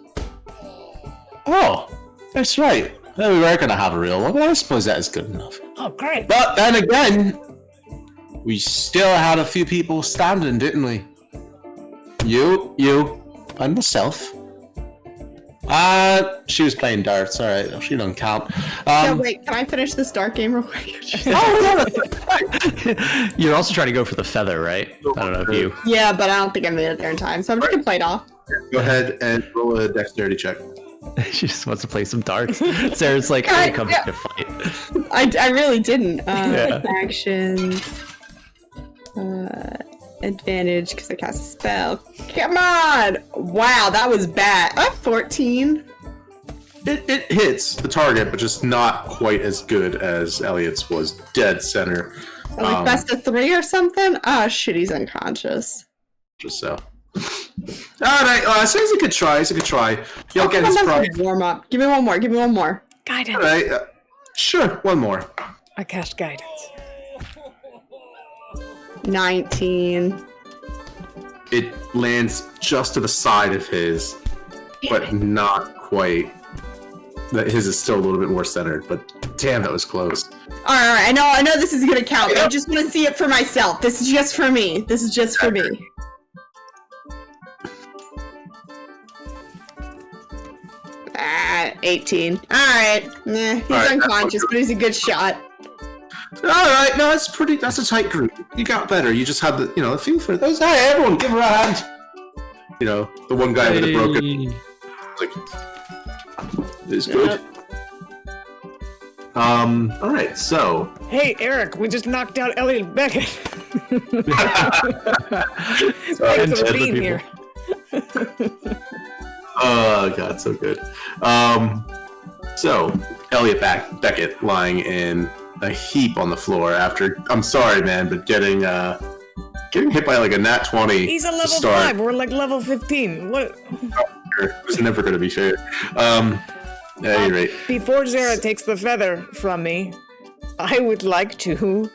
Speaker 4: "Oh, that's right. Well, we were going to have a real one, but I suppose that is good enough.
Speaker 5: Oh, great.
Speaker 4: But then again, we still had a few people standing, didn't we? You, and myself. She was playing darts. All right, she don't count.
Speaker 3: Yeah, wait, can I finish this dart game real quick?
Speaker 2: You're also trying to go for the feather, right? I don't know if you...
Speaker 3: Yeah, but I don't think I made it there in time, so I'm just gonna play it off.
Speaker 4: Go ahead and roll a dexterity check.
Speaker 2: She just wants to play some darts. Sarah's like, I didn't come here to fight.
Speaker 3: I really didn't.
Speaker 2: Yeah.
Speaker 3: Actions. advantage because I cast a spell. Come on! Wow, that was bad. 14.
Speaker 4: It hits the target, but just not quite as good as Elliot's was. Dead center.
Speaker 3: Like best of 3 or something? Oh, shit, he's unconscious.
Speaker 4: Just so. Alright, so it's a good try. You'll get his prize.
Speaker 3: Warm up. Give me one more.
Speaker 5: Guidance.
Speaker 4: Alright, sure, one more.
Speaker 5: I cast guidance.
Speaker 3: 19.
Speaker 4: It lands just to the side of his, but not quite. His is still a little bit more centered, but damn, that was close.
Speaker 3: Alright, I know this is gonna count, but I just want to see it for myself. This is just for me. 18. Alright. He's unconscious, but he's a good shot.
Speaker 4: Alright, no, that's a tight group. You got better. You just had the feel for those. Hey, everyone, give her a hand. The one guy with the broken, is good. Alright, so.
Speaker 5: Hey, Eric, we just knocked out Elliot Beckett.
Speaker 2: Thanks
Speaker 5: for being here.
Speaker 4: Oh god, so good. So Elliot Beckett lying in a heap on the floor after, I'm sorry man, but getting hit by like a nat 20.
Speaker 5: He's a level 5, we're like level 15. What?
Speaker 4: It was never going to be fair. At any rate.
Speaker 5: Before Zara takes the feather from me, I would like to...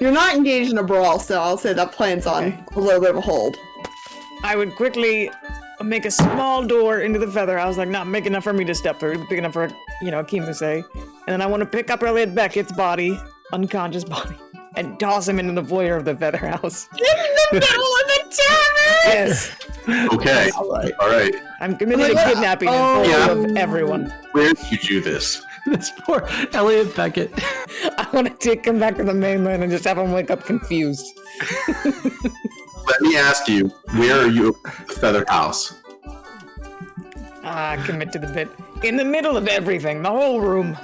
Speaker 3: You're not engaged in a brawl, so I'll say that plan's on a little bit of a hold.
Speaker 5: I would quickly make a small door into the feather house, like not big enough for me to step through, big enough for, Akeem to say. And then I want to pick up Elliot Beckett's body, unconscious body, and toss him into the foyer of the feather house.
Speaker 3: In the middle of the tavern!
Speaker 5: Yes.
Speaker 4: Okay. All right.
Speaker 5: I'm committing to kidnapping in front of everyone.
Speaker 4: Where did you do this?
Speaker 2: This poor Elliot Beckett.
Speaker 5: I want to take him back to the mainland and just have him wake up confused.
Speaker 4: Let me ask you, where are you at the feather house?
Speaker 5: Commit to the bit. In the middle of everything, the whole room.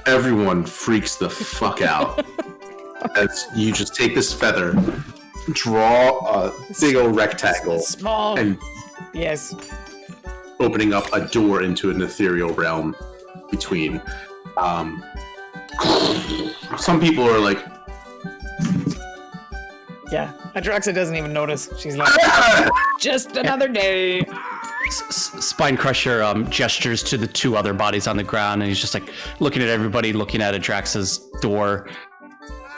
Speaker 4: Everyone freaks the fuck out. As you just take this feather, draw a big old rectangle,
Speaker 5: Small.
Speaker 4: and
Speaker 5: Yes.
Speaker 4: opening up a door into an ethereal realm between. Some people are like,
Speaker 5: Yeah. Adraxa doesn't even notice. She's like, just another day.
Speaker 2: Spine Crusher gestures to the 2 other bodies on the ground, and he's just like looking at everybody, looking at Adraxa's door.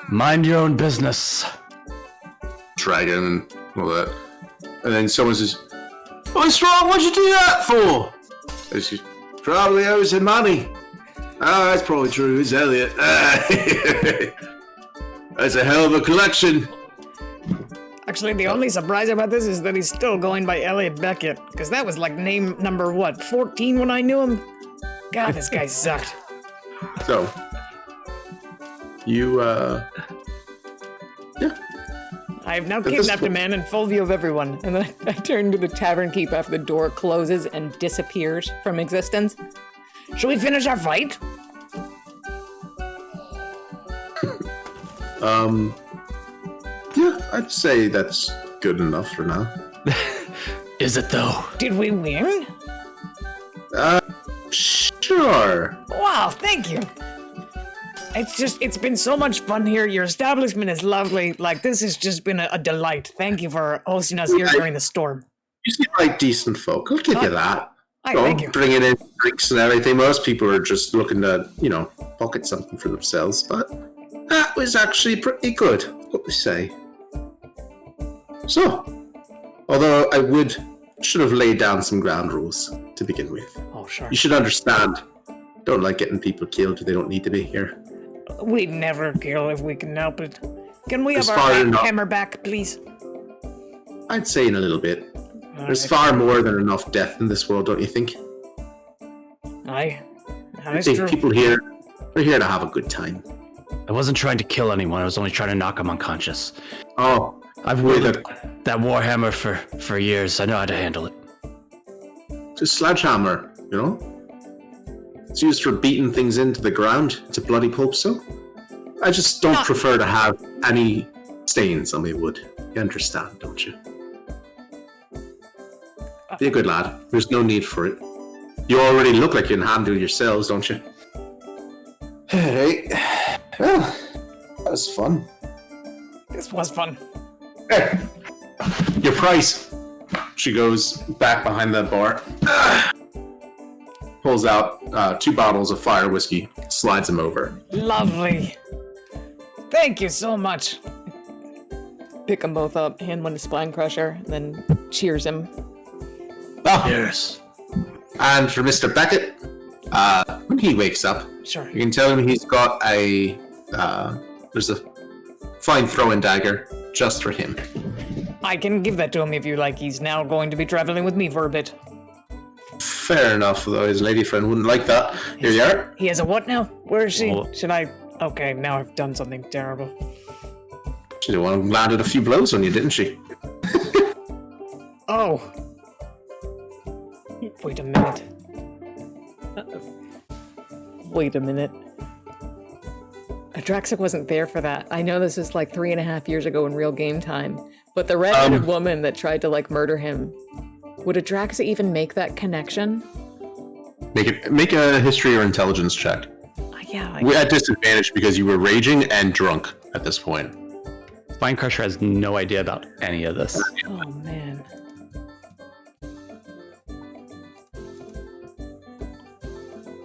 Speaker 2: Mind your own business.
Speaker 4: dragon and all that. And then someone says, "What's wrong? What'd you do that for?" And she's, "Probably owes him money." "Oh, that's probably true. It's Elliot." "That's a hell of a collection."
Speaker 5: Actually, the only surprise about this is that he's still going by Elliot Beckett, because that was like name number, 14 when I knew him? God, this guy sucked.
Speaker 4: So, you, yeah.
Speaker 5: I have now kidnapped a man in full view of everyone, and then I turn to the tavern keep after the door closes and disappears from existence. Should we finish our fight?
Speaker 4: Yeah, I'd say that's good enough for now.
Speaker 2: Is it though?
Speaker 5: Did we win?
Speaker 4: Sure.
Speaker 5: Wow, thank you. It's been so much fun here. Your establishment is lovely. Like, this has just been a delight. Thank you for hosting us here during the storm.
Speaker 4: You seem like decent folk. I'll give you that.
Speaker 5: Thank you.
Speaker 4: Bringing in drinks and everything. Most people are just looking to, pocket something for themselves. But that was actually pretty good, what we say. So, although I should have laid down some ground rules to begin with.
Speaker 5: Oh, sure.
Speaker 4: You should understand. Don't like getting people killed if they don't need to be here.
Speaker 5: We'd never kill if we can help it. Can we have
Speaker 4: As
Speaker 5: our
Speaker 4: far as
Speaker 5: hammer back, please?
Speaker 4: I'd say in a little bit. There's
Speaker 5: Alright.
Speaker 4: far more than enough death in this world, don't you think?
Speaker 5: Aye.
Speaker 4: I
Speaker 5: That's
Speaker 4: think
Speaker 5: true.
Speaker 4: people here are here to have a good time.
Speaker 2: I wasn't trying to kill anyone. I was only trying to knock them unconscious.
Speaker 4: Oh,
Speaker 2: I've wielded that warhammer for years. I know how to handle it.
Speaker 4: it's a sledgehammer, It's used for beating things into the ground. It's a bloody pulp, so I just don't prefer to have any stains on my wood. You understand, don't you? Be a good lad. There's no need for it. You already look like you can handle yourselves, don't you? Hey, well, that was fun.
Speaker 5: This was fun.
Speaker 4: Hey, your price. She goes back behind the bar, pulls out 2 bottles of fire whiskey, slides them over.
Speaker 5: Lovely. Thank you so much.
Speaker 1: Pick them both up, hand one to Spine Crusher, and then cheers him.
Speaker 4: Oh, yes. And for Mr. Beckett, when he wakes up,
Speaker 5: Sure.
Speaker 4: you can tell him he's got there's a fine throwing dagger just for him.
Speaker 5: I can give that to him if you like. He's now going to be traveling with me for a bit.
Speaker 4: Fair enough, though his lady friend wouldn't like that. Here you are.
Speaker 5: He has a what now? Where is she?
Speaker 2: Well-
Speaker 5: Should I? Okay, now I've done something terrible.
Speaker 4: She did one landed a few blows on you, didn't she?
Speaker 5: Oh. Wait a minute.
Speaker 1: Wait a minute. Adraxic wasn't there for that. I know this is like 3.5 years ago in real game time, but the red-headed woman that tried to like murder him, would Adraxic even make that connection?
Speaker 4: Make a history or intelligence check.
Speaker 1: Yeah.
Speaker 4: We're at disadvantage because you were raging and drunk at this point.
Speaker 2: Spine Crusher has no idea about any of this.
Speaker 1: Oh man.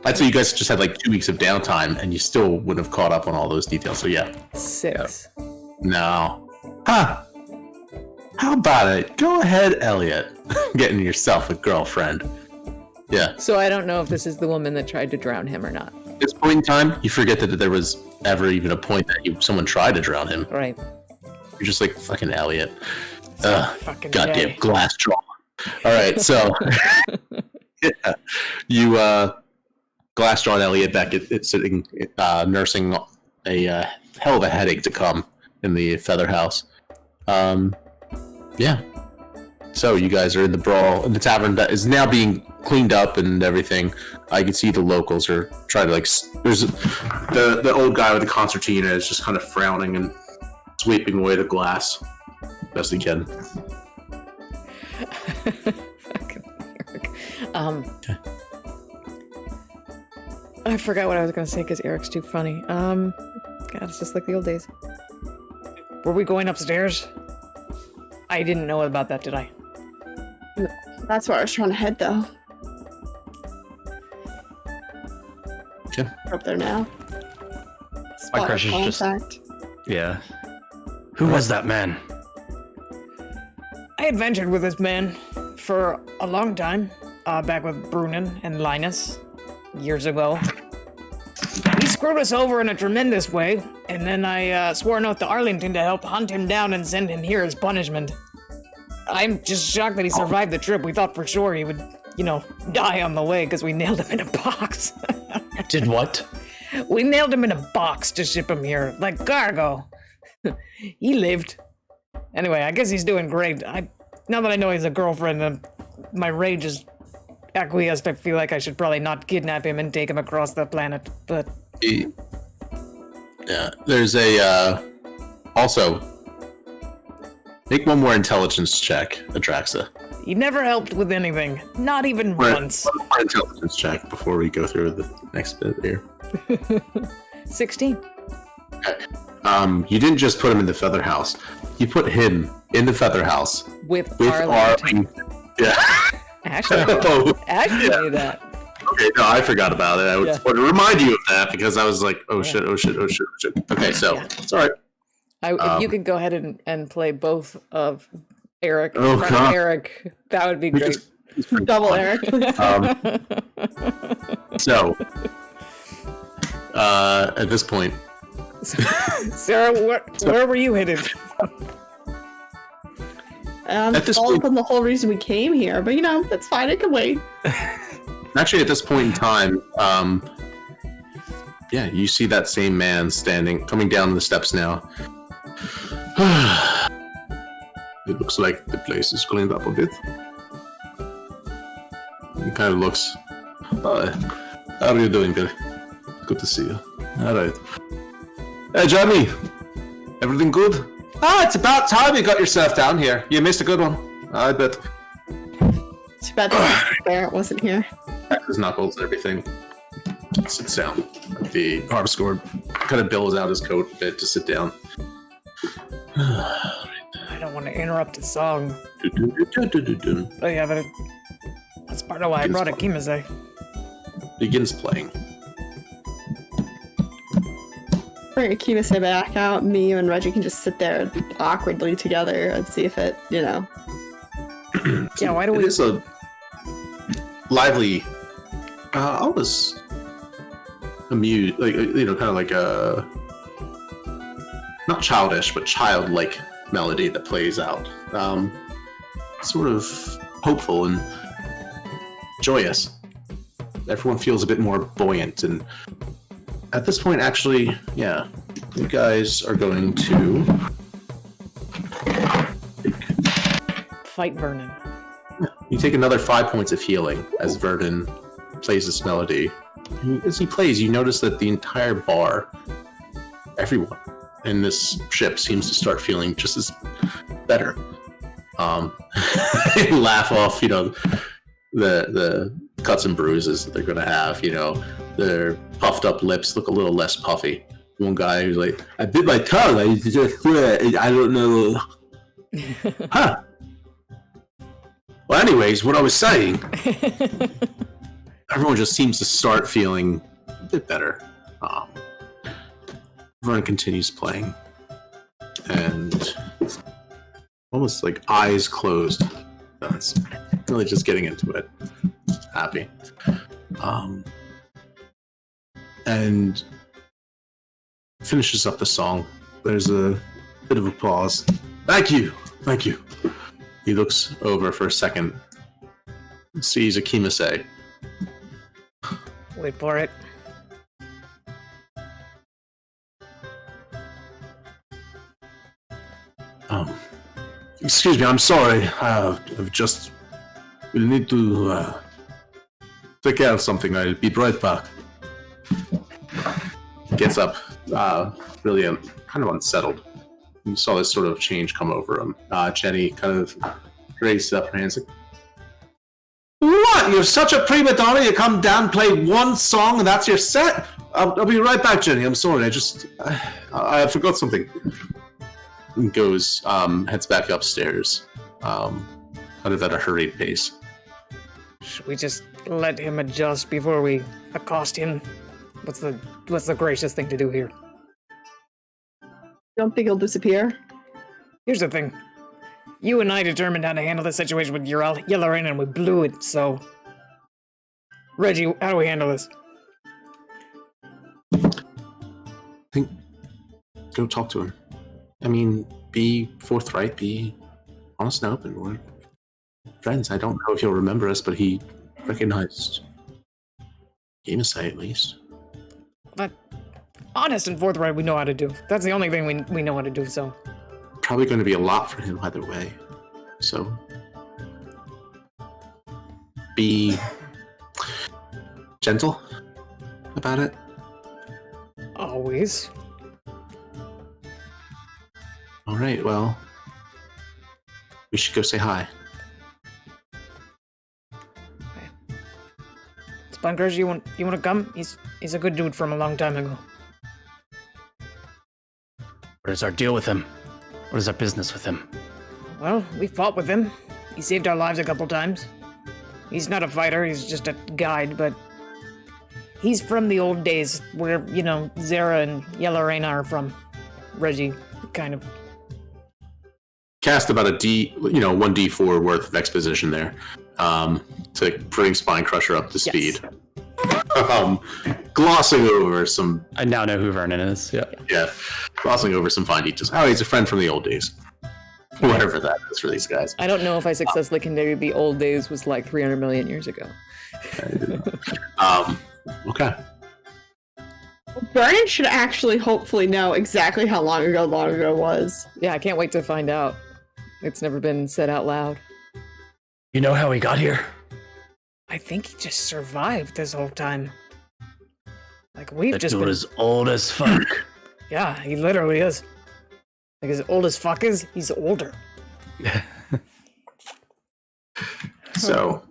Speaker 4: I'd say you guys just had like 2 weeks of downtime and you still wouldn't have caught up on all those details, so yeah.
Speaker 1: 6.
Speaker 4: No. Huh. How about it? Go ahead, Elliot. Getting yourself a girlfriend. Yeah.
Speaker 1: So I don't know if this is the woman that tried to drown him or not.
Speaker 4: At this point in time, you forget that there was ever even a point that someone tried to drown him.
Speaker 1: Right.
Speaker 4: You're just like, fucking Elliot.
Speaker 5: Fucking
Speaker 4: Goddamn
Speaker 5: day.
Speaker 4: glass jaw. Alright, so... yeah. You, glass-jawed Elliot Beckett sitting, nursing a hell of a headache to come in the Feather House. Yeah. So you guys are in the brawl in the tavern that is now being cleaned up and everything. I can see the locals are trying to there's the old guy with the concertina is just kind of frowning and sweeping away the glass best he can.
Speaker 1: Fucking Eric. I forgot what I was gonna say because Eric's too funny. God, it's just like the old days.
Speaker 5: Were we going upstairs? I didn't know about that, did I?
Speaker 3: That's where I was trying to head, though.
Speaker 4: Okay.
Speaker 3: We're up there now.
Speaker 2: My crush is just-
Speaker 3: Contact.
Speaker 2: Yeah. Who was that man?
Speaker 5: I adventured with this man for a long time, back with Brunin and Linus, years ago. He screwed us over in a tremendous way, and then I swore an oath to Arlington to help hunt him down and send him here as punishment. I'm just shocked that he survived the trip. We thought for sure he would, die on the way because we nailed him in a box.
Speaker 2: Did what?
Speaker 5: We nailed him in a box to ship him here, like cargo. He lived. Anyway, I guess he's doing great. Now that I know he's a girlfriend, my rage is acquiesced. I feel like I should probably not kidnap him and take him across the planet, but...
Speaker 4: Yeah, there's also, make one more intelligence check, Adraxa.
Speaker 5: he never helped with anything. Not even once.
Speaker 4: One more intelligence check before we go through the next bit here.
Speaker 1: 16.
Speaker 4: Okay. You didn't just put him in the Feather House. You put him in the Feather House
Speaker 1: With
Speaker 4: Arlington. Yeah.
Speaker 1: Ashley knew that.
Speaker 4: Okay, no, I forgot about it. I
Speaker 1: Yeah.
Speaker 4: just wanted to remind you of that because I was like, oh shit. Okay, so it's all right.
Speaker 1: If you could go ahead and play both of Eric
Speaker 4: Oh,
Speaker 1: in front of
Speaker 4: God.
Speaker 1: Eric, that would be great.
Speaker 3: Double Eric.
Speaker 4: So, at this point,
Speaker 5: Sarah, where were you headed?
Speaker 4: At this
Speaker 3: All
Speaker 4: point-
Speaker 3: up on the whole reason we came here, but that's fine. It can wait.
Speaker 4: actually, at this point in time, yeah, you see that same man coming down the steps now. It looks like the place is cleaned up a bit. He kind of looks. How are you doing, Billy? Good to see you. All right. Hey, Johnny. Everything good? It's about time you got yourself down here. You missed a good one, I bet.
Speaker 3: Too bad the Barrett wasn't here.
Speaker 4: His knuckles and everything. Sits down. The harpsichord kind of billows out his coat a bit to sit down.
Speaker 5: I don't want to interrupt the song. Oh yeah, but that's part of why I brought a Kimase.
Speaker 4: Begins playing.
Speaker 3: Bring Akimase back out. Me, you, and Reggie can just sit there awkwardly together and see if it,
Speaker 5: Yeah, why do
Speaker 4: It
Speaker 5: we?
Speaker 4: is a lively, almost amused, like, kind of like a not childish, but childlike melody that plays out. Sort of hopeful and joyous. Everyone feels a bit more buoyant, and at this point, actually, yeah, you guys are going to
Speaker 5: Fight Vernon.
Speaker 4: You take another 5 points of healing as Verdon plays this melody. As he plays, you notice that the entire bar, everyone in this ship seems to start feeling just as better. Laugh off, the cuts and bruises that they're going to have. Their puffed up lips look a little less puffy. One guy who's like, I bit my tongue. I don't know. Huh. Well, anyways, what I was saying, everyone just seems to start feeling a bit better. Vernon continues playing, and almost like eyes closed. It's really just getting into it. Happy. And finishes up the song. There's a bit of applause. Thank you. He looks over for a second, sees Akimase.
Speaker 5: Wait for it.
Speaker 4: Excuse me, I'm sorry. I've just... We'll need to take care of something. I'll be right back. Gets up, really kind of unsettled. You saw this sort of change come over him. Jenny kind of raised up her hands like, what? You're such a prima donna? You come down, play one song, and that's your set? I'll be right back, Jenny. I'm sorry. I forgot something. And goes, heads back upstairs, kind of at a hurried pace.
Speaker 5: Should we just let him adjust before we accost him? What's the gracious thing to do here?
Speaker 3: Don't think he'll disappear.
Speaker 5: Here's the thing. You and I determined how to handle the situation with Yellowrain, and we blew it, so... Reggie, how do we handle this?
Speaker 4: I think... Go talk to him. I mean, be forthright, be honest and open. We're friends. I don't know if he'll remember us, but he recognized Gamesite at least.
Speaker 5: But honest and forthright we know how to do. That's the only thing we know how to do, so...
Speaker 4: Probably going to be a lot for him either way. So, be gentle about it.
Speaker 5: Always.
Speaker 4: All right, well, we should go say hi.
Speaker 5: Spunkers, you want to come? He's a good dude from a long time ago.
Speaker 2: What is our deal with him? What is our business with him?
Speaker 5: Well, we fought with him. He saved our lives a couple times. He's not a fighter, he's just a guide, but he's from the old days where, Zara and Yellowrain are from. Reggie, kind of.
Speaker 4: Cast about a 1d4 worth of exposition there, to bring Spine Crusher up to speed. Glossing over some...
Speaker 2: I now know who Vernon is, yeah.
Speaker 4: Yeah, glossing over some fine details. Oh, he's a friend from the old days. Whatever that is for these guys.
Speaker 1: I don't know if I successfully conveyed the old days was like 300 million years ago.
Speaker 4: Okay.
Speaker 3: Vernon should actually hopefully know exactly how long ago was.
Speaker 1: Yeah, I can't wait to find out. It's never been said out loud.
Speaker 2: You know how he got here?
Speaker 5: I think he just survived this whole time. Like, we've
Speaker 2: That
Speaker 5: just
Speaker 2: dude
Speaker 5: been...
Speaker 2: is old as fuck.
Speaker 5: Yeah, he literally is. Like as old as fuck is, he's older.
Speaker 4: So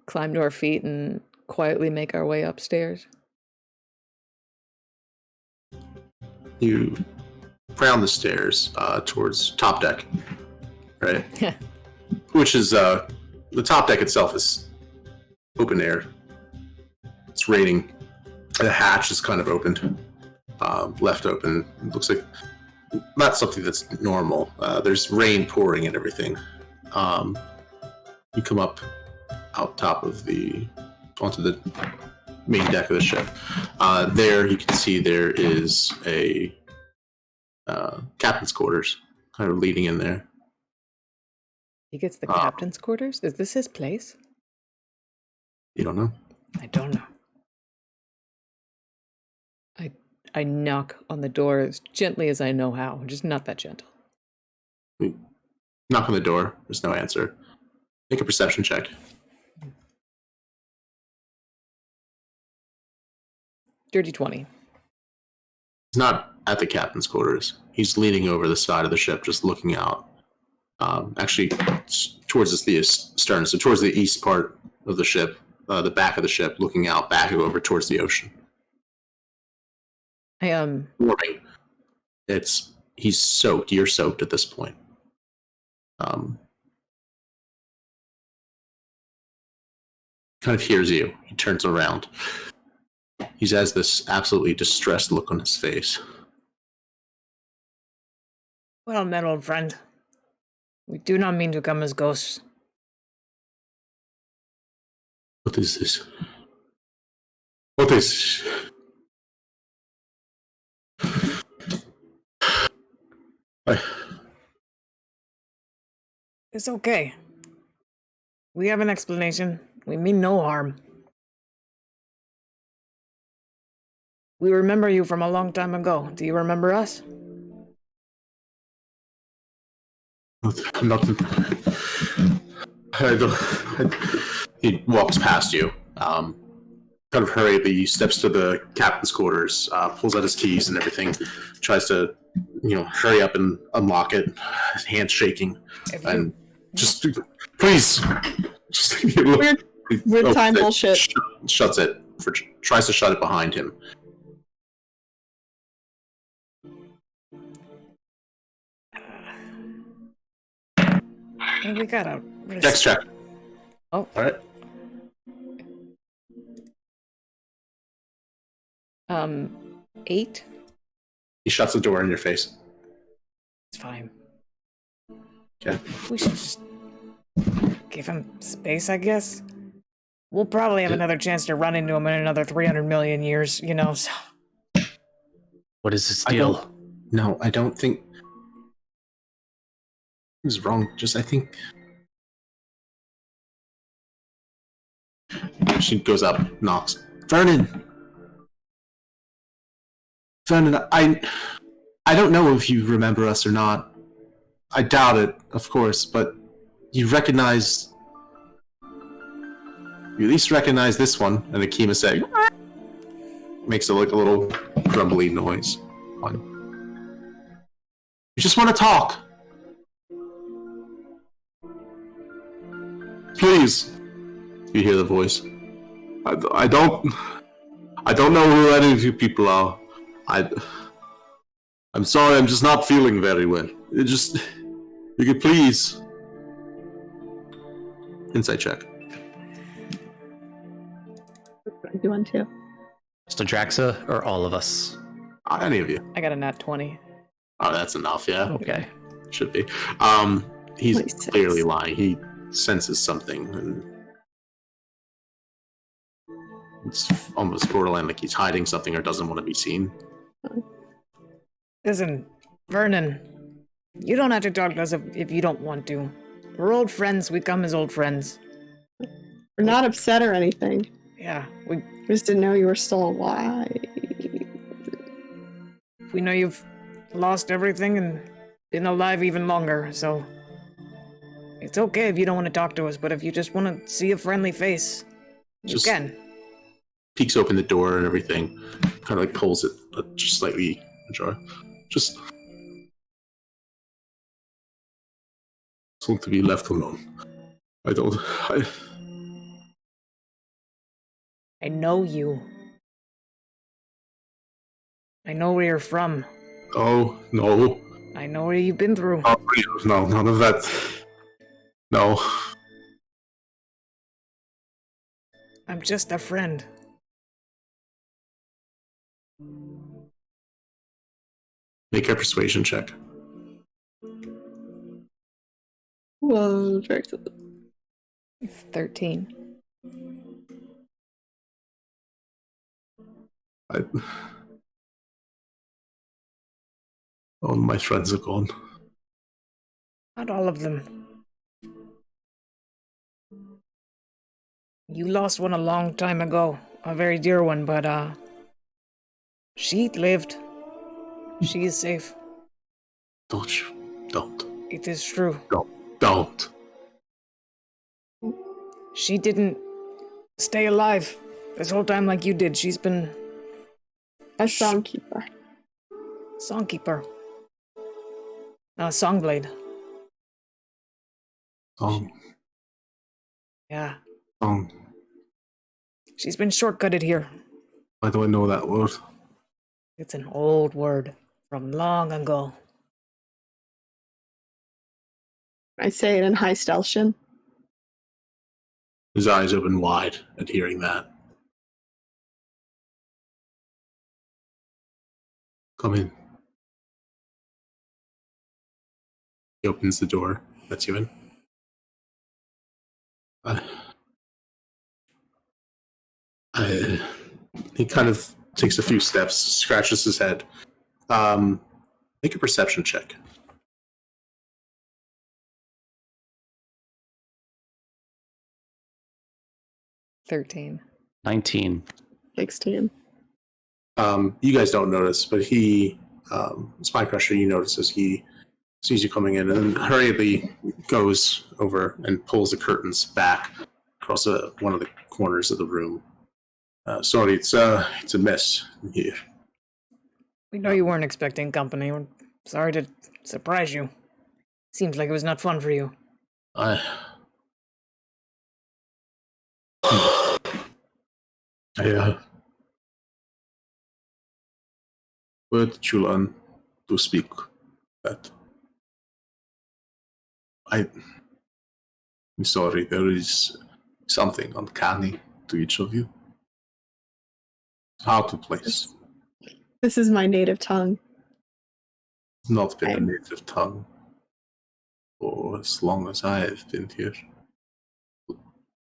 Speaker 1: Climb to our feet and quietly make our way upstairs.
Speaker 4: you round the stairs towards top deck, right?
Speaker 1: Yeah.
Speaker 4: Which is the top deck itself is open air. It's raining. The hatch is kind of opened, left open. It looks like not something that's normal. There's rain pouring and everything. You come up out top of onto the main deck of the ship. There you can see there is a captain's quarters kind of leading in there.
Speaker 1: He gets the captain's quarters? Is this his place?
Speaker 4: You don't know?
Speaker 5: I don't know.
Speaker 1: I knock on the door as gently as I know how, just not that gentle.
Speaker 4: Knock on the door. There's no answer. Make a perception check.
Speaker 1: Dirty 20.
Speaker 4: He's not at the captain's quarters. He's leaning over the side of the ship, just looking out. Actually, towards the stern, so towards the east part of the ship, the back of the ship, looking out back over towards the ocean. Warming. He's soaked. You're soaked at this point. Kind of hears you. He turns around. He has this absolutely distressed look on his face.
Speaker 5: Well met, old friend. We do not mean to come as ghosts.
Speaker 4: What is this? What is this?
Speaker 5: It's okay. We have an explanation. We mean no harm. We remember you from a long time ago. Do you remember us?
Speaker 4: Nothing. He walks past you. Kind of hurriedly steps to the captain's quarters, pulls out his keys and everything, tries to, hurry up and unlock it. His hands shaking, and just please, just leave me alone.
Speaker 3: Weird time bullshit.
Speaker 4: Shuts it. Tries to shut it behind him.
Speaker 5: Hey, we got a
Speaker 4: Next check.
Speaker 1: Oh.
Speaker 4: All right.
Speaker 1: 8?
Speaker 4: He shuts the door in your face.
Speaker 5: It's fine.
Speaker 4: Okay.
Speaker 5: We should just give him space, I guess. We'll probably have another chance to run into him in another 300 million years, so...
Speaker 2: What is this deal?
Speaker 4: I don't think... He's wrong. I think... She goes up, knocks. Vernon, I don't know if you remember us or not. I doubt it, of course, but you at least recognize this one. And Akima say, makes a little grumbly noise. You just want to talk. Please. You hear the voice. I don't know who any of you people are. I'm sorry, I'm just not feeling very well. You could please. Insight check.
Speaker 3: You want to?
Speaker 2: Just Adraxa or all of us?
Speaker 4: Any of you.
Speaker 1: I got a nat 20.
Speaker 4: Oh, that's enough, yeah.
Speaker 2: Okay.
Speaker 4: Should be. He's
Speaker 3: 26.
Speaker 4: clearly lying. He senses something, and it's almost borderline like he's hiding something or doesn't want to be seen.
Speaker 5: Listen, Vernon, you don't have to talk to us if you don't want to. We're old friends. We come as old friends.
Speaker 3: We're not upset or anything.
Speaker 5: Yeah,
Speaker 3: We just didn't know you were still alive.
Speaker 5: we know you've lost everything and been alive even longer, so... It's okay if you don't want to talk to us, but if you just want to see a friendly face, you
Speaker 4: Just-
Speaker 5: can.
Speaker 4: Peeks open the door and everything. Kind of pulls it just slightly ajar. Just want to be left alone. I don't.
Speaker 5: I know you. I know where you're from.
Speaker 4: Oh, no.
Speaker 5: I know what you've been through.
Speaker 4: Oh, no, none of that. No.
Speaker 5: I'm just a friend.
Speaker 4: Make a persuasion check.
Speaker 3: Whoa, very excited.
Speaker 1: 13.
Speaker 4: All my friends are gone.
Speaker 5: Not all of them. You lost one a long time ago. A very dear one, but, she lived. She is safe.
Speaker 4: Don't you? Don't.
Speaker 5: It is true.
Speaker 4: Don't.
Speaker 5: She didn't stay alive this whole time like you did. She's been
Speaker 3: A songkeeper.
Speaker 5: songkeeper. Songblade. Yeah. She's been shortcutted here.
Speaker 4: Why do I know that word?
Speaker 5: It's an old word from long ago.
Speaker 3: I say it in High Steltian.
Speaker 4: His eyes open wide at hearing that. Come in. He opens the door. Lets you in. He kind of takes a few steps, scratches his head. Make a perception check.
Speaker 1: 13.
Speaker 2: 19.
Speaker 3: 16.
Speaker 4: You guys don't notice, but he, Spine Crusher, you notice as he sees you coming in and hurriedly goes over and pulls the curtains back across one of the corners of the room. Sorry, it's a mess in here.
Speaker 5: We know you weren't expecting company. We're sorry to surprise you. Seems like it was not fun for you.
Speaker 4: Where did you learn to speak that? I'm sorry, there is something uncanny to each of you. How to place.
Speaker 3: This is my native tongue.
Speaker 4: Not been a native tongue for as long as I have been here.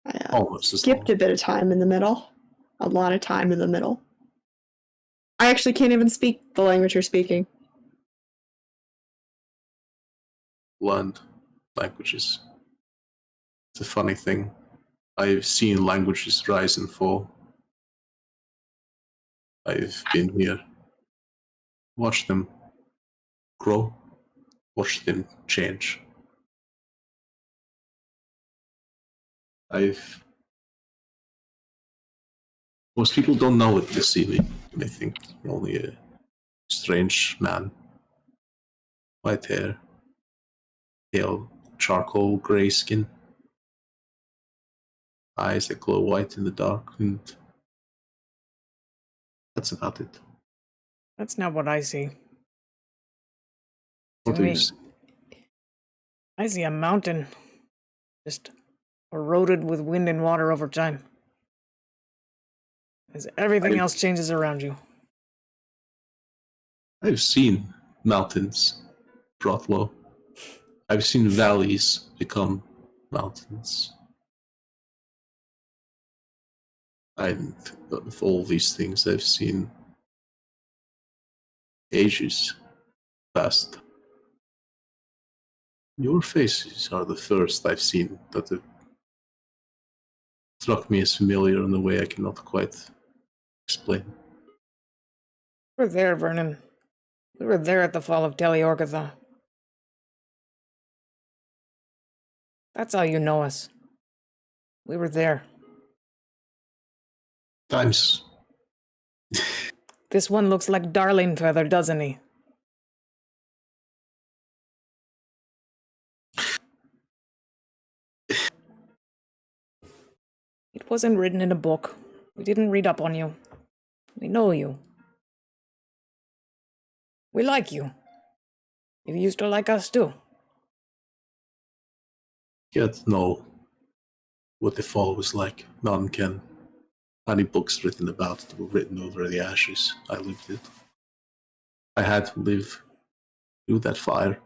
Speaker 3: I
Speaker 4: Almost as
Speaker 3: skipped
Speaker 4: long.
Speaker 3: a bit of time in the middle. A lot of time in the middle. I actually can't even speak the language you're speaking.
Speaker 4: Learned languages. It's a funny thing. I've seen languages rise and fall. I've been here. Watched them grow. Watched them change. Most people don't know it this see me. They think I'm only a strange man. White hair. Pale, charcoal gray skin. Eyes that glow white in the dark, and that's about it.
Speaker 5: That's not what I see.
Speaker 4: What
Speaker 5: To
Speaker 4: do you
Speaker 5: me,
Speaker 4: see?
Speaker 5: I see a mountain just eroded with wind and water over time. As everything else changes around you.
Speaker 4: I've seen mountains brought low. I've seen valleys become mountains. And of all these things, I've seen ages past. Your faces are the first I've seen that have struck me as familiar in a way I cannot quite explain.
Speaker 5: We were there, Vernon. We were there at the fall of Teleorgatha. That's how you know us. We were there.
Speaker 4: Times.
Speaker 5: This one looks like Darling Feather, doesn't he? It wasn't written in a book. We didn't read up on you. We know you. We like you. You used to like us too.
Speaker 4: Can't know what the fall was like. None can. Any books written about it were written over the ashes. I lived it. I had to live through that fire.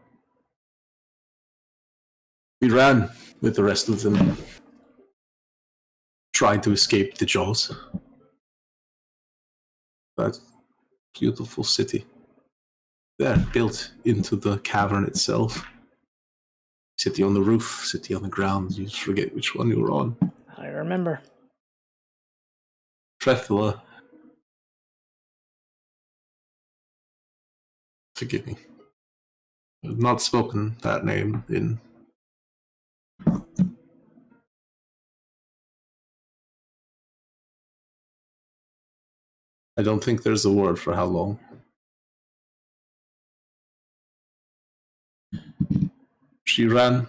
Speaker 4: We ran with the rest of them, trying to escape the jaws. That beautiful city. There, built into the cavern itself. City on the roof, city on the ground. You just forget which one you were on.
Speaker 5: I remember.
Speaker 4: Trethula. Forgive me. I've not spoken that name in... I don't think there's a word for how long. She ran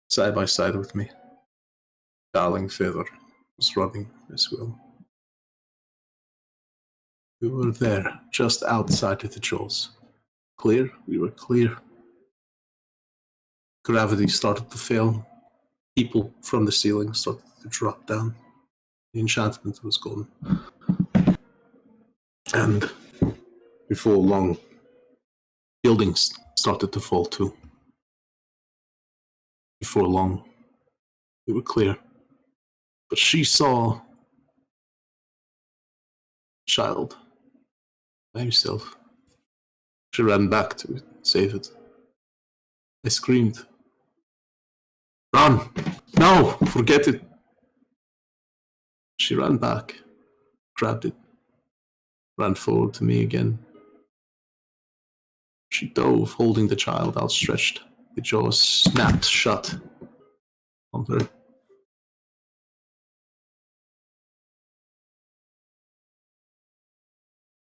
Speaker 4: side by side with me. Darling Feather was running as well. We were there, just outside of the jaws. Clear, we were clear. Gravity started to fail. People from the ceiling started to drop down. The enchantment was gone. And before long, buildings started to fall too. Before long, we were clear. But she saw a child by himself. She ran back to it, save it. I screamed, "Run! No! Forget it!" She ran back, grabbed it, ran forward to me again. She dove, holding the child outstretched. The jaws snapped shut on her.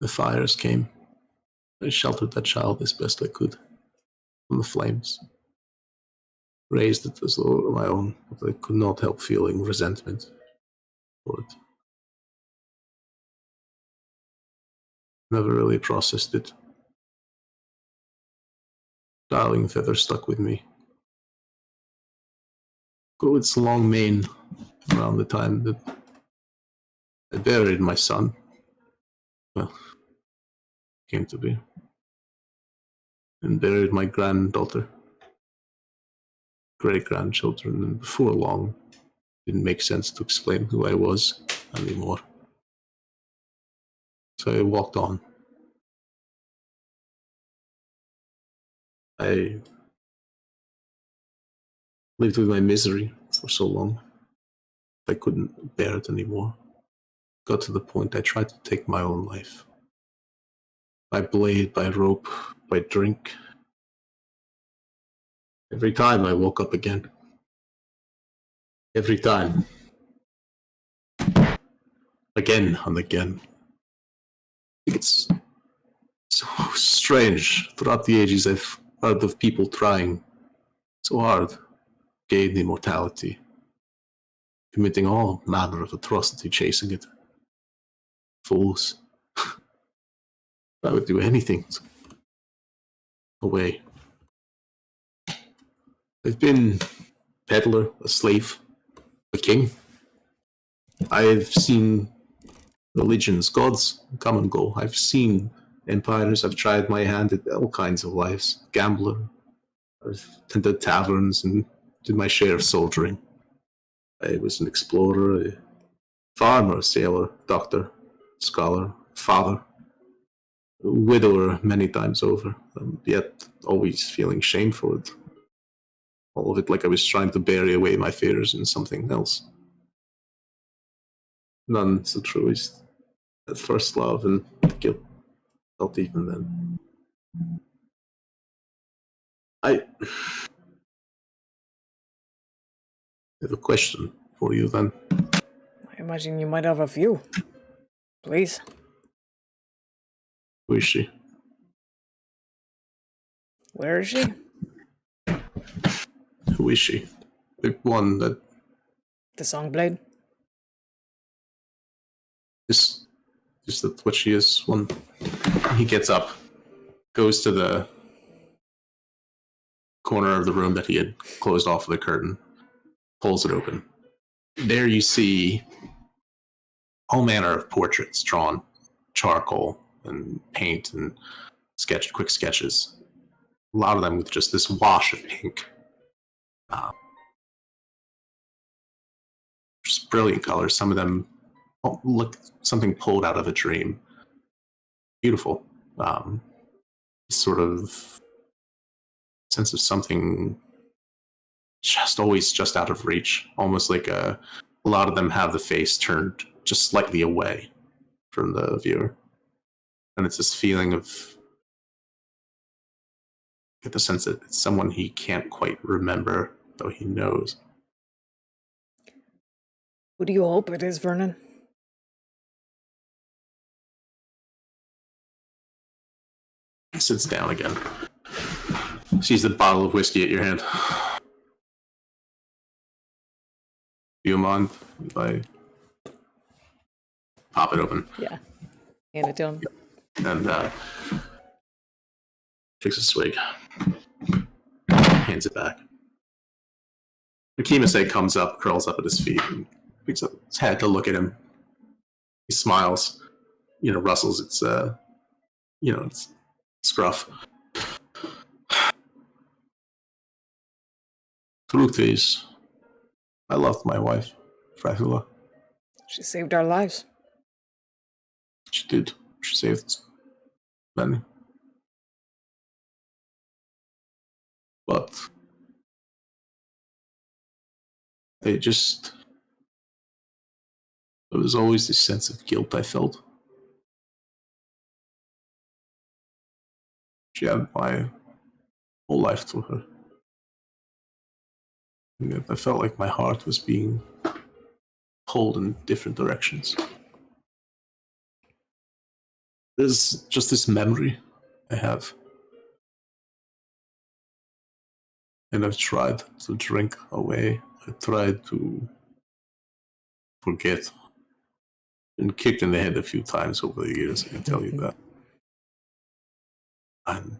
Speaker 4: The fires came. I sheltered that child as best I could from the flames. Raised it as though it were my own, but I could not help feeling resentment for it. Never really processed it. Darling Feather stuck with me. Go its long mane around the time that I buried my son. Well, came to be. And buried my granddaughter. Great-grandchildren, and before long, it didn't make sense to explain who I was anymore. So I walked on. I lived with my misery for so long. I couldn't bear it anymore. Got to the point I tried to take my own life. By blade, by rope, by drink. Every time I woke up again. Every time. Again and again. It's so strange. Throughout the ages, I've heard of people trying so hard to gain immortality, committing all manner of atrocity, chasing it. Fools. I would do anything to away. I've been a peddler, a slave, a king. I've seen religions, gods come and go. I've seen empires. I've tried my hand at all kinds of lives. Gambler. I've tended taverns and did my share of soldiering. I was an explorer, a farmer, a sailor, doctor, scholar, father, a widower many times over, yet always feeling shame for it. All of it like I was trying to bury away my fears in something else. None so true as that first love and guilt felt even then. I have a question for you then.
Speaker 5: I imagine you might have a few. Please.
Speaker 4: Who is she?
Speaker 5: Where is she?
Speaker 4: Who is she? The one that...
Speaker 5: The Songblade?
Speaker 4: Just what she is. When he gets up, goes to the corner of the room that he had closed off with a curtain, pulls it open. There you see all manner of portraits drawn, charcoal and paint and quick sketches. A lot of them with just this wash of pink. Just brilliant colors. Some of them look something pulled out of a dream. Beautiful. Sort of sense of something always just out of reach. Almost like a lot of them have the face turned just slightly away from the viewer. And it's this feeling of, get the sense that it's someone he can't quite remember, though he knows.
Speaker 5: Who do you hope it is, Vernon?
Speaker 4: He sits down again. Sees the bottle of whiskey at your hand. Do you mind if I pop it open?
Speaker 1: Yeah. Hand it to him.
Speaker 4: And takes a swig. Hands it back. Akimase comes up, curls up at his feet, and picks up his head to look at him. He smiles, rustles its, its scruff. Truth is, I loved my wife, Fracula.
Speaker 5: She saved our lives.
Speaker 4: She did. She saved many. But there was always this sense of guilt I felt. She had my whole life to her. And yet I felt like my heart was being pulled in different directions. There's just this memory I have. And I've tried to drink away. I tried to forget. Been kicked in the head a few times over the years, I can tell you that. And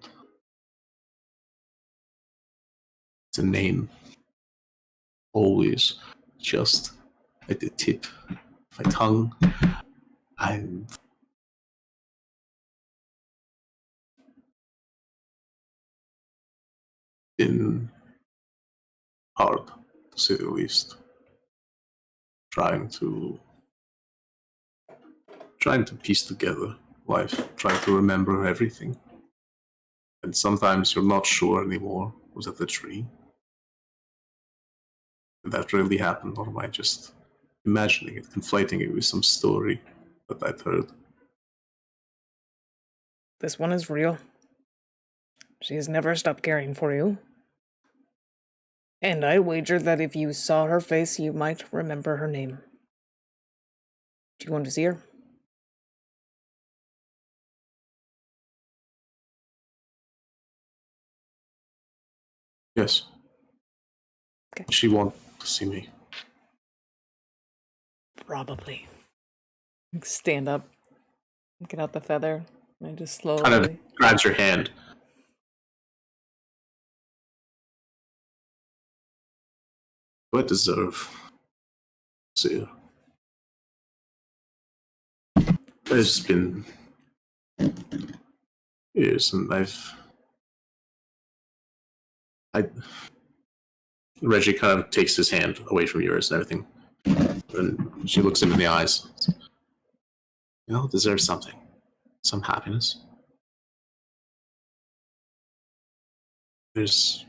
Speaker 4: it's a name always just at the tip of my tongue. And been hard, to say the least. Trying to piece together life, trying to remember everything. And sometimes you're not sure anymore, was that a dream? Did that really happen, or am I just imagining it, conflating it with some story that I'd heard?
Speaker 5: This one is real. She has never stopped caring for you. And I wager that if you saw her face, you might remember her name. Do you want to see her?
Speaker 4: Yes.
Speaker 5: Okay.
Speaker 4: She wants to see me.
Speaker 5: Probably.
Speaker 1: Stand up. Get out the feather. And I just slowly.
Speaker 4: Kind of grabs your hand. Do I deserve to see her? It's been years, and Reggie kind of takes his hand away from yours and everything, and she looks him in the eyes. You all deserve something, some happiness. There's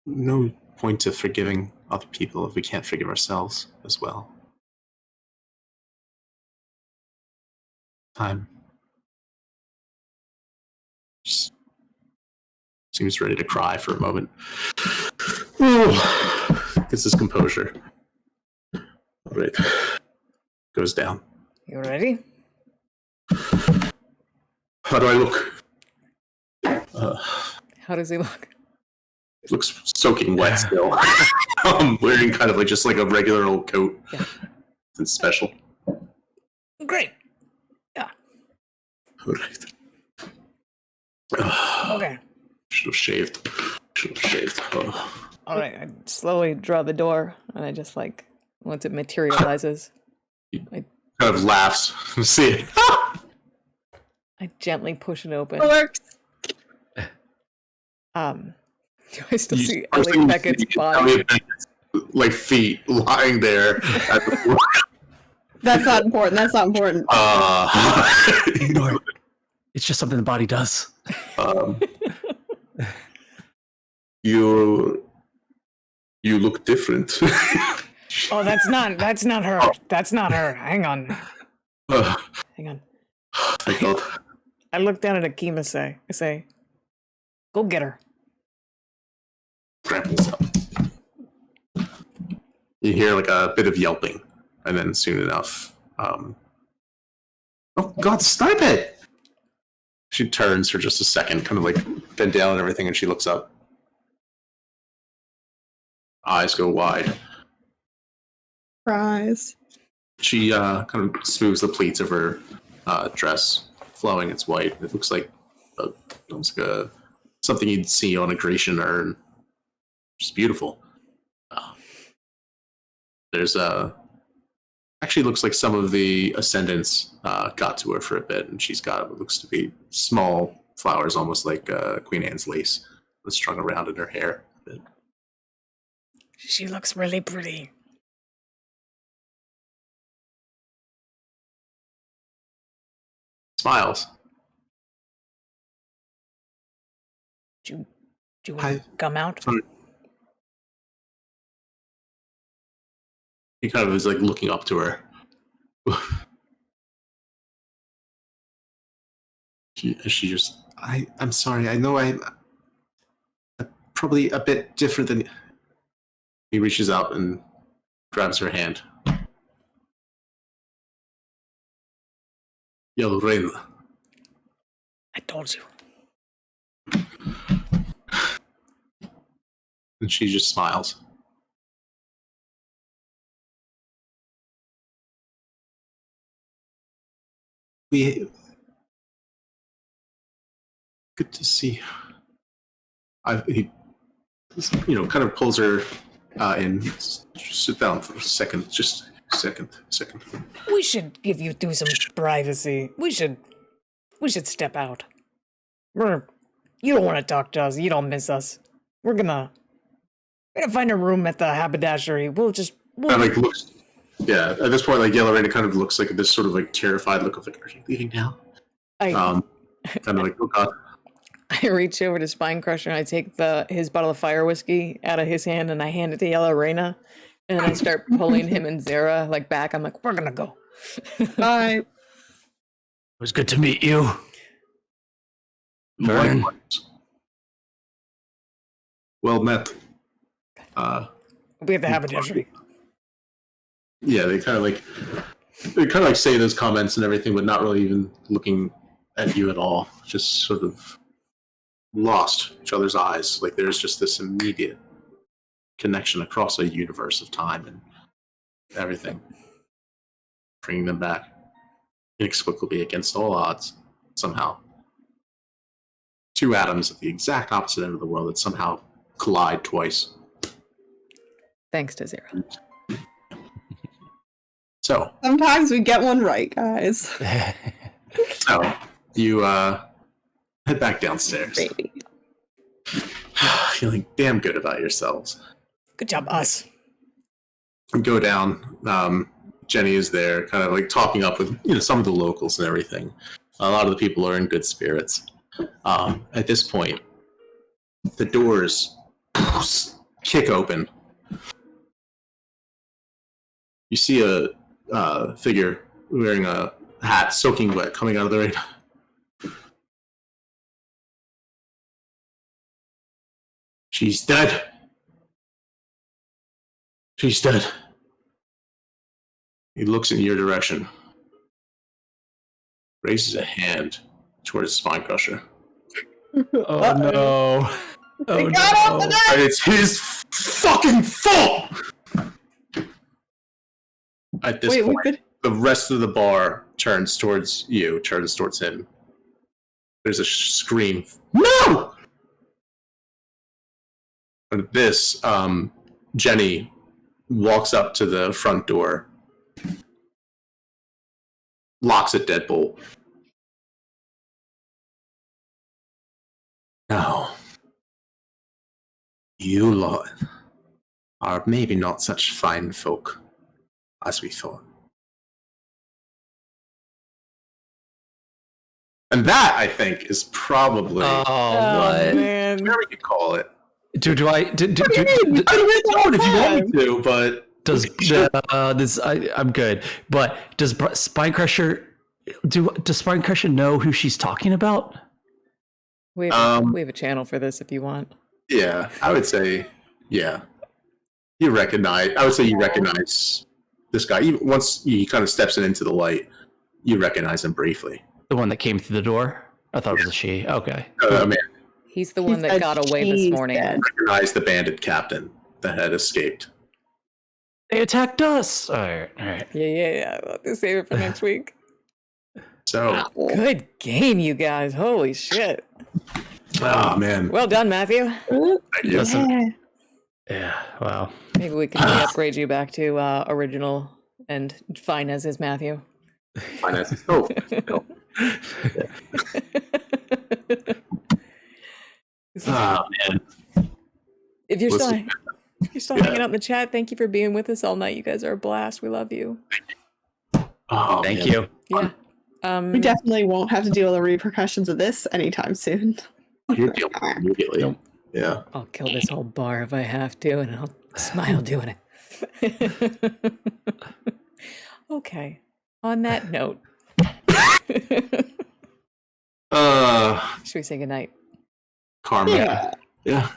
Speaker 4: no point to forgiving other people if we can't forgive ourselves as well. Time just seems ready to cry for a moment. Gets his composure. All right. Goes down.
Speaker 5: You ready?
Speaker 4: How do I look?
Speaker 1: How does he look?
Speaker 4: Looks soaking wet still. I'm wearing kind of just like a regular old coat.
Speaker 1: Yeah.
Speaker 4: It's special.
Speaker 5: Great. Yeah.
Speaker 4: All right.
Speaker 5: Okay.
Speaker 4: Should have shaved. Oh.
Speaker 1: All right, I slowly draw the door, and I just like once it materializes,
Speaker 4: Kind of laughs. See.
Speaker 1: I gently push it open.
Speaker 3: It works.
Speaker 1: Do I still see
Speaker 4: First thing
Speaker 1: Elliot
Speaker 4: you
Speaker 1: Beckett's
Speaker 4: see is
Speaker 1: body?
Speaker 4: Elliot Beckett's, like feet lying there at the floor.
Speaker 3: That's not important. That's not important.
Speaker 2: Ignore it. It's just something the body does.
Speaker 4: You look different.
Speaker 5: Oh, that's not her. That's not her. Hang on. Hang on.
Speaker 4: Thank God.
Speaker 5: I look down at Akima. I say, "Go get her."
Speaker 4: Grapples up. You hear like a bit of yelping, and then soon enough, oh God, snipe it! She turns for just a second, kind of like bent down and everything, and she looks up. Eyes go wide.
Speaker 3: Surprise.
Speaker 4: She kind of smooths the pleats of her dress, flowing. It's white. It looks like something you'd see on a Grecian urn. Just beautiful. There's actually looks like some of the ascendants got to her for a bit, and she's got what looks to be small flowers, almost like Queen Anne's lace, that's strung around in her hair.
Speaker 5: She looks really pretty.
Speaker 4: Smiles.
Speaker 5: Do you want to come out?
Speaker 4: Sorry. He kind of is like looking up to her. she just, I'm sorry. I know I'm probably a bit different than. He reaches out and grabs her hand. Yellow Rain.
Speaker 5: I told you.
Speaker 4: And she just smiles. Good to see. He, kind of pulls her in. Sit down for a second. Just a second.
Speaker 5: We should give you two some privacy. We should step out. You don't want to talk to us. You don't miss us. We're gonna find a room at the haberdashery. We'll
Speaker 4: like looks. Yeah, at this point, like Yellow Rain kind of looks like this sort of like terrified look of like, are you leaving now? Kind of like, oh God.
Speaker 1: I reach over to Spine Crusher and I take his bottle of fire whiskey out of his hand and I hand it to Yellow Raina. And then I start pulling him and Zara like back. I'm like, we're gonna go.
Speaker 3: Bye.
Speaker 2: It was good to meet you. Vern.
Speaker 4: Well met.
Speaker 5: we have the haberdashery.
Speaker 4: Yeah, they kind of like say those comments and everything, but not really even looking at you at all. Just sort of lost each other's eyes. Like there's just this immediate connection across a universe of time and everything, bringing them back inexplicably against all odds. Somehow, two atoms at the exact opposite end of the world that somehow collide twice.
Speaker 1: Thanks to Zara.
Speaker 4: So
Speaker 3: Sometimes we get one right, guys.
Speaker 4: So you head back downstairs,
Speaker 3: Baby.
Speaker 4: feeling damn good about yourselves.
Speaker 5: Good job, us.
Speaker 4: And go down. Jenny is there, kind of like talking up with some of the locals and everything. A lot of the people are in good spirits. At this point, the doors kick open. You see a figure wearing a hat, soaking wet, coming out of the rain. She's dead. She's dead. He looks in your direction. Raises a hand towards Spine Crusher.
Speaker 2: Oh no. Oh no.
Speaker 4: And it's his fucking fault! At this point, the rest of the bar turns towards you, turns towards him. There's a scream. No! And this, Jenny walks up to the front door, locks it deadbolt. Now, you lot are maybe not such fine folk as we thought. And that, I think, is probably
Speaker 2: what?
Speaker 1: man.
Speaker 4: where we could call it.
Speaker 2: Do I?
Speaker 4: I don't if you want me to, but
Speaker 2: Does I'm good. But does Spinecrusher does Spinecrusher know who she's talking about?
Speaker 1: We have a channel for this if you want.
Speaker 4: yeah, I would say, yeah. You recognize this guy. Even once he kind of steps into the light, you recognize him briefly.
Speaker 2: The one that came through the door? I thought it was a she. Okay.
Speaker 4: I mean,
Speaker 1: He's the one that got away this morning.
Speaker 4: recognize the bandit captain that had escaped.
Speaker 2: They attacked us. All right.
Speaker 1: Yeah. I'll have to save it for next week.
Speaker 4: So,
Speaker 1: Good game, you guys. Holy shit.
Speaker 4: oh man,
Speaker 1: Well done, Matthew.
Speaker 4: thank you.
Speaker 2: Listen. Yeah. Wow.
Speaker 1: Maybe we can upgrade you back to original and fine as is Matthew.
Speaker 4: Finances. Oh, no. Man.
Speaker 1: If you're
Speaker 4: Listen.
Speaker 1: still hanging out in the chat, thank you for being with us all night. You guys are a blast. We love you.
Speaker 4: Oh,
Speaker 2: Thank
Speaker 4: man.
Speaker 2: you.
Speaker 1: Yeah.
Speaker 3: We definitely won't have to deal with the repercussions of this anytime soon.
Speaker 4: You're dealing with it immediately.
Speaker 2: Nope.
Speaker 4: Yeah.
Speaker 1: I'll kill this whole bar if I have to, and I'll smile doing it. Okay. On that note, should we say goodnight?
Speaker 4: Karma. Yeah.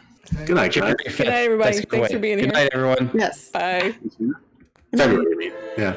Speaker 4: Good night, guys.
Speaker 1: Good night, everybody. Thanks for being here.
Speaker 2: Good night, everyone.
Speaker 3: Yes.
Speaker 1: Bye.
Speaker 4: February, I mean. Yeah.